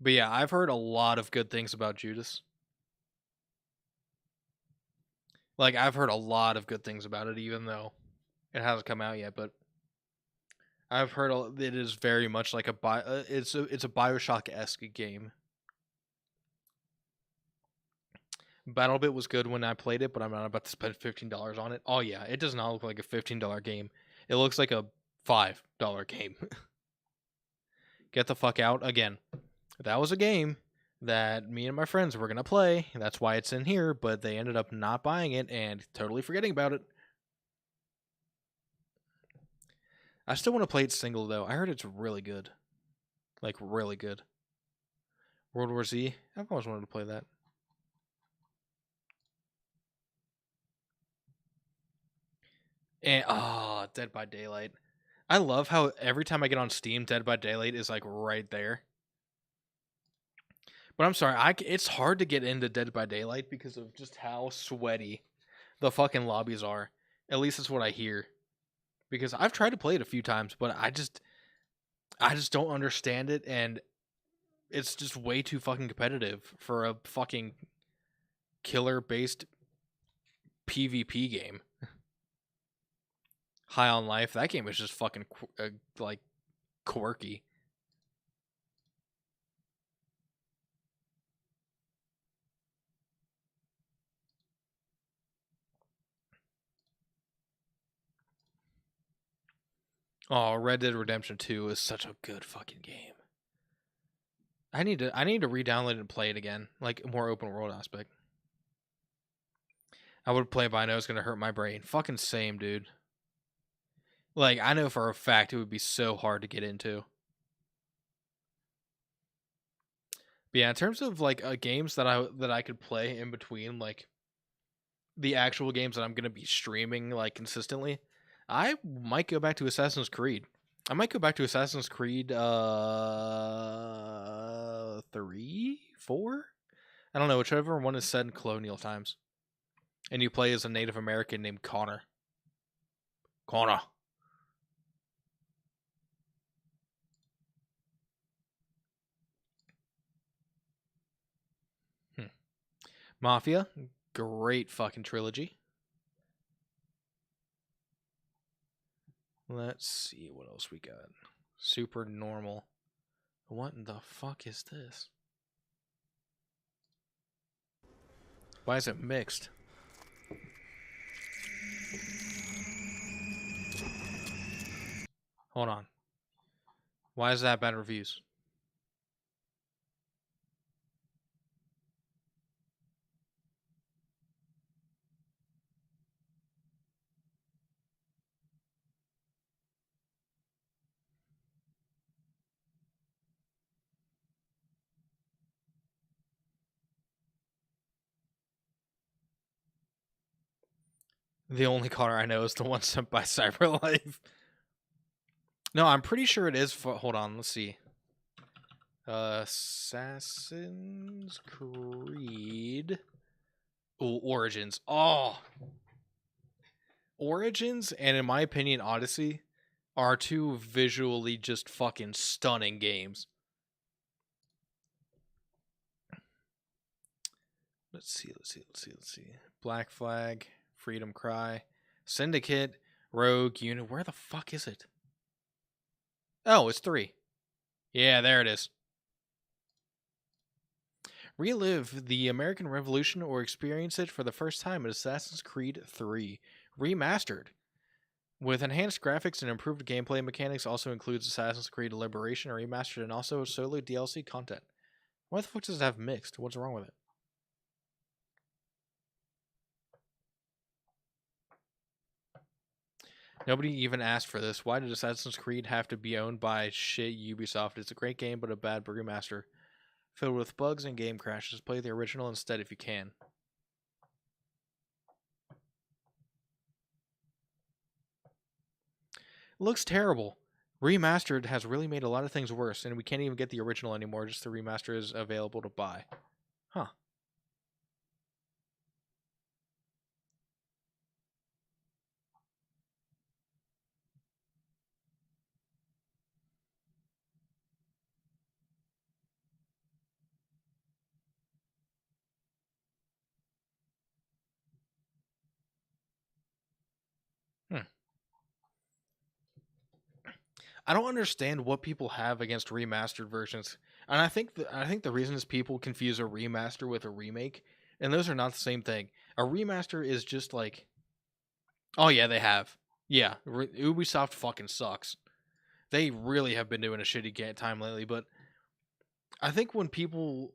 But yeah, I've heard a lot of good things about Judas. Like, I've heard a lot of good things about it, even though it hasn't come out yet. But I've heard it is very much like it's a Bioshock-esque game. BattleBit was good when I played it, but I'm not about to spend $15 on it. Oh yeah, it does not look like a $15 game. It looks like a $5 game. Get the fuck out. Again, that was a game that me and my friends were going to play. That's why it's in here, but they ended up not buying it and totally forgetting about it. I still want to play it single, though. I heard it's really good. Like, really good. World War Z? I've always wanted to play that. And, Dead by Daylight. I love how every time I get on Steam, Dead by Daylight is, like, right there. But I'm sorry, it's hard to get into Dead by Daylight because of just how sweaty the fucking lobbies are. At least that's what I hear. Because I've tried to play it a few times, but I just don't understand it, and it's just way too fucking competitive for a fucking killer-based PvP game. High on Life, that game is just fucking like quirky. Oh, Red Dead Redemption 2 is such a good fucking game. I need to re-download it and play it again, like a more open world aspect. I would play, but I know it's gonna hurt my brain. Fucking same, dude. Like, I know for a fact it would be so hard to get into. But yeah, in terms of like games that I could play in between, like the actual games that I'm gonna be streaming like consistently, I might go back to Assassin's Creed. I might go back to Assassin's Creed 3, 4? I don't know, whichever one is set in colonial times. And you play as a Native American named Connor. Connor. Mafia, great fucking trilogy. Let's see what else we got. Super normal. What in the fuck is this? Why is it mixed? Hold on. Why is that bad reviews? The only car I know is the one sent by CyberLife. No, I'm pretty sure it is. Hold on, let's see. Assassin's Creed Origins. Oh, Origins, and in my opinion, Odyssey are two visually just fucking stunning games. Let's see. Black Flag, Freedom Cry, Syndicate, Rogue, Unit. Where the fuck is it? Oh, it's 3. Yeah, there it is. Relive the American Revolution or experience it for the first time in Assassin's Creed 3 Remastered. With enhanced graphics and improved gameplay mechanics, also includes Assassin's Creed Liberation Remastered and also solo DLC content. Why the fuck does it have mixed? What's wrong with it? Nobody even asked for this. Why did Assassin's Creed have to be owned by shit Ubisoft? It's a great game, but a bad remaster. Filled with bugs and game crashes. Play the original instead if you can. It looks terrible. Remastered has really made a lot of things worse, and we can't even get the original anymore. Just the remaster is available to buy. Huh. I don't understand what people have against remastered versions, and I think the reason is people confuse a remaster with a remake, and those are not the same thing. A remaster is just like, oh yeah, they have, yeah, Ubisoft fucking sucks. They really have been doing a shitty time lately, but I think when people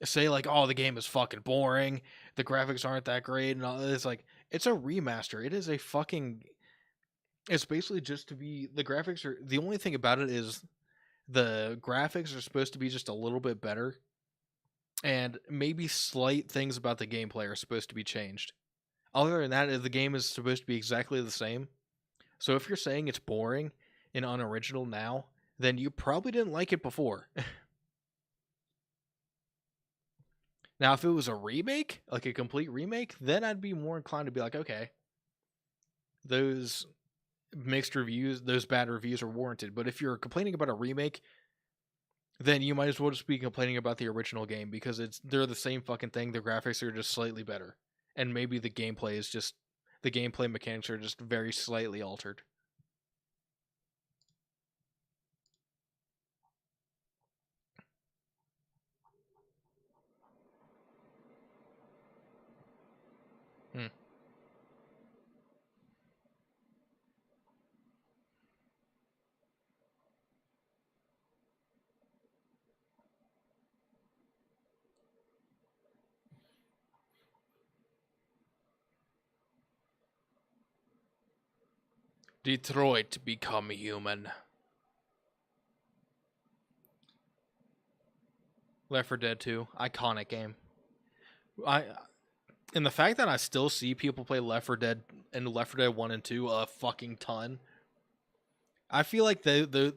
say like, oh, the game is fucking boring, the graphics aren't that great, and all, it's like, it's a remaster. It is a fucking. It's basically just to be the graphics are the only thing about it is the graphics are supposed to be just a little bit better, and maybe slight things about the gameplay are supposed to be changed. Other than that, the game is supposed to be exactly the same. So if you're saying it's boring and unoriginal now, then you probably didn't like it before. Now, if it was a remake, like a complete remake, then I'd be more inclined to be like, okay, those mixed reviews, those bad reviews are warranted. But if you're complaining about a remake, then you might as well just be complaining about the original game because they're the same fucking thing. The graphics are just slightly better, and maybe the gameplay mechanics are just very slightly altered. Hmm. Detroit Become Human. Left 4 Dead 2, iconic game. And the fact that I still see people play Left 4 Dead and Left 4 Dead 1 and 2 a fucking ton. I feel like the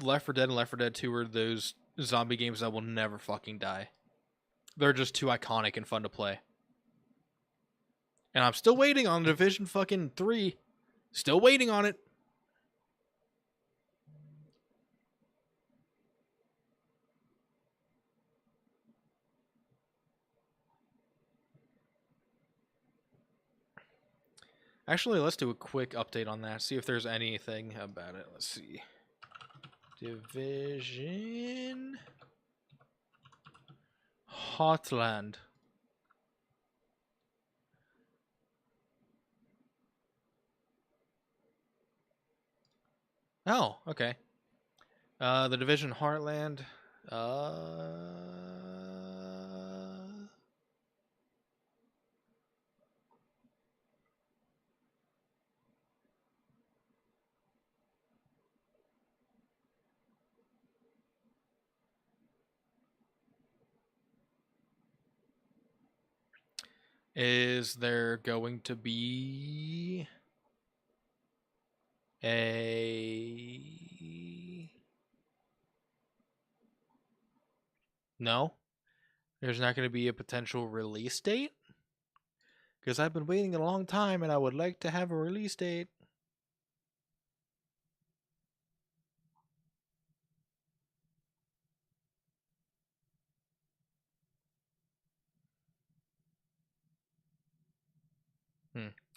Left 4 Dead and Left 4 Dead 2 are those zombie games that will never fucking die. They're just too iconic and fun to play. And I'm still waiting on Division fucking 3. Still waiting on it. Actually, let's do a quick update on that. See if there's anything about it. Let's see. Division Hotland. Oh, okay. The Division Heartland. Is there going to be a... No? There's not going to be a potential release date? Because I've been waiting a long time and I would like to have a release date.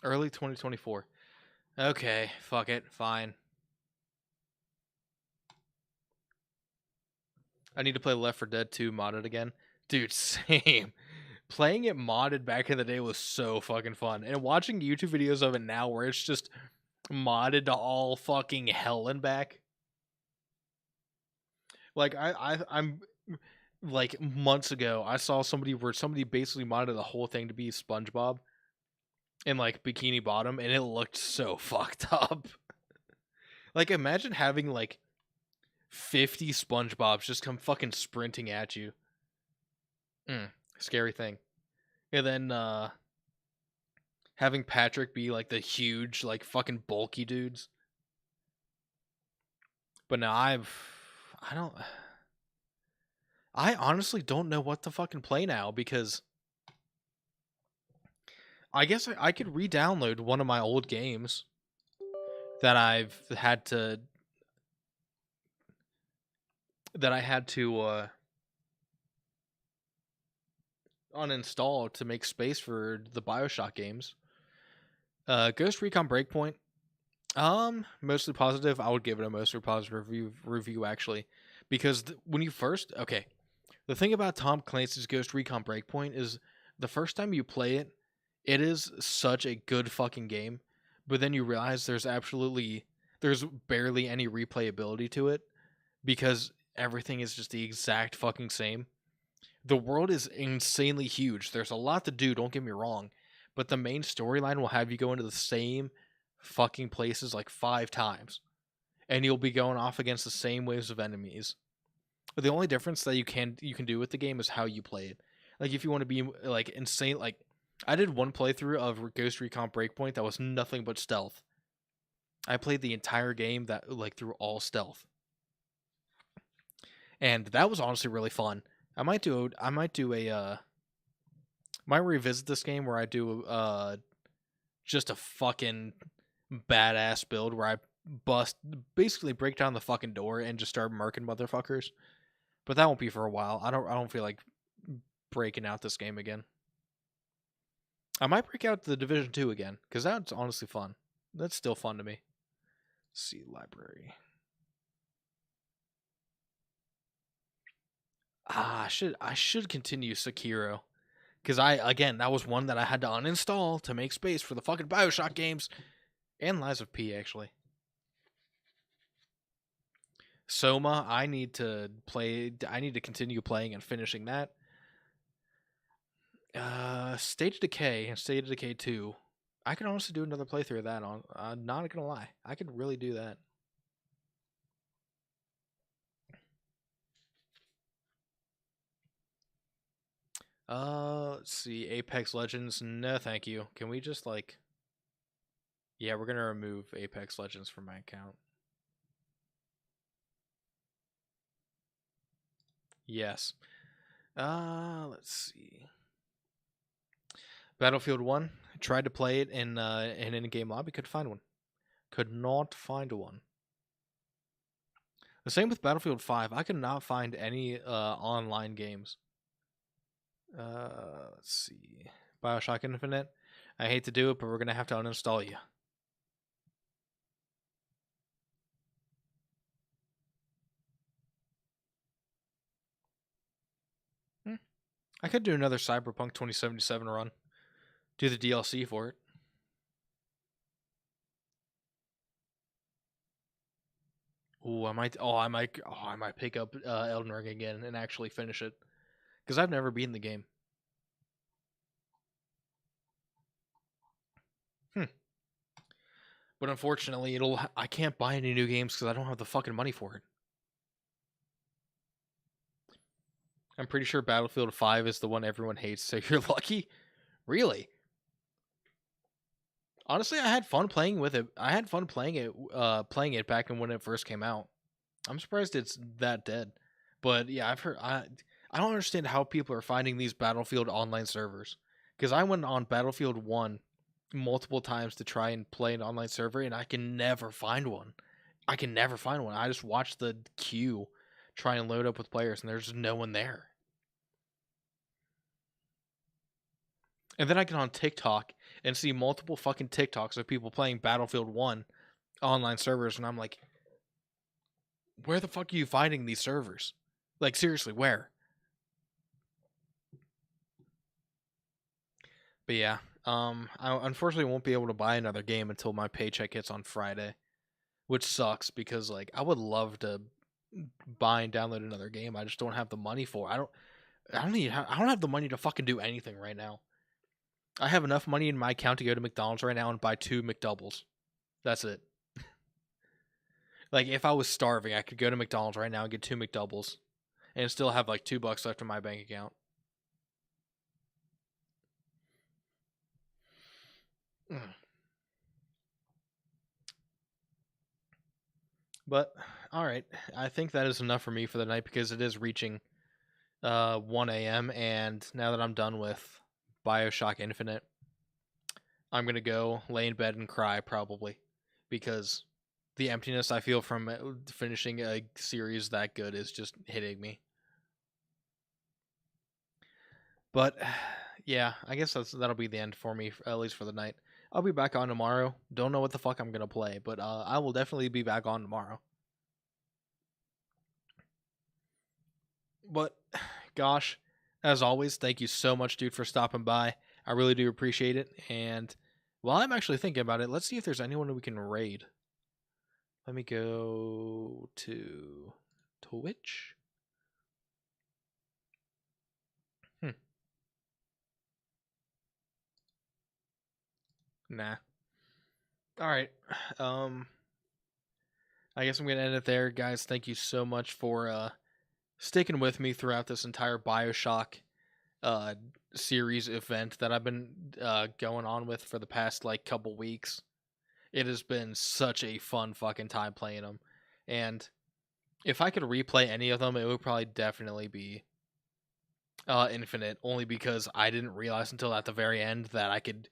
Early 2024. Okay, fuck it, fine. I need to play Left 4 Dead 2 modded again. Dude, same. Playing it modded back in the day was so fucking fun. And watching YouTube videos of it now where it's just modded to all fucking hell and back. Like I'm like months ago I saw somebody basically modded the whole thing to be SpongeBob in like Bikini Bottom and it looked so fucked up. Like imagine having like 50 SpongeBobs just come fucking sprinting at you. Scary thing. And then having Patrick be like the huge, like fucking bulky dudes. But now I honestly don't know what to fucking play now because I guess I could re-download one of my old games that I had to uninstall to make space for the Bioshock games. Ghost Recon Breakpoint. Mostly positive. I would give it a mostly positive review actually, because when you first the thing about Tom Clancy's Ghost Recon Breakpoint is the first time you play it, it is such a good fucking game, but then you realize there's barely any replayability to it because everything is just the exact fucking same. The world is insanely huge. There's a lot to do, don't get me wrong, but the main storyline will have you go into the same fucking places like 5 times. And you'll be going off against the same waves of enemies. But the only difference that you can do with the game is how you play it. Like if you want to be like insane, like I did one playthrough of Ghost Recon Breakpoint that was nothing but stealth. I played the entire game that like through all stealth. And that was honestly really fun. I might revisit this game where I do just a fucking badass build where I basically break down the fucking door and just start murking motherfuckers. But that won't be for a while. I don't feel like breaking out this game again. I might break out the Division 2 again, because that's honestly fun. That's still fun to me. Let's see, library. I should continue Sekiro. Because that was one that I had to uninstall to make space for the fucking Bioshock games. And Lies of P, actually. Soma, I need to continue playing and finishing that. State of Decay and State of Decay 2. I could honestly do another playthrough of that on. Not gonna lie. I could really do that. Let's see. Apex Legends. No, thank you. Can we just like... Yeah, we're gonna remove Apex Legends from my account. Yes. Let's see. Battlefield 1. I tried to play it in an in-game lobby. Couldn't find one. Could not find one. The same with Battlefield 5. I could not find any online games. Let's see. Bioshock Infinite. I hate to do it, but we're gonna have to uninstall you. I could do another Cyberpunk 2077 run. Do the DLC for it. Ooh, I might pick up Elden Ring again and actually finish it, because I've never beaten the game. But unfortunately, I can't buy any new games because I don't have the fucking money for it. I'm pretty sure Battlefield 5 is the one everyone hates, so you're lucky. Really? Honestly, I had fun playing with it. I had fun playing it back when it first came out. I'm surprised it's that dead. But yeah, I've heard. I don't understand how people are finding these Battlefield online servers. Because I went on Battlefield 1 multiple times to try and play an online server, and I can never find one. I can never find one. I just watch the queue try and load up with players, and there's just no one there. And then I get on TikTok and see multiple fucking TikToks of people playing Battlefield 1 online servers, and I'm like, where the fuck are you finding these servers? Like, seriously, where? But yeah, I unfortunately won't be able to buy another game until my paycheck hits on Friday, which sucks because like I would love to buy and download another game. I just don't have the money for it. I don't have the money to fucking do anything right now. I have enough money in my account to go to McDonald's right now and buy 2 McDoubles. That's it. Like if I was starving, I could go to McDonald's right now and get 2 McDoubles and still have like $2 left in my bank account. But all right, I think that is enough for me for the night because it is reaching 1 a.m. and now that I'm done with Bioshock Infinite, I'm gonna go lay in bed and cry probably because the emptiness I feel from finishing a series that good is just hitting me. But yeah, I guess that'll be the end for me, at least for the night. I'll be back on tomorrow. Don't know what the fuck I'm gonna play, but I will definitely be back on tomorrow. But gosh, as always, thank you so much, dude, for stopping by. I really do appreciate it. And while I'm actually thinking about it, let's see if there's anyone we can raid. Let me go to Twitch. Nah. All right. I guess I'm gonna end it there, guys. Thank you so much for sticking with me throughout this entire Bioshock series event that I've been going on with for the past like couple weeks. It has been such a fun fucking time playing them, and if I could replay any of them, it would probably definitely be Infinite, only because I didn't realize until at the very end that I could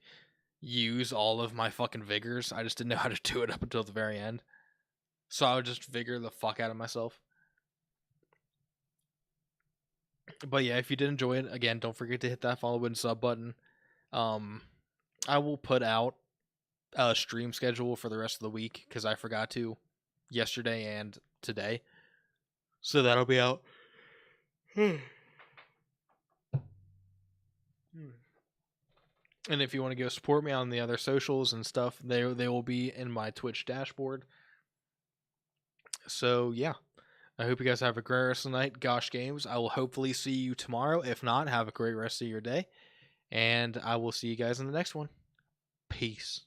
use all of my fucking vigors. I just didn't know how to do it up until the very end. So I would just vigor the fuck out of myself. But yeah, if you did enjoy it, again, don't forget to hit that follow and sub button. I will put out a stream schedule for the rest of the week because I forgot to yesterday and today. So that'll be out. And if you want to go support me on the other socials and stuff, they will be in my Twitch dashboard. So yeah, I hope you guys have a great rest of the night. Gosh Games, I will hopefully see you tomorrow. If not, have a great rest of your day. And I will see you guys in the next one. Peace.